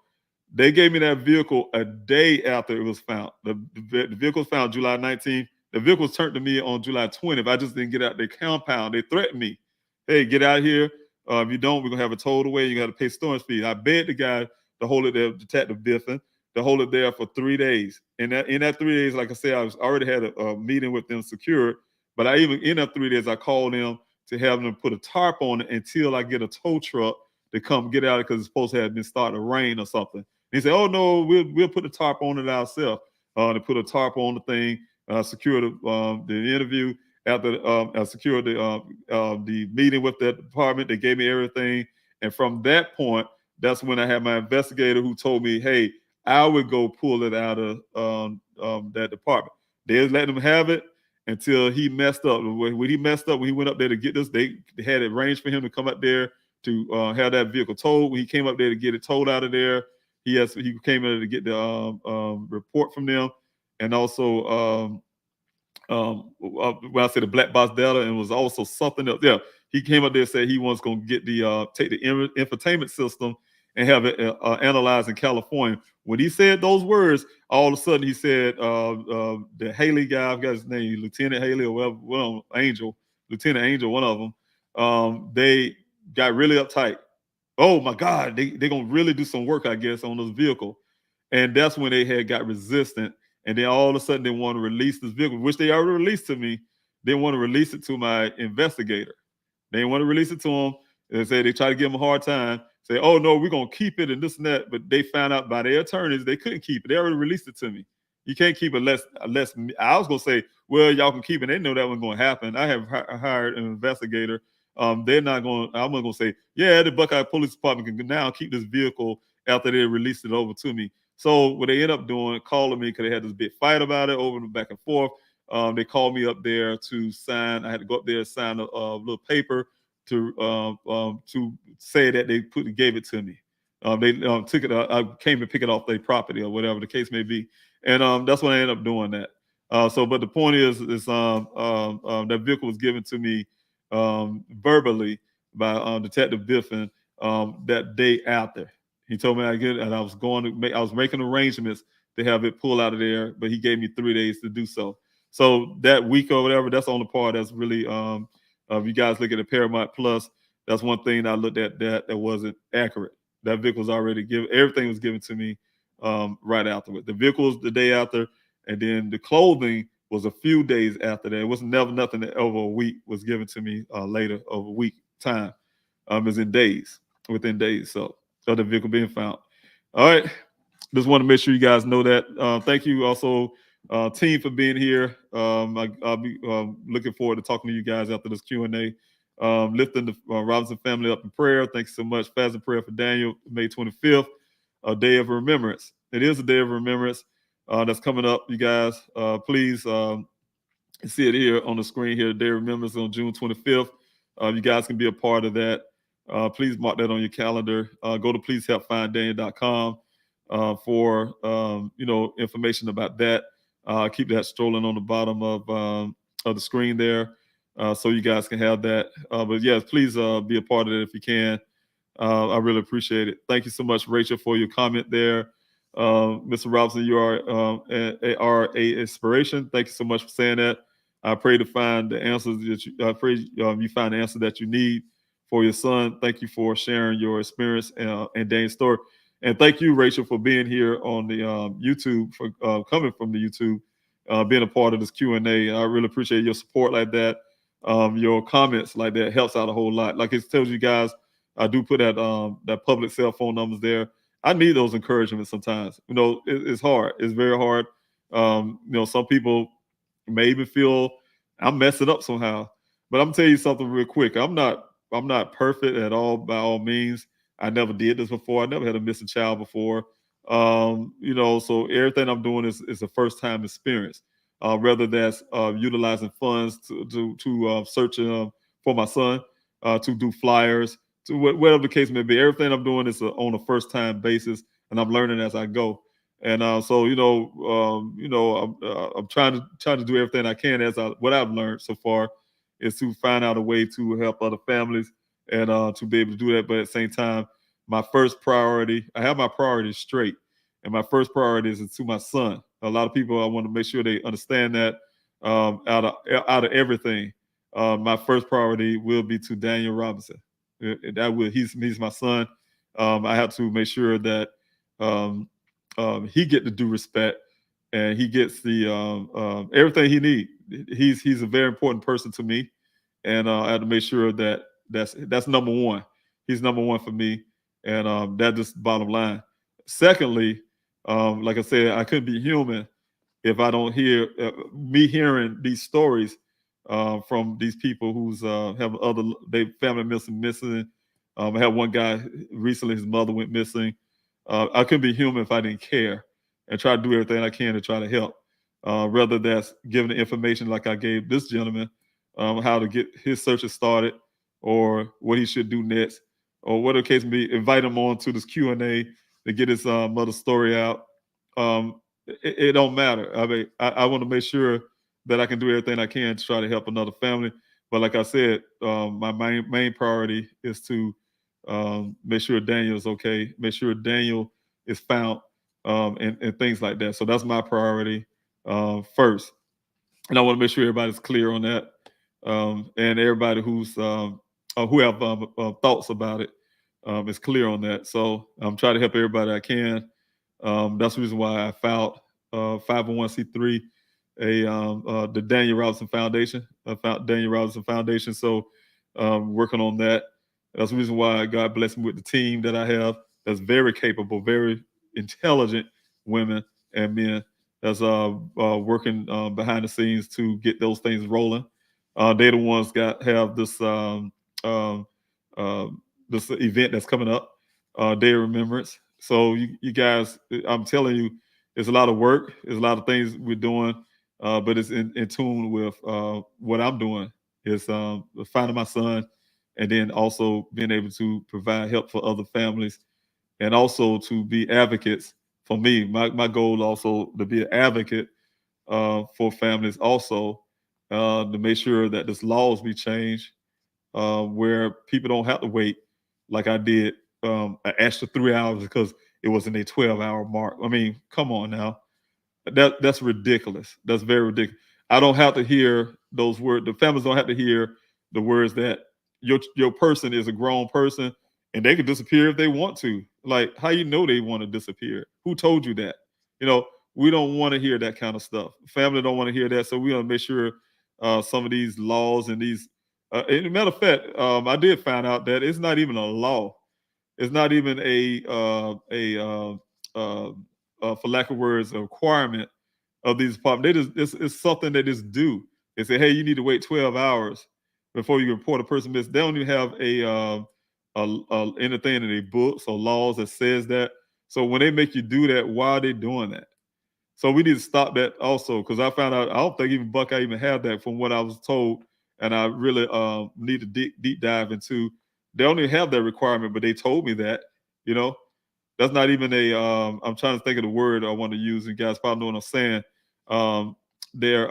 they gave me that vehicle a day after it was found. The vehicle was found July 19th. The vehicle was turned to me on July 20th. I just didn't get out the compound. They threatened me. Hey, get out here. If you don't, we're going to have it towed away. You got to pay storage fee. I begged the guy to hold it there, Detective Biffin, to hold it there for 3 days. And in that 3 days, like I said, I was already had a meeting with them secured. But in that 3 days, I called them to have them put a tarp on it until I get a tow truck to come get out because it's supposed to have been starting to rain or something. He said, "Oh no, we'll put a tarp on it ourselves." They put a tarp on the thing, secured the interview. After I secured the meeting with that department, they gave me everything, and from that point, that's when I had my investigator who told me, "Hey, I would go pull it out of that department." They let him have it until he messed up. When he messed up, when he went up there to get this, they had it arranged for him to come up there to have that vehicle towed. When he came up there to get it towed out of there, he came in to get the report from them, and also when I said the black box data, and was also something else. Yeah, he came up there and said he was going to get take the infotainment system and have it analyzed in California. When he said those words, all of a sudden he said the Haley guy, I forgot his name, Lieutenant Haley or whatever, Lieutenant Angel, one of them, they got really uptight. Oh my God, they're gonna really do some work, I guess, on this vehicle. And that's when they had got resistant. And then all of a sudden they want to release this vehicle, which they already released to me. They want to release it to my investigator. They didn't want to release it to him. And they try to give him a hard time. Say, "Oh no, we're gonna keep it and this and that." But they found out by their attorneys they couldn't keep it. They already released it to me. You can't keep it unless I was gonna say, well, y'all can keep it. They know that wasn't gonna happen. I have hired an investigator. They're not going. I'm not going to say, yeah, the Buckeye Police Department can now keep this vehicle after they released it over to me. So what they end up doing, calling me because they had this big fight about it over and back and forth. They called me up there to sign. I had to go up there and sign a little paper to say that they gave it to me. They took it. I came and pick it off their property or whatever the case may be, and that's when I ended up doing that. But the point is that vehicle was given to me verbally by Detective Biffin that day after. He told me I get it, and I was making arrangements to have it pulled out of there, but he gave me 3 days to do so. So that week or whatever, that's the only part that's really if you guys look at the Paramount Plus, that's one thing I looked at that wasn't accurate. That vehicle was already given, everything was given to me right afterward. The vehicle was the day after, and then the clothing was a few days after that. It was never nothing that over a week was given to me later of a week time. It was within days. So the vehicle being found. All right. Just want to make sure you guys know that. Thank you also, team, for being here. I'll be looking forward to talking to you guys after this Q&A. Lifting the Robinson family up in prayer. Thanks so much. Fast and prayer for Daniel, May 25th, a day of remembrance. It is a day of remembrance that's coming up, you guys. Please see it here on the screen here. Day of remembrance on June 25th. You guys can be a part of that. Please mark that on your calendar. Go to pleasehelpfinddaniel.com for information about that. Keep that strolling on the bottom of the screen there, so you guys can have that. But yes, please be a part of it if you can. I really appreciate it. Thank you so much, Rachel, for your comment there. Mr. Robinson, you are a inspiration. Thank you so much for saying that. I pray to find the answers that you find the answer that you need for your son. Thank you for sharing your experience and Dane's story. And thank you, Rachel, for being here on the YouTube, for coming from the YouTube, being a part of this Q&A. I really appreciate your support like that. Your comments like that helps out a whole lot. Like it tells you guys, I do put that public cell phone numbers there. I need those encouragements sometimes. It's hard. It's very hard. Some people may even feel I'm messing up somehow. But I'm gonna tell you something real quick. I'm not perfect at all, by all means. I never did this before. I never had a missing child before. So everything I'm doing is a first time experience. Whether that's utilizing funds to search for my son, to do flyers, to whatever the case may be. Everything I'm doing is on a first time basis, and I'm learning as I go. And so I'm trying to do everything I can what I've learned so far is to find out a way to help other families and to be able to do that. But at the same time, my first priority, I have my priorities straight, and my first priority is to my son. A lot of people, I want to make sure they understand that out of everything, my first priority will be to Daniel Robinson. He's my son. I have to make sure that he get the due respect and he gets the everything he needs. He's a very important person to me, and I have to make sure that that's number one. He's number one for me, and that's just bottom line. Secondly, like I said, I couldn't be human if I don't hear hearing these stories from these people who's have their family missing. I had one guy recently, his mother went missing. I couldn't be human if I didn't care and try to do everything I can to try to help. Rather that's giving the information like I gave this gentleman, how to get his searches started or what he should do next, or whatever the case may be, invite him on to this Q&A to get his mother's story out. It don't matter. I mean, I want to make sure that I can do everything I can to try to help another family. But like I said, my main priority is to make sure Daniel is okay, make sure Daniel is found, and things like that. So that's my priority first. And I want to make sure everybody's clear on that, and everybody who have thoughts about it is clear on that. So I'm trying to help everybody I can. That's the reason why I filed 501c3, the Daniel Robinson Foundation. I found Daniel Robinson Foundation. So working on that. That's the reason why God blessed me with the team that I have. That's very capable, very intelligent women and men that's working behind the scenes to get those things rolling. They're the ones have this this event that's coming up, Day of Remembrance. So you guys, I'm telling you, it's a lot of work. There's a lot of things we're doing, but it's in tune with what I'm doing. Is finding my son, and then also being able to provide help for other families, and also to be advocates for me. My goal also to be an advocate for families, also to make sure that this laws be changed, where people don't have to wait like I did an extra 3 hours because it wasn't a 12-hour mark. I mean, come on now. That's ridiculous. That's very ridiculous. I don't have to hear those words. The families don't have to hear the words that your person is a grown person and they can disappear if they want to. Like, how you know they want to disappear? Who told you that? We don't want to hear that kind of stuff. Family don't want to hear that. So we want to make sure some of these laws and these, as a matter of fact, I did find out that it's not even a law. It's not even for lack of words, a requirement of these departments. It's something that is due. They say, hey, you need to wait 12 hours before you report a person missing. They don't even have anything in their books or laws that says that. So when they make you do that, why are they doing that? So we need to stop that also, because I found out, I don't think even Buckeye even had that from what I was told, and I really need to deep dive into. They only have that requirement, but they told me that, that's not even I'm trying to think of the word I want to use, and guys probably know what I'm saying. Their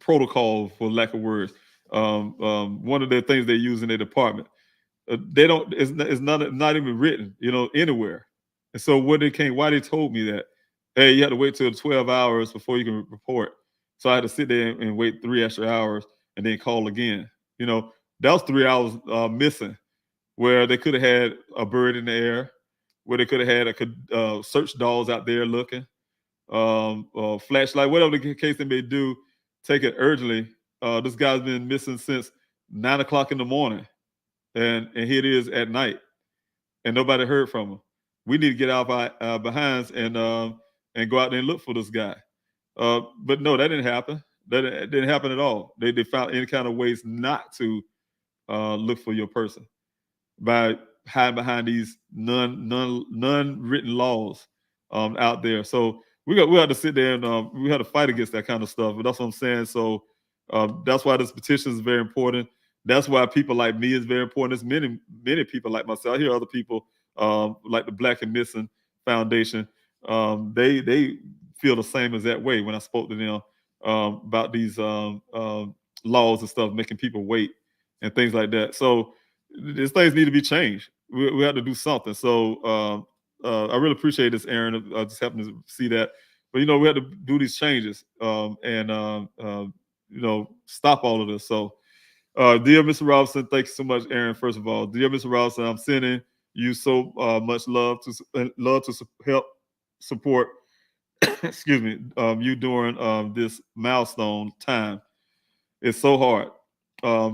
protocol, for lack of words. One of the things they use in their department, they don't. It's not even written, anywhere. And so why they told me that, hey, you have to wait till 12 hours before you can report. So I had to sit there and wait 3 extra hours and then call again. That was 3 hours missing, where they could have had a bird in the air, where they could have had search dogs out there looking, flashlight, whatever the case they may do, take it urgently. This guy's been missing since 9 o'clock in the morning, and here it is at night, and nobody heard from him. We need to get out of our behinds and go out there and look for this guy. But no, that didn't happen. That didn't happen at all. They found any kind of ways not to look for your person by hiding behind these none-written laws out there. So we have to sit there and we have to fight against that kind of stuff. But that's what I'm saying. So that's why this petition is very important. that's why people like me is very important. There's many people like myself. I hear other people like the Black and Missing Foundation. They feel the same as that way when I spoke to them about these laws and stuff, making people wait and things like that. So these things need to be changed. We have to do something. So I really appreciate this, Aaron. I just happened to see that. But, we have to do these changes and stop all of this. So, dear Mr. Robinson, thank you so much, Aaron. First of all, dear Mr. Robinson, I'm sending you so much love to help support excuse me, you during this milestone time. It's so hard.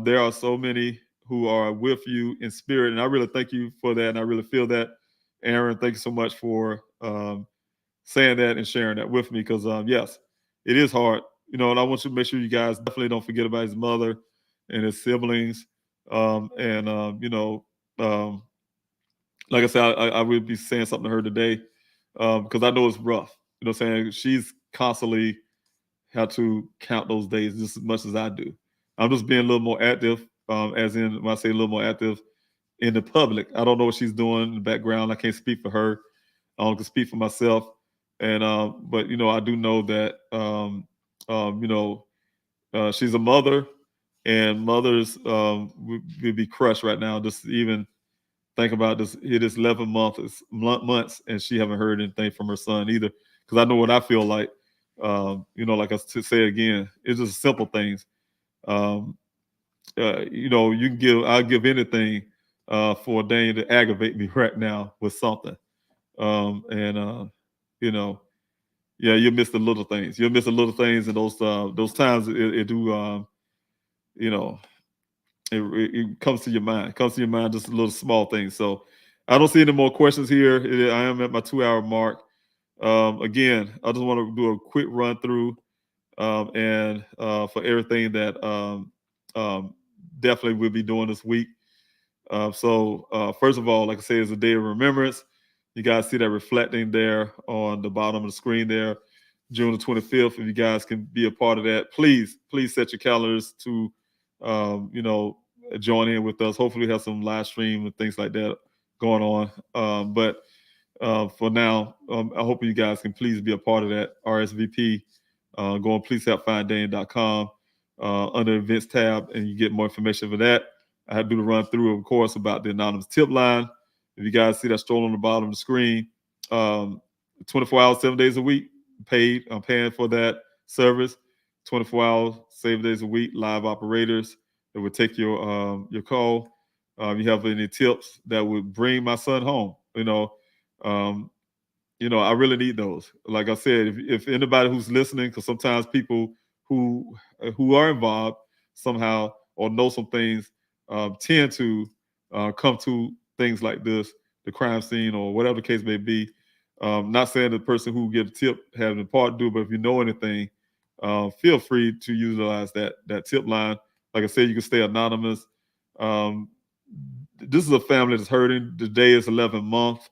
There are so many who are with you in spirit, and I really thank you for that, and I really feel that. Aaron, thank you so much for saying that and sharing that with me, because yes, it is hard. And I want you to make sure you guys definitely don't forget about his mother and his siblings. Like I said, I will be saying something to her today because I know it's rough. What I'm saying? She's constantly had to count those days just as much as I do. I'm just being a little more active, as in when I say a little more active in the public. I don't know what she's doing in the background. I can't speak for her. I can speak for myself. And but I do know that she's a mother, and mothers would be crushed right now. Just even think about this. It is 11 months, and she haven't heard anything from her son either. Because I know what I feel like. Like I say again, it's just simple things. You can I'll give anything for Dane to aggravate me right now with something. Yeah, you'll miss the little things. You'll miss the little things, and those times it do. It comes to your mind. It comes to your mind, just little small things. So I don't see any more questions here. I am at my 2-hour mark. Again, I just want to do a quick run through and for everything that definitely we'll be doing this week. So first of all, like I said, it's a day of remembrance. You guys see that reflecting there on the bottom of the screen there, June the 25th. If you guys can be a part of that, please set your calendars to, join in with us. Hopefully we have some live stream and things like that going on. But for now, I hope you guys can please be a part of that. RSVP, go on pleasehelpfinddane.com under events tab, and you get more information for that. I had to do the run through, of course, about the anonymous tip line. If you guys see that scroll on the bottom of the screen, 24 hours, 7 days a week, paid. I'm paying for that service. 24 hours, 7 days a week, live operators that would take your call. You have any tips that would bring my son home? I really need those. Like I said, if anybody who's listening, because sometimes people who are involved somehow or know some things tend to come to things like this, the crime scene or whatever the case may be. Not saying the person who gives a tip having a part to do, but if you know anything, feel free to utilize that tip line. Like I said, you can stay anonymous. This is a family that's hurting. Today is 11 months.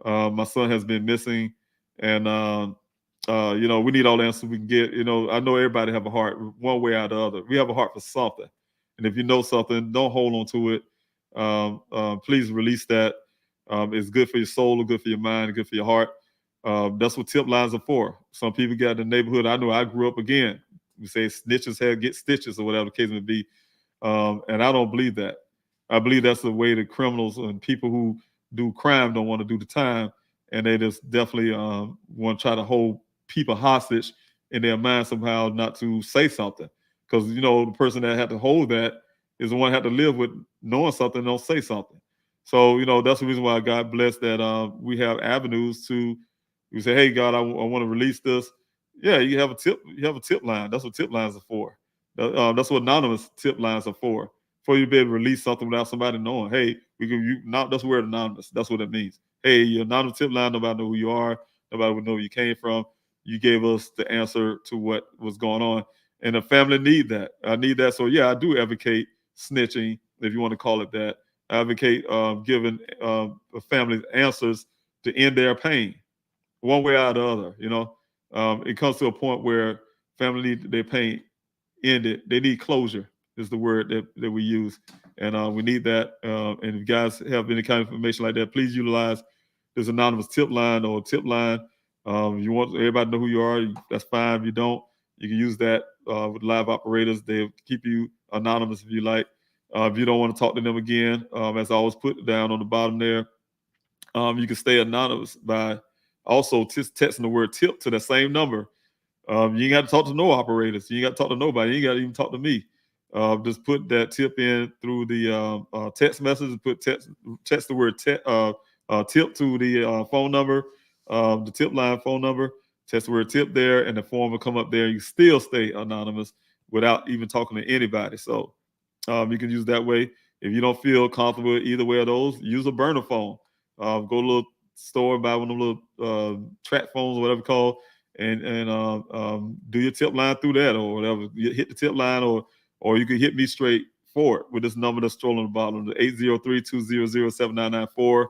My son has been missing, and we need all the answers we can get. I know everybody have a heart one way or the other. We have a heart for something, and if you know something, don't hold on to it. Please release that. It's good for your soul, good for your mind, good for your heart. That's what tip lines are for. Some people got in the neighborhood. I know I grew up, again, we say snitches get stitches or whatever the case may be. And I don't believe that. I believe that's the way the criminals and people who do crime don't want to do the time. And they just definitely want to try to hold people hostage in their mind somehow not to say something. Because, the person that had to hold that is the one that had to live with knowing something, don't say something. So, that's the reason why God bless that we have avenues to, you say, hey, God, I want to release this. Yeah, you have a tip. You have a tip line. That's what tip lines are for. That's what anonymous tip lines are for you to be able to release something without somebody knowing. Hey, that's the word anonymous. That's what it means. Hey, your anonymous tip line, nobody know who you are. Nobody would know where you came from. You gave us the answer to what was going on. And the family need that. I need that. So, yeah, I do advocate snitching, if you want to call it that. I advocate giving families answers to end their pain, one way or the other. It comes to a point where family need their pain ended. They need closure. is the word that we use. And we need that. And if you guys have any kind of information like that, please utilize this anonymous tip line or tip line. If you want everybody to know who you are, that's fine. If you don't, you can use that with live operators. They'll keep you anonymous if you like. If you don't want to talk to them again, as I always put down on the bottom there, you can stay anonymous by also texting the word tip to that same number. You ain't got to talk to no operators. You ain't got to talk to nobody. You ain't got to even talk to me. Just put that tip in through the text message and text the word tip to the phone number, the tip line phone number. Text the word tip there, and the form will come up there. You still stay anonymous without even talking to anybody. So you can use that way. If you don't feel comfortable with either way of those, use a burner phone. Go to a little store, buy one of the little track phones or whatever it's called, and do your tip line through that or whatever. You hit the tip line, or you can hit me straight for it with this number that's scrolling on the bottom, the 803-200-7994.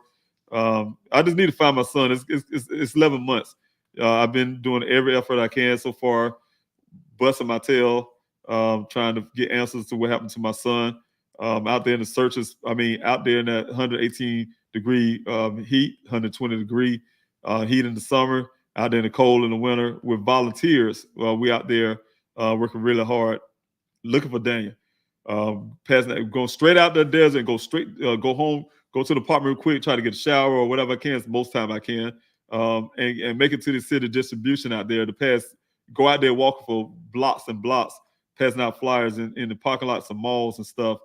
I just need to find my son. It's 11 months. I've been doing every effort I can so far, busting my tail, trying to get answers to what happened to my son. Out there in the searches, out there in that 118-degree heat, 120-degree heat in the summer, out there in the cold in the winter with volunteers. We out there working really hard, looking for Daniel. Passing that, going straight out the desert and go home, go to the apartment real quick, try to get a shower or whatever I can, most time I can, and make it to the city distribution out there go out there walking for blocks and blocks, passing out flyers in the parking lots of malls and stuff,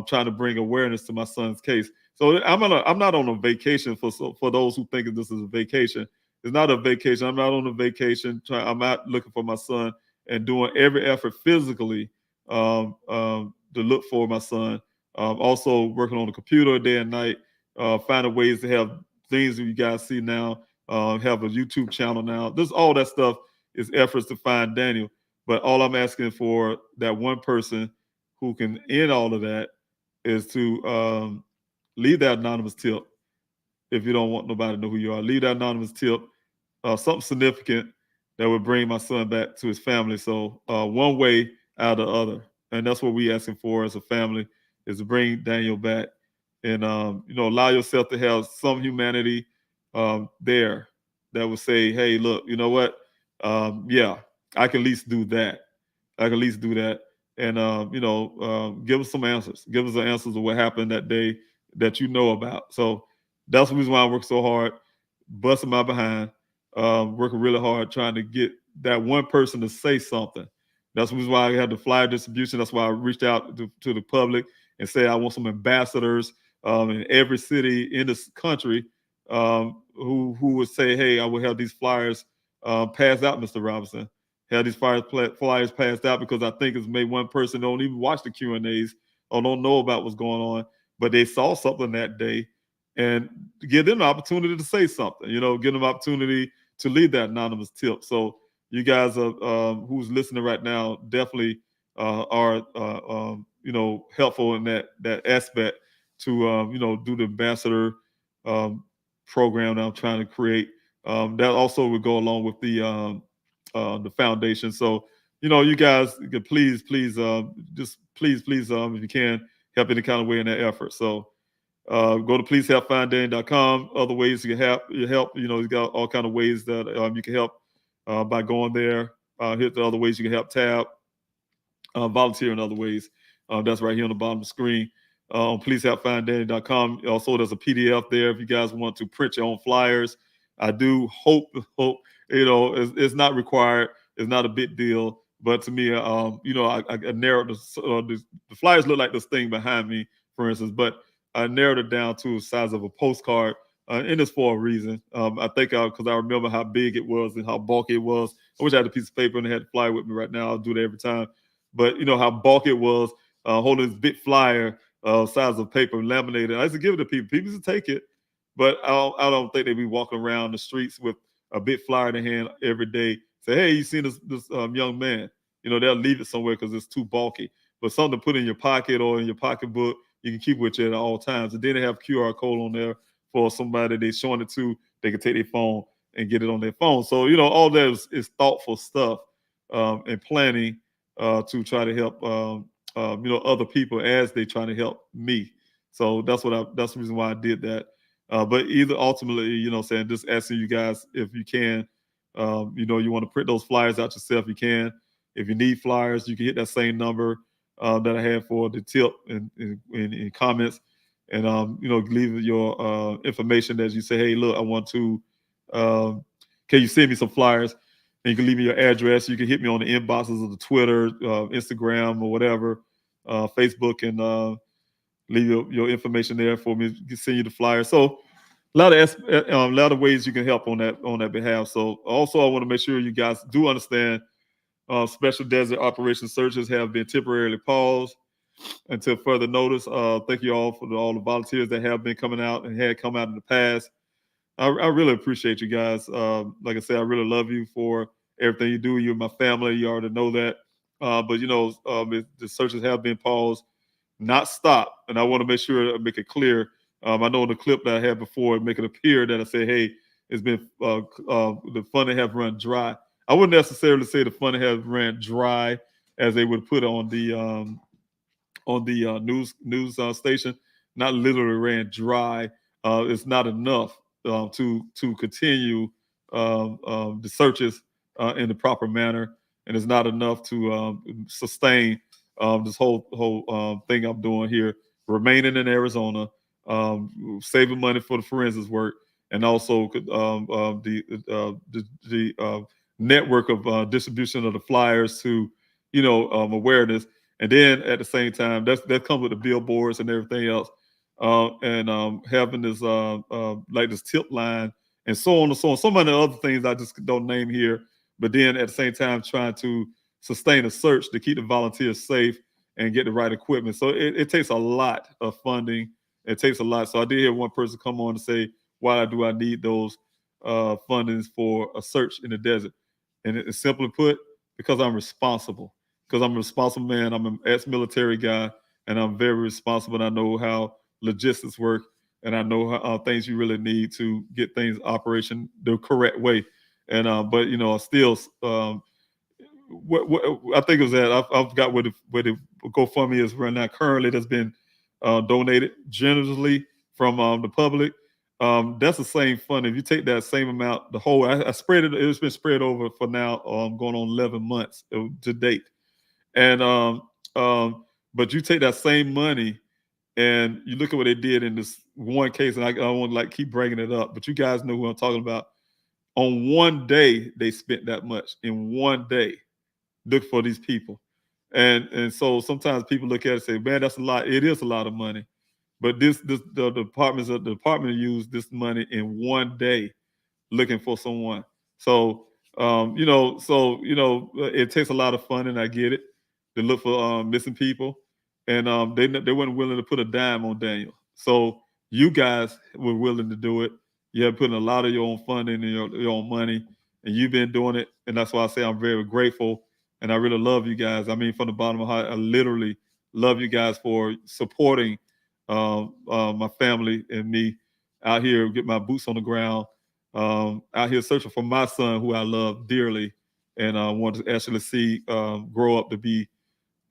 trying to bring awareness to my son's case. So I'm not on a vacation for those who think this is a vacation. It's not a vacation. I'm not on a vacation. I'm out looking for my son and doing every effort physically to look for my son. Also working on the computer day and night, finding ways to have things that you guys see now, have a YouTube channel now. All that stuff is efforts to find Daniel. But all I'm asking for that one person who can end all of that is to leave that anonymous tip. If you don't want nobody to know who you are, leave that anonymous tip, something significant that would bring my son back to his family. So one way out of the other. And that's what we asking for as a family, is to bring Daniel back and, allow yourself to have some humanity there that would say, hey, look, you know what? Yeah, I can at least do that. And, give us some answers. Give us the answers of what happened that day that you know about. So that's the reason why I work so hard, busting my behind, working really hard, trying to get that one person to say something. That's the reason why I had the flyer distribution. That's why I reached out to the public and said I want some ambassadors in every city in this country who would say, hey, I will have these flyers passed out, Mr. Robinson. Have these flyers passed out, because I think it's maybe one person don't even watch the Q&As or don't know about what's going on, but they saw something that day, and give them the opportunity to say something, give them an opportunity to leave that anonymous tip. So you guys who's listening right now definitely are helpful in that aspect to do the ambassador program that I'm trying to create. That also would go along with the foundation. So you guys can please if you can help any kind of way in that effort. So go to pleasehelpfinddaniel.com. Other ways you can help. You got all kind of ways that you can help by going there. Hit the other ways you can help tab. Volunteer in other ways. That's right here on the bottom of the screen. On pleasehelpfinddaniel.com. Also, there's a PDF there if you guys want to print your own flyers. I do hope it's not required. It's not a big deal. But to me, I narrowed the flyers look like this thing behind me, for instance, but I narrowed it down to the size of a postcard, and it's for a reason. I think because I remember how big it was and how bulky it was. I wish I had a piece of paper and I had the flyer with me right now. I'll do that every time. But how bulky it was, holding this big flyer, size of paper, laminated. I used to give it to people. People used to take it, but I don't think they'd be walking around the streets with a big flyer in their hand every day. Say, hey, you seen this young man? They'll leave it somewhere because it's too bulky. But something to put in your pocket or in your pocketbook, you can keep with you at all times. And then they have QR code on there for somebody they're showing it to. They can take their phone and get it on their phone. So, all that is thoughtful stuff and planning to try to help other people as they trying to help me. So that's the reason why I did that. But either ultimately, saying just asking you guys if you can, you want to print those flyers out yourself, you can. If you need flyers, you can hit that same number that I had for the tip in comments, and leave your information as you say, hey, look, I want to. Can you send me some flyers? And you can leave me your address. You can hit me on the inboxes of the Twitter, Instagram, or whatever, Facebook, and leave your information there for me to send you the flyer. So a lot of ways you can help on that behalf. So also, I want to make sure you guys do understand special desert operation searches have been temporarily paused until further notice. Thank you all for all the volunteers that have been coming out and had come out in the past. I really appreciate you guys. Like I said, I really love you for everything you do. You're my family. You already know that. But the searches have been paused, not stopped. And I want to make sure I make it clear. I know in the clip that I had before, make it appear that I say, hey, it's been the funding have run dry. I wouldn't necessarily say the funding has ran dry as they would put on the news station. Not literally ran dry. It's not enough to continue the searches in the proper manner, and it's not enough to sustain this whole thing I'm doing here, remaining in Arizona, saving money for the forensics work, and also the network of distribution of the flyers to awareness. And then at the same time, that comes with the billboards and everything else. And having this like this tip line and so on and so on. Some of the other things I just don't name here, but then at the same time trying to sustain a search to keep the volunteers safe and get the right equipment. So it takes a lot of funding. It takes a lot. So I did hear one person come on and say, why do I need those fundings for a search in the desert? And it's simply put, because I'm responsible. Because I'm a responsible man. I'm an ex-military guy, and I'm very responsible. And I know how logistics work, and I know how things you really need to get things operation the correct way. And but still, what I think it was that I forgot where the GoFundMe is right now. Currently, that's been donated generously from the public. That's the same fund. If you take that same amount, the whole I spread it. It's been spread over for now, going on 11 months to date. And but you take that same money and you look at what they did in this one case, and I won't like keep bringing it up, but you guys know who I'm talking about. On one day, they spent that much in one day. Look for these people, and so sometimes people look at it and say, "Man, that's a lot." It is a lot of money, but the department used this money in one day looking for someone. So it takes a lot of funding. I get it to look for missing people, and they weren't willing to put a dime on Daniel. So you guys were willing to do it. You have put in a lot of your own funding and your own money, and you've been doing it. And that's why I say I'm very grateful, and I really love you guys. I mean, from the bottom of my heart, I literally love you guys for supporting my family and me out here, get my boots on the ground, out here searching for my son, who I love dearly, and I want to actually see grow up to be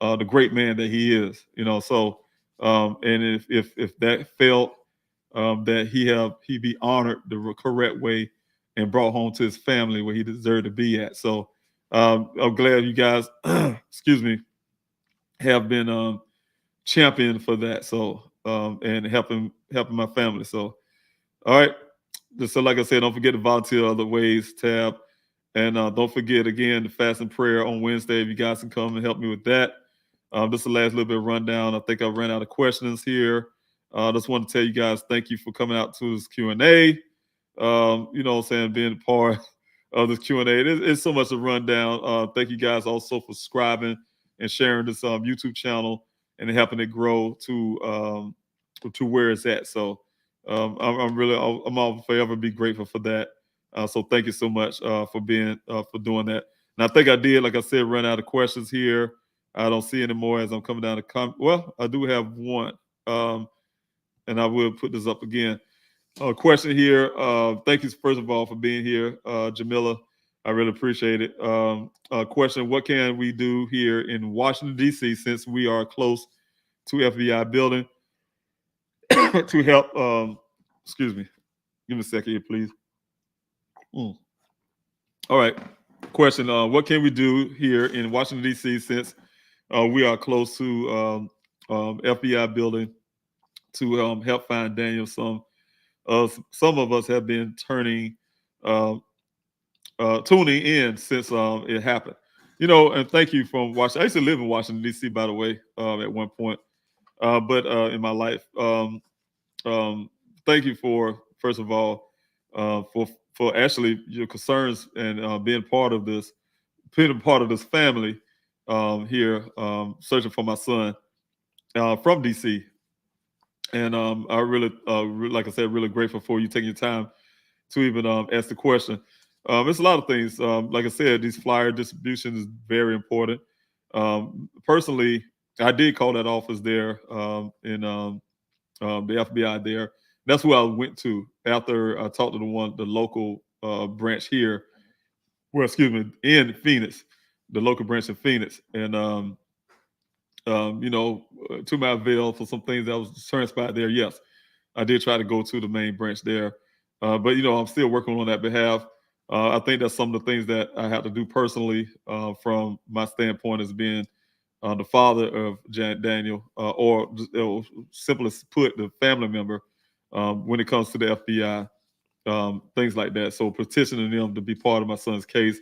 the great man that he is. So and if that felt that he be honored the correct way and brought home to his family where he deserved to be at. So I'm glad you guys, excuse me, have been championed for that. So and helping my family. So all right. So like I said, don't forget to volunteer other ways tab. And don't forget, again, the fast and prayer on Wednesday. If you guys can come and help me with that. This is the last little bit of rundown. I think I ran out of questions here. Just want to tell you guys, thank you for coming out to this Q&A. Being a part of this Q&A. It's so much to run down. Thank you guys also for subscribing and sharing this YouTube channel and helping it grow to where it's at. So I'm all forever be grateful for that. So thank you so much for doing that. And I think I did, like I said, run out of questions here. I don't see any more as I'm coming down to well, I do have one, and I will put this up again. Question here. Thank you first of all for being here, Jamila. I really appreciate it. Question: what can we do here in Washington D.C. since we are close to FBI building to help? Excuse me. Give me a second here, please. All right. Question: what can we do here in Washington D.C. since we are close to FBI building to help find Daniel? Some of us have been tuning in since it happened. And thank you from Washington. I used to live in Washington D.C. by the way, at one point, but in my life. Thank you for, first of all, for actually your concerns and being part of this family here, searching for my son from DC. And I really, like I said, really grateful for you taking your time to even ask the question. It's a lot of things. Like I said, these flyer distribution is very important. Personally, I did call that office there in the FBI there. That's who I went to after I talked to the local branch here. Well, excuse me, in Phoenix, the local branch in Phoenix, and to my avail for some things that was transpired there. Yes, I did try to go to the main branch there, but I'm still working on that behalf. I think that's some of the things that I have to do personally from my standpoint as being the father of Daniel, or simplest put, the family member when it comes to the FBI, things like that. So petitioning them to be part of my son's case.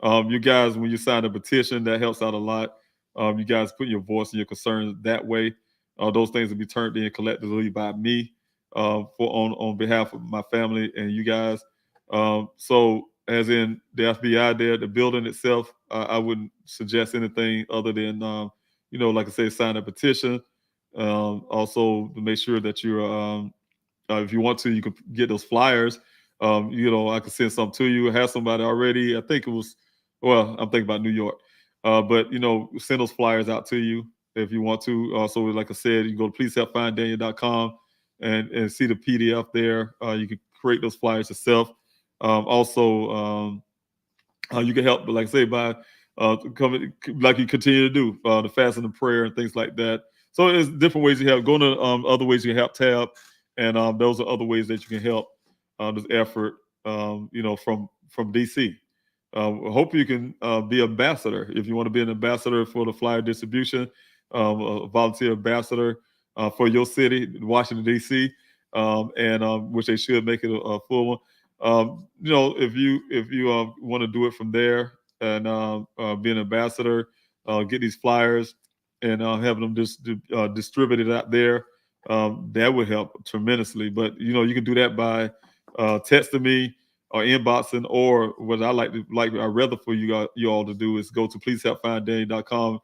You guys, when you sign a petition, that helps out a lot. You guys put your voice and your concerns that way. Those things will be turned in collectively by me on behalf of my family and you guys. So as in the FBI there, the building itself, I wouldn't suggest anything other than, like I say, sign a petition. Also to make sure that you're, if you want to, you can get those flyers. I could send some to you. Have somebody already. I think it was, I'm thinking about New York. But send those flyers out to you if you want to. Also, like I said, you can go to pleasehelpfinddaniel.com and see the PDF there. You can create those flyers yourself. Also, you can help, like I say, by coming like you continue to do the fasting and prayer and things like that. So there's different ways you have. Go to other ways you help tab, and those are other ways that you can help this effort. From DC. Hope you can be ambassador if you want to be an ambassador for the flyer distribution, a volunteer ambassador for your city, Washington D.C., and which they should make it a full one. If you want to do it from there and be an ambassador, get these flyers and have them distributed out there, that would help tremendously. But you can do that by texting me or inboxing, or what I'd rather for you all to do is go to pleasehelpfinddaniel.com,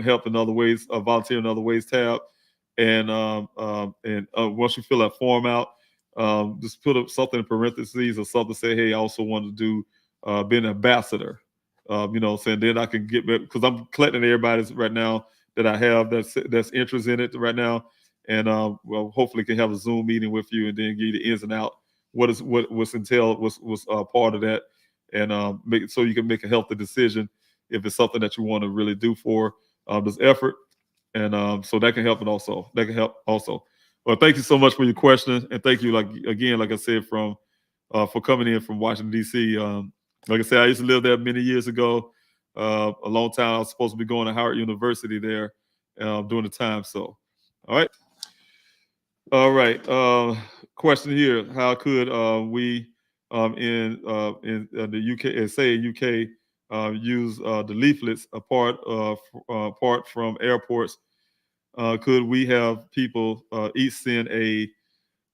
help in other ways, volunteer in other ways tab, and once you fill that form out, just put up something in parentheses or something, say, hey, I also want to do be an ambassador. Saying then I can get, because I'm collecting everybody's right now that I have that's interest in it right now, and hopefully can have a Zoom meeting with you and then give you the ins and outs. What's entailed was part of that, and make it so you can make a healthy decision if it's something that you want to really do for this effort, and so that can help it also. That can help also. Well, thank you so much for your question, and thank you like I said, for coming in from Washington D.C. Like I said, I used to live there many years ago, a long time. I was supposed to be going to Howard University there during the time. So, all right. Question here: how could we in the UK, say UK, use the leaflets apart from airports? Could we have people each send a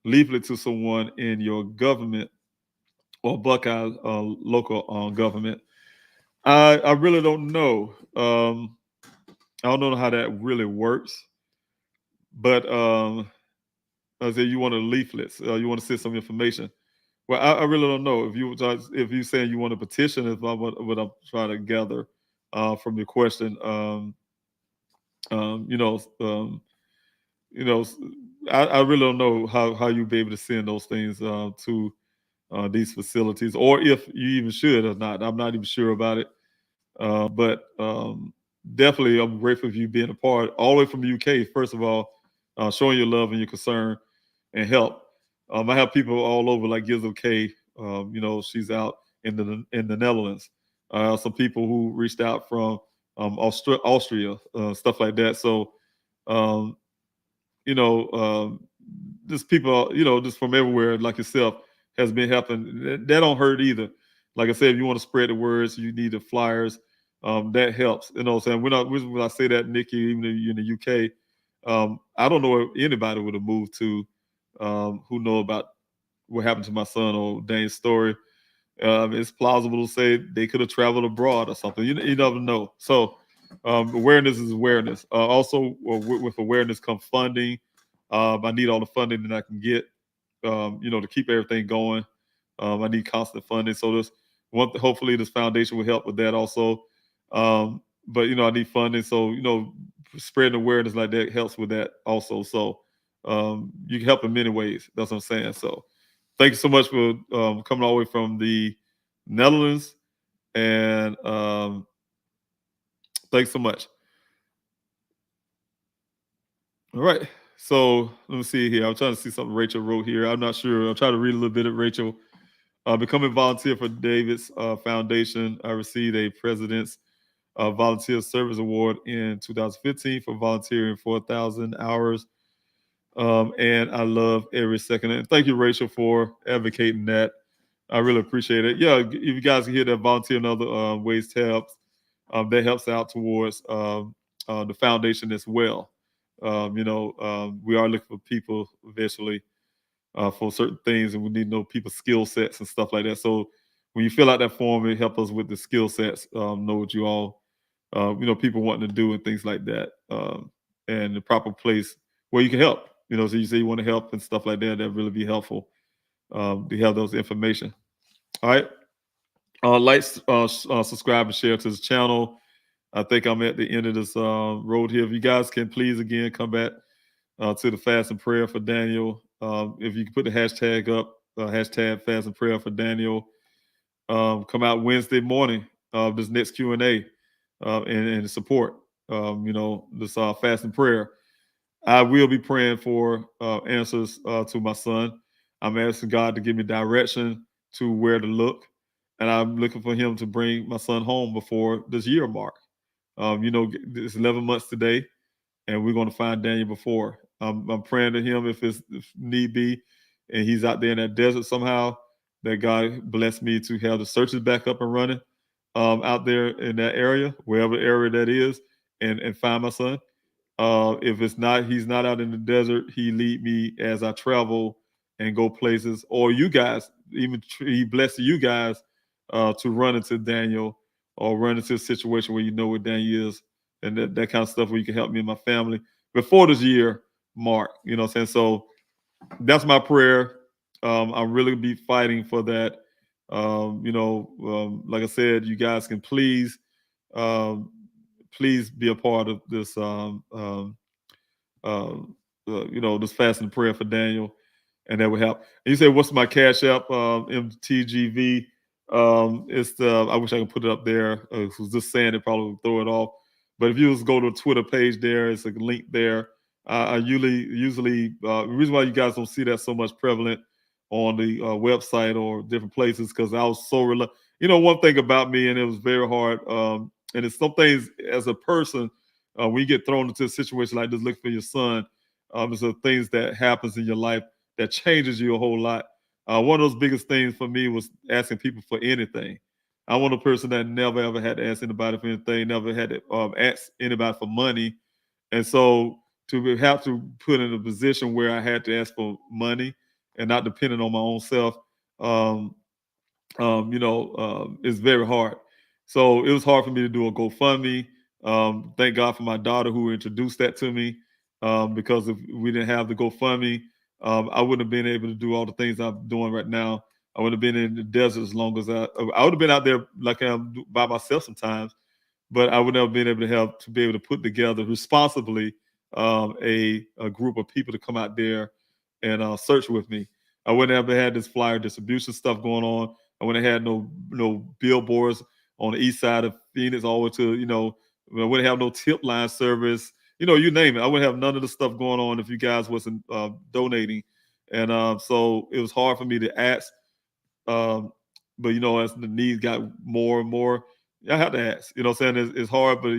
leaflet to someone in your government or Buckeye local government? I really don't know. I don't know how that really works, but I say you want a leaflets, you want to send some information. Well, I really don't know if you saying you want a petition. Is what I'm trying to gather from your question. I really don't know how you'd be able to send those things to these facilities, or if you even should or not. I'm not even sure about it. But definitely, I'm grateful for you being a part, all the way from the UK, first of all, showing your love and your concern and help. I have people all over, like Gizzle K. She's out in the Netherlands. Some people who reached out from Austria, stuff like that. So, just people, just from everywhere, like yourself, has been helping. That don't hurt either. Like I said, if you want to spread the words, you need the flyers. That helps. You know what I'm saying? When I say that, Nikki, even if you're in the UK, I don't know if anybody would have moved to who know about what happened to my son or Dane's story. It's plausible to say they could have traveled abroad or something. You never know. So awareness is awareness. Also, with awareness comes funding. I need all the funding that I can get, to keep everything going. I need constant funding. So hopefully this foundation will help with that also. But I need funding. So, spreading awareness like that helps with that also. So you can help in many ways. That's what I'm saying. So thank you so much for coming all the way from the Netherlands. And thanks so much. All right. So let me see here. I'm trying to see something Rachel wrote here. I'm not sure. I'm trying to read a little bit of Rachel. Becoming volunteer for David's Foundation. I received a President's Volunteer Service Award in 2015 for volunteering 4,000 hours. And I love every second. And thank you, Rachel, for advocating that. I really appreciate it. Yeah, if you guys can hear that volunteer in other ways to help, that helps out towards the foundation as well. We are looking for people eventually for certain things, and we need to know people's skill sets and stuff like that. So when you fill out that form, it helps us with the skill sets, know what you all, people wanting to do and things like that, and the proper place where you can help. So you say you want to help and stuff like that. That'd really be helpful to have those information. All right. Like, subscribe, and share to this channel. I think I'm at the end of this road here. If you guys can please again come back to the fast and prayer for Daniel. If you can put the hashtag up, hashtag fast and prayer for Daniel. Come out Wednesday morning of this next Q&A and support. This fast and prayer. I will be praying for answers to my son. I'm asking God to give me direction to where to look, and I'm looking for Him to bring my son home before this year mark. It's 11 months today, and we're going to find Daniel before. I'm praying to Him if need be, and he's out there in that desert somehow, that God bless me to have the searches back up and running out there in that area, wherever area that is, and find my son. If it's not, he's not out in the desert, He lead me as I travel and go places, or you guys, even He bless you guys to run into Daniel or run into a situation where you know where Daniel is, and that kind of stuff where you can help me and my family before this year mark. You know what I'm saying? So that's my prayer. I'm really be fighting for that. Like I said, you guys can please be a part of this this fast and prayer for Daniel, and that would help. And you say, what's my Cash App? MTGV. It's I wish I could put it up there. It was just saying it probably would throw it off. But if you just go to the Twitter page, there it's a link there. I usually the reason why you guys don't see that so much prevalent on the website or different places, because I was so one thing about me, and it was very hard. And it's some things as a person, when you get thrown into a situation like this, looking for your son, there's things that happens in your life that changes you a whole lot. One of those biggest things for me was asking people for anything. I'm one of the person that never ever had to ask anybody for anything, never had to ask anybody for money. And so to have to put in a position where I had to ask for money and not depending on my own self, it's very hard. So it was hard for me to do a GoFundMe. Thank God for my daughter who introduced that to me, because if we didn't have the GoFundMe, I wouldn't have been able to do all the things I'm doing right now. I would have been in the desert as long as I would have been out there like I'm by myself sometimes, but I would never been able to be able to put together responsibly a group of people to come out there and search with me. I wouldn't have had this flyer distribution stuff going on. I wouldn't have had no billboards on the east side of Phoenix all the way to, I wouldn't have no tip line service. You name it. I wouldn't have none of the stuff going on if you guys wasn't donating. And so it was hard for me to ask. But, as the needs got more and more, I had to ask. You know what I'm saying? It's hard, but,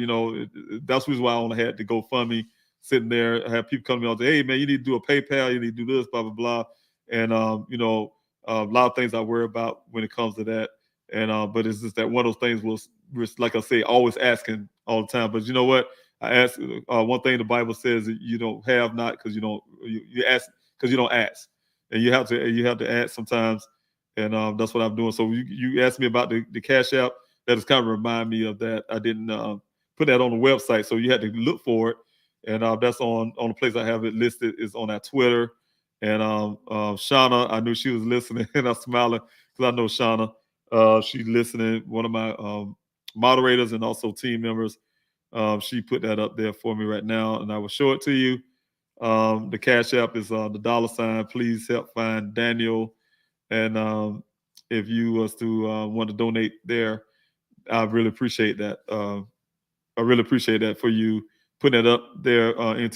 that's the reason why I only had to GoFundMe sitting there. I had people come to me and say, hey, man, you need to do a PayPal. You need to do this, blah, blah, blah. And, a lot of things I worry about when it comes to that. And but it's just that one of those things was like I say, always asking all the time. But you know what? I ask one thing the Bible says that you don't have not because you ask because you don't ask, and you have to ask sometimes. And that's what I'm doing. So you asked me about the Cash App. That just kind of remind me of that. I didn't put that on the website, so you had to look for it. And that's on the place I have it listed is on our Twitter. And Shauna, I knew she was listening, and I'm smiling because I know Shauna. She's listening. One of my moderators and also team members. She put that up there for me right now, and I will show it to you. The Cash App is the $. Please help find Daniel. And if you was to want to donate there, I really appreciate that. I really appreciate that for you putting it up there, MTGV.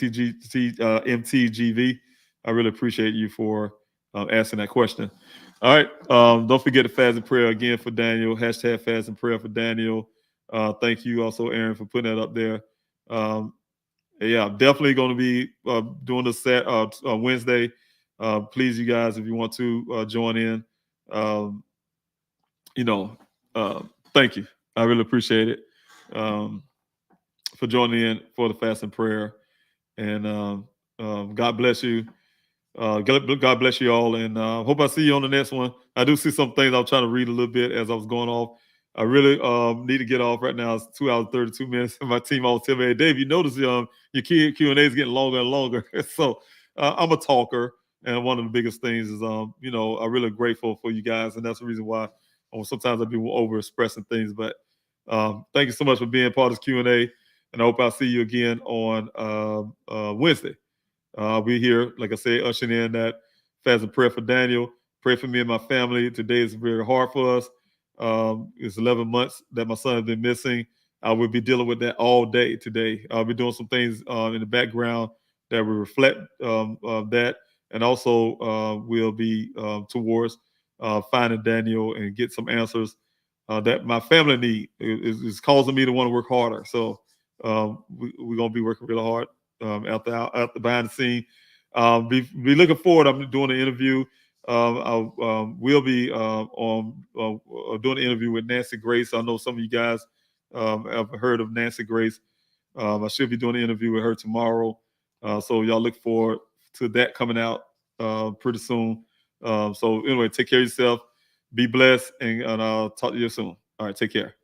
I really appreciate you for asking that question. All right. Don't forget to fast and prayer again for Daniel. Hashtag fast and prayer for Daniel. Thank you also, Aaron, for putting that up there. Yeah, I'm definitely going to be doing this Wednesday. Please, you guys, if you want to join in, thank you. I really appreciate it for joining in for the fast and prayer. And God bless you. God bless you all. And hope I see you on the next one. I do see some things I was trying to read a little bit as I was going off. I really need to get off right now. It's 2 hours, 32 minutes. And my team always tell me, hey, Dave, you notice your Q&A is getting longer and longer. So I'm a talker. And one of the biggest things is, I'm really grateful for you guys. And that's the reason why sometimes I've been over-expressing things. But thank you so much for being part of this Q&A. And I hope I'll see you again on Wednesday. I'll be here, like I said, ushering in that fast and prayer for Daniel. Pray for me and my family. Today is very hard for us. It's 11 months that my son has been missing. I will be dealing with that all day today. I'll be doing some things in the background that will reflect that. And also we'll be towards finding Daniel and get some answers that my family need. It's causing me to want to work harder. So we're going to be working really hard out the behind the scene. Be looking forward. I'm doing an interview. We'll be doing an interview with Nancy Grace. I know some of you guys have heard of Nancy Grace. I should be doing an interview with her tomorrow. So y'all look forward to that coming out pretty soon. So anyway, take care of yourself. Be blessed, and I'll talk to you soon. All right, take care.